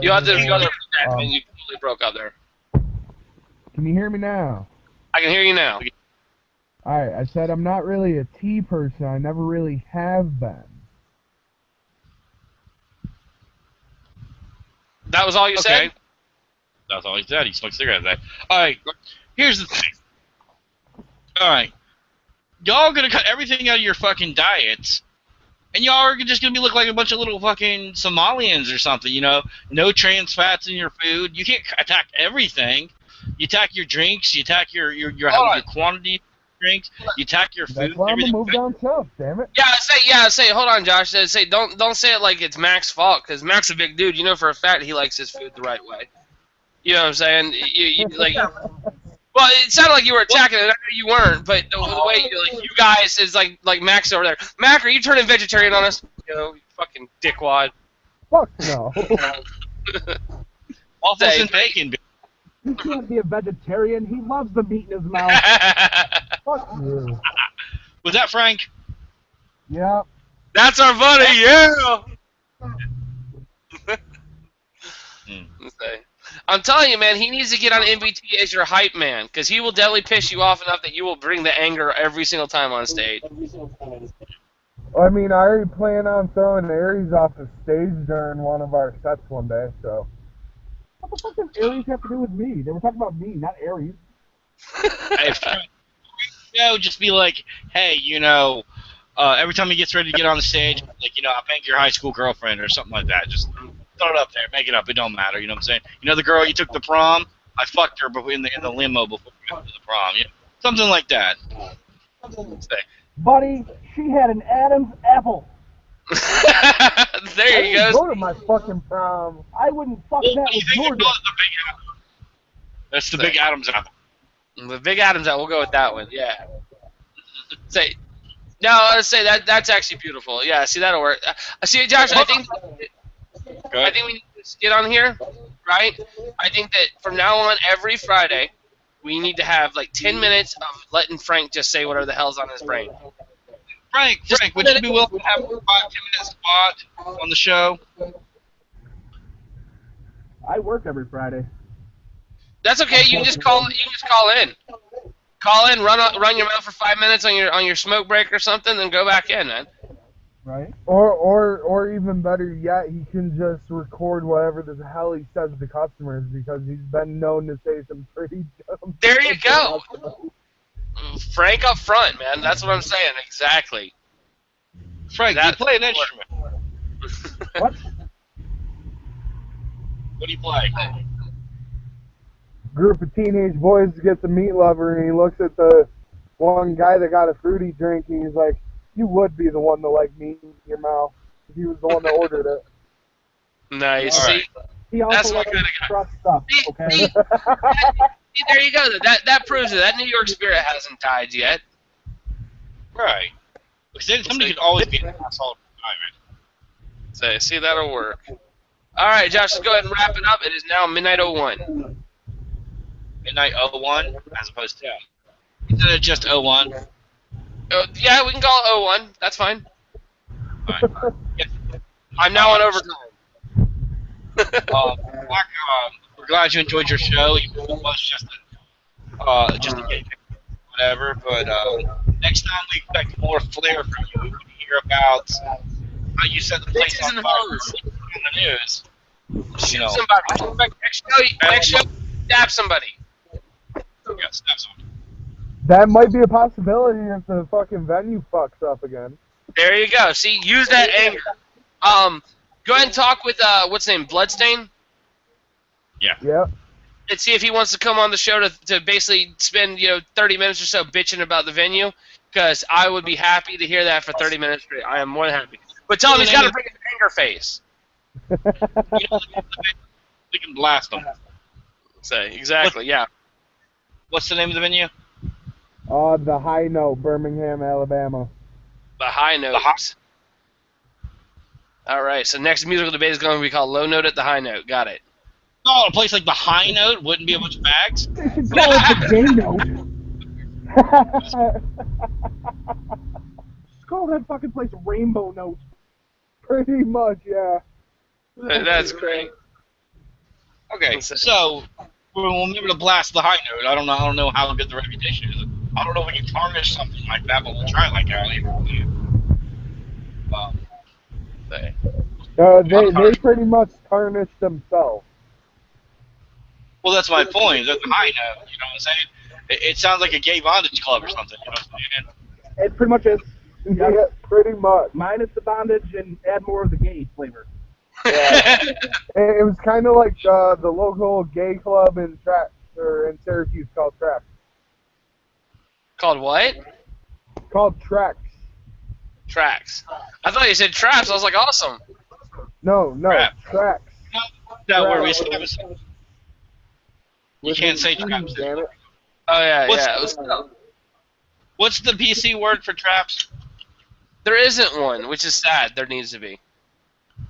You have to man. You totally broke up there. Can you hear me now? I can hear you now. Alright, I said I'm not really a tea person. I never really have been. That was all you said? That's all he said. He smoked cigarettes. Alright, here's the thing. Alright. Y'all gonna cut everything out of your fucking diets And y'all are just gonna be look like a bunch of little fucking Somalians or something, you know? No trans fats in your food. You can't attack everything. You attack your drinks. You attack your quantity of drinks. You attack your food. That's why I'm gonna everything. move down south. Damn it. Say. Hold on, Josh. Say, don't say it like it's Mac's fault, because Mac's a big dude. You know for a fact he likes his food the right way. You know what I'm saying? You like. Well, it sounded like you were attacking it. I know you weren't, but the way you guys is like Mac's over there. Mac, are you turning vegetarian on us? You know, you fucking dickwad. Fuck no. Waffles and bacon. He can't be a vegetarian. He loves the meat in his mouth. Fuck you. Was that Frank? Yeah. That's our buddy, yeah. I'm telling you, man, he needs to get on MBT as your hype man, because he will definitely piss you off enough that you will bring the anger every single time on stage. I mean, I already plan on throwing Aries off the stage during one of our sets one day, so. What the fuck does Aries have to do with me? They were talking about me, not Aries. Hey, Frank, just be like, hey, you know, every time he gets ready to get on the stage, like, you know, I banged your high school girlfriend or something like that. Just throw it up there, make it up. It don't matter. You know what I'm saying? You know the girl you took to prom? I fucked her in the limo before we went to the prom. You know? Something like that. Buddy, she had an Adam's apple. There you go. Go to my fucking prom. I wouldn't fuck that with Georgia. That's the Big Adam's apple. The Big Adam's apple. We'll go with that one. Yeah. Say. No, let's say that's actually beautiful. Yeah, see, that'll work. See, Josh, I think we need to get on here, right? I think that from now on, every Friday, we need to have like 10 minutes of letting Frank just say whatever the hell's on his brain. Frank, would you be willing to have a 5-10 minute spot on the show? I work every Friday. That's okay. You can just call. You can just call in. Call in, run your mouth for 5 minutes on your smoke break or something, then go back in, man. Right. Or even better yet, he can just record whatever the hell he says to customers, because he's been known to say some pretty dumb. There you go. Frank up front, man. That's what I'm saying. Exactly. Frank, you play an instrument. What? What do you play? Group of teenage boys gets a meat lover, and he looks at the one guy that got a fruity drink, and he's like, "You would be the one to like meat in your mouth if he was the one that ordered it." Nice. Right. He also That's my likes kind of guy. truck stuff. Okay. See, there you go. That proves it. That New York spirit hasn't died yet. Right. Because then somebody could always be an asshole. So, see, that'll work. All right, Josh, let's go ahead and wrap it up. It is now midnight 01. Midnight 01 as opposed to. Instead of just 01. Yeah, we can call it 01. That's fine. Right. Yes. I'm now on overtime. Mark, we're glad you enjoyed your show. Even if it was just a gay whatever. But next time we expect more flair from you. We want to hear about how you set the place on fire on the news. Shoot somebody. Next show, stab somebody. Yeah, stab somebody. That might be a possibility if the fucking venue fucks up again. There you go. See, use that anger. Go ahead and talk with what's his name, Bloodstain. Yeah. Yep. And see if he wants to come on the show to basically spend 30 minutes or so bitching about the venue. Because I would be happy to hear that for 30 minutes straight. I am more than happy. But tell him he's got to bring an anger face. We can blast them. Say exactly. Yeah. What's the name of the venue? The High Note, Birmingham, Alabama. The High Note. All right. So next musical debate is going to be called Low Note at the High Note. Got it. Oh, a place like the High Note wouldn't be a bunch of bags. They should call it the J Note. Call that fucking place Rainbow Note. Pretty much, yeah. That's great. Okay, so we'll remember to blast the High Note. I don't know how good the reputation is. I don't know if we can tarnish something like that, but we'll try it like that. They pretty much tarnished themselves. Well, that's my point. That's the High Note. You know what I'm saying? It sounds like a gay bondage club or something. You know what I'm saying? It pretty much is. Yeah, pretty much. Minus the bondage and add more of the gay flavor. It was kind of like the local gay club in Syracuse called Trax. Called what? Called Trax. Tracks. I thought you said traps. I was like, awesome. No, Trap. Trax. That where we Traps. established. You can't say traps. Damn it. Oh yeah, What's- yeah. It was, What's the PC word for traps? there isn't one, which is sad. There needs to be.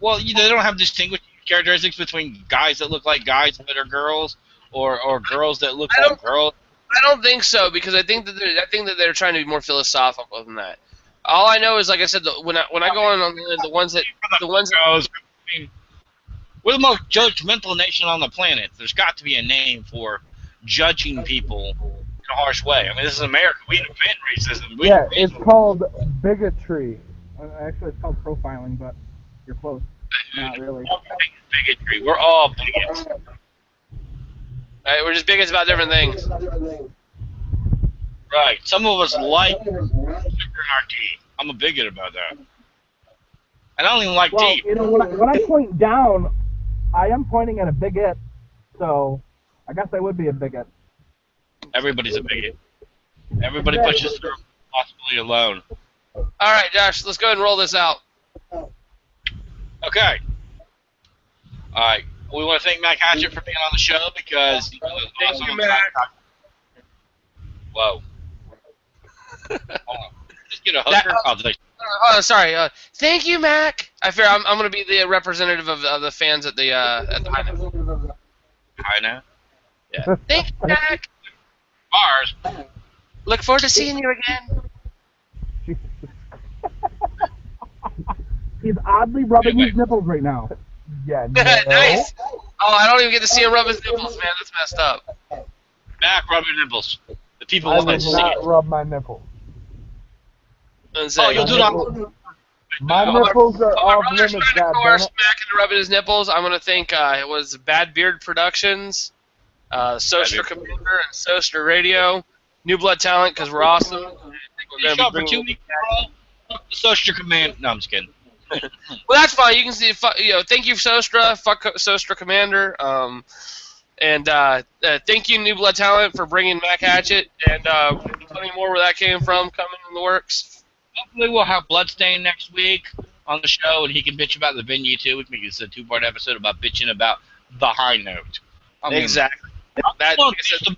Well, they don't have distinguishing characteristics between guys that look like guys but are girls, or girls that look I like don't- girls. I don't think so because I think that they're trying to be more philosophical than that. All I know is, like I said, when I go on the ones that Girls. I mean, we're the most judgmental nation on the planet. There's got to be a name for judging people in a harsh way. I mean, this is America. We invent racism. We Yeah, invent- it's called bigotry. Actually, it's called profiling, but you're close. Not really. bigotry. We're all bigots. right, we're just bigots about different things. Right. Some of us like sugar in our tea. I'm a bigot about that. I don't even like Well, tea. you know, when I point down, I am pointing at a bigot, so I guess I would be a bigot. Everybody's a bigot. Everybody pushes through possibly alone. All right, Josh, let's go ahead and roll this out. Okay. All right. We want to thank Mac Hatchett for being on the show because he was Thank awesome you, on Mac. Side Talk. Whoa. Hold on. Just get a hooker. I'll just, Oh, sorry. Thank you, Mac. I fear I'm going to be the representative of the fans at the High Note. I know. Yeah. Thank you, Mac. Bars. Look forward to seeing you again. He's oddly rubbing Wait. his nipples right now. Yeah, no. Nice. Oh, I don't even get to see him rub his nipples, man. That's messed up. Mac, rub your nipples. The people I want will to see not it. rub my nipples. And Oh, you'll do it on. My Oh, nipples are my off brother's limits, friend, of course, goddammit. Mac and rubbing his nipples. I'm going to thank, it was Bad Beard Productions, Soster Beard. Commander, and Soster Radio. New Blood Talent, because we're awesome. We're You gonna show be up for bringing- 2 weeks in a row. The Social Command. No, I'm just kidding. Well, that's fine. You can see, thank you, Sostra. Fuck Sostra Commander. And thank you, New Blood Talent, for bringing Mac Hatchet, and plenty more where that came from coming in the works. Hopefully we'll have Bloodstain next week on the show, and he can bitch about the venue too. We can make this a 2-part episode about bitching about the High Note. I mean, Exactly. That, more like I said,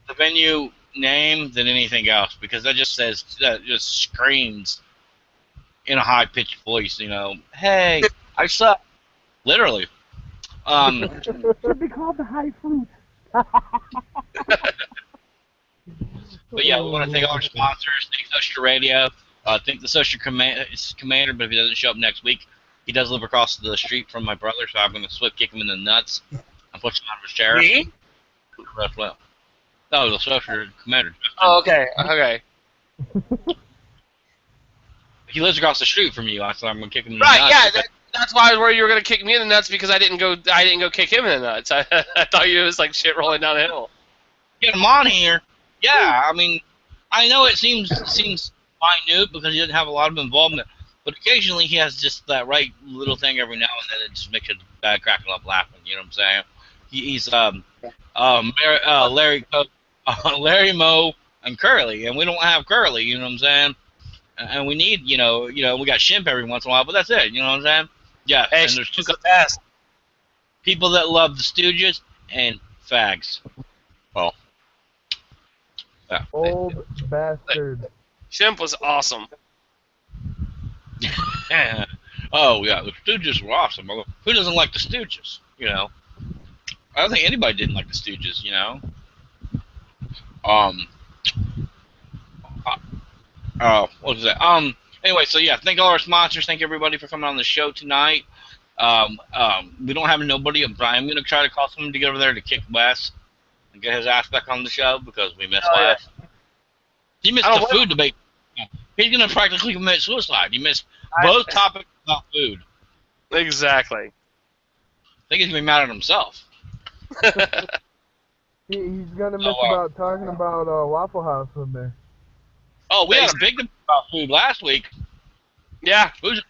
the venue name than anything else, because that just says, that just screams in a high pitched voice, you know, hey, I suck. Literally. Should be called the high fruit. But yeah, we want to thank all our sponsors. Thank Social Radio. Thank the Social Commander, but if he doesn't show up next week, he does live across the street from my brother, so I'm going to swift kick him in the nuts and push him out of his chair. Me? Well, no, the Social Commander. Oh, okay. Okay. He lives across the street from you, so I'm going to kick him in the Right, nuts. yeah, that's why I was worried you were gonna kick me in the nuts because I didn't go kick him in the nuts. I thought you was like shit rolling down the hill. Get him on here. Yeah, I mean, I know it seems minute because he doesn't have a lot of involvement, but occasionally he has just that right little thing every now and then that just makes it cracking up laughing. You know what I'm saying? He's Larry Moe and Curly, and we don't have Curly. You know what I'm saying? And we need, you know, we got Shimp every once in a while, but that's it. You know what I'm saying? Yeah. Hey, and there's two she's the best. people that love the Stooges and fags. Well, yeah. Old bastard. Shimp was awesome. Oh yeah, the Stooges were awesome. Who doesn't like the Stooges? You know, I don't think anybody didn't like the Stooges. You know. What was that? Anyway, so yeah, thank all our sponsors. Thank everybody for coming on the show tonight. We don't have nobody, but I'm gonna try to call someone to get over there to kick Wes and get his ass back on the show because we missed Oh, Wes. He missed Oh, the what? food debate. He's gonna practically commit suicide. He missed both topics about food. Exactly. I think he's gonna be mad at himself. He's gonna miss wow. about talking about Waffle House with me. Oh, we had a big debate about food last week. Yeah. Who's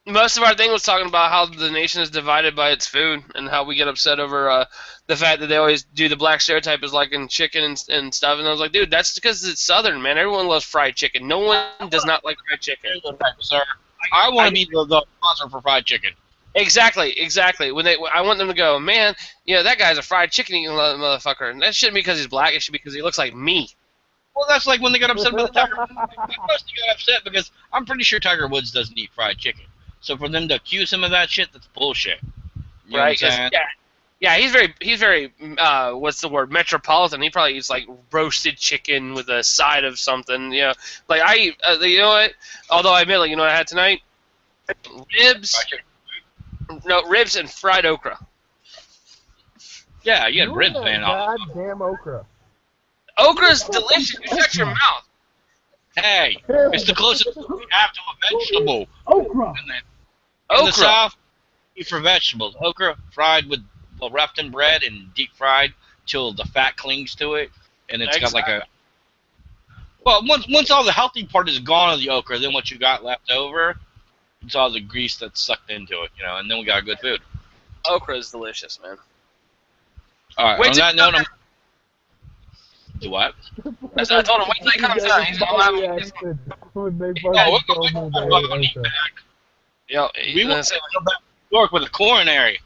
Most of our thing was talking about how the nation is divided by its food and how we get upset over the fact that they always do the black stereotype as liking chicken and stuff. And I was like, dude, that's because it's Southern, man. Everyone loves fried chicken. No one does not like fried chicken. sir? I want to be the sponsor for fried chicken. Exactly. I want them to go, man, that guy's a fried chicken eating motherfucker. And that shouldn't be because he's black. It should be because he looks like me. Well, that's like when they got upset about the Tiger Woods. They mostly got upset because I'm pretty sure Tiger Woods doesn't eat fried chicken. So for them to accuse him of that shit, that's bullshit. You know Right? what I'm saying? Yeah, he's very what's the word, metropolitan. He probably eats like roasted chicken with a side of something. Like I eat. You know what? Although I admit, like, you know what I had tonight? Ribs. No, ribs and fried okra. Yeah, you had ribs, man. Goddamn okra. Okra's delicious. You shut your mouth. Hey, it's the closest we have to a vegetable. Okra. In the South, eat for vegetables. Okra fried with wrapped in bread and deep fried till the fat clings to it, and it's got like a. Well, once all the healthy part is gone of the okra, then what you got left over, it's all the grease that's sucked into it, and then we got good food. Okra is delicious, man. All right. Wait on that note, do what? I told him, wait till he comes down. He's gonna have When they Oh, fucking told me they ate okra. We want to go back to New York with a coronary.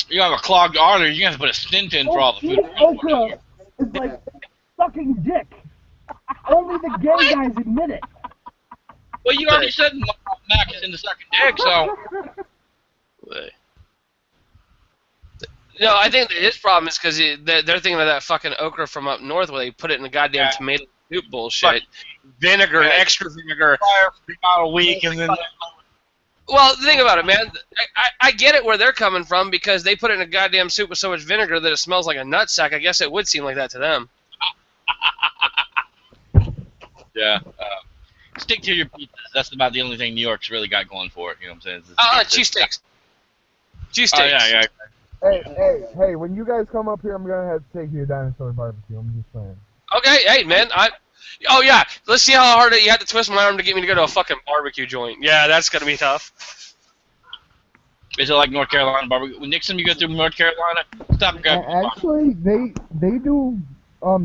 You have a clogged artery. You have to put a stent in for all the food. Okra is like sucking dick. Only the gay guys admit it. Well, you already said Mac is in the second dick, so. No, I think that his problem is because they're thinking of that fucking okra from up north where they put it in the goddamn tomato soup bullshit. Vinegar, extra vinegar. Fire for about a week, and then. Well, think about it, man. I get it where they're coming from because they put it in a goddamn soup with so much vinegar that it smells like a nutsack. I guess it would seem like that to them. Yeah. Stick to your pizzas. That's about the only thing New York's really got going for it. You know what I'm saying? Cheesesteaks. Cheesesteaks. Oh, yeah. Hey, when you guys come up here, I'm going to have to take you to Dinosaur Barbecue. I'm just saying. Okay, hey, man. Oh, yeah. Let's see how hard you had to twist my arm to get me to go to a fucking barbecue joint. Yeah, that's going to be tough. Is it like North Carolina barbecue? When Nixon, you go through North Carolina, stop and grab. Actually, they do.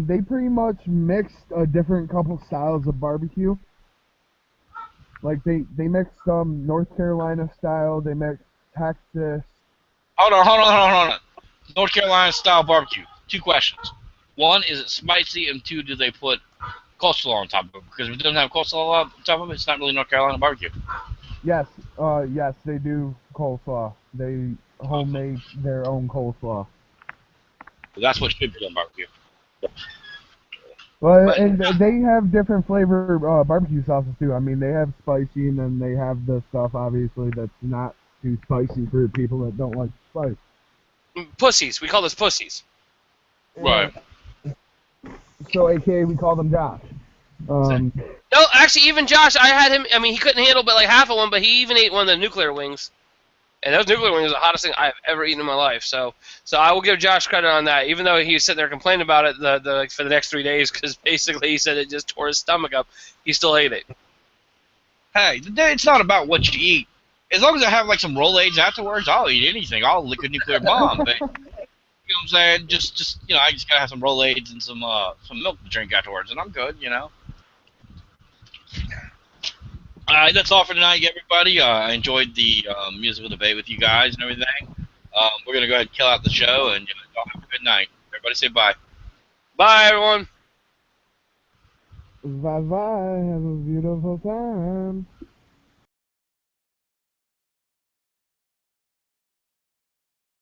They pretty much mix a different couple styles of barbecue. Like they mix North Carolina style. They mix Texas. Hold on. North Carolina style barbecue. 2 questions. 1, is it spicy? And 2, do they put coleslaw on top of it? Because if it doesn't have coleslaw on top of it, it's not really North Carolina barbecue. Yes, they do coleslaw. They homemade their own coleslaw. That's what should be on barbecue. Well, and they have different flavor barbecue sauces too. I mean, they have spicy, and then they have the stuff obviously that's not too spicy for people that don't like spice. Pussies. We call those pussies. Right. So, AKA, we call them Josh. No, actually, even Josh, I had him. I mean, he couldn't handle but like half of one, but he even ate one of the nuclear wings. And those nuclear wings are the hottest thing I've ever eaten in my life. So I will give Josh credit on that, even though he was sitting there complaining about it for the next 3 days because basically he said it just tore his stomach up. He still ate it. Hey, it's not about what you eat. As long as I have like some Rolaids afterwards, I'll eat anything. I'll lick a nuclear bomb. But, you know what I'm saying? Just I just gotta have some Rolaids and some milk to drink afterwards, and I'm good. All right, that's all for tonight, everybody. I enjoyed the musical debate with you guys and everything. We're going to go ahead and kill out the show, and y'all have a good night. Everybody say bye. Bye, everyone. Bye-bye. Have a beautiful time.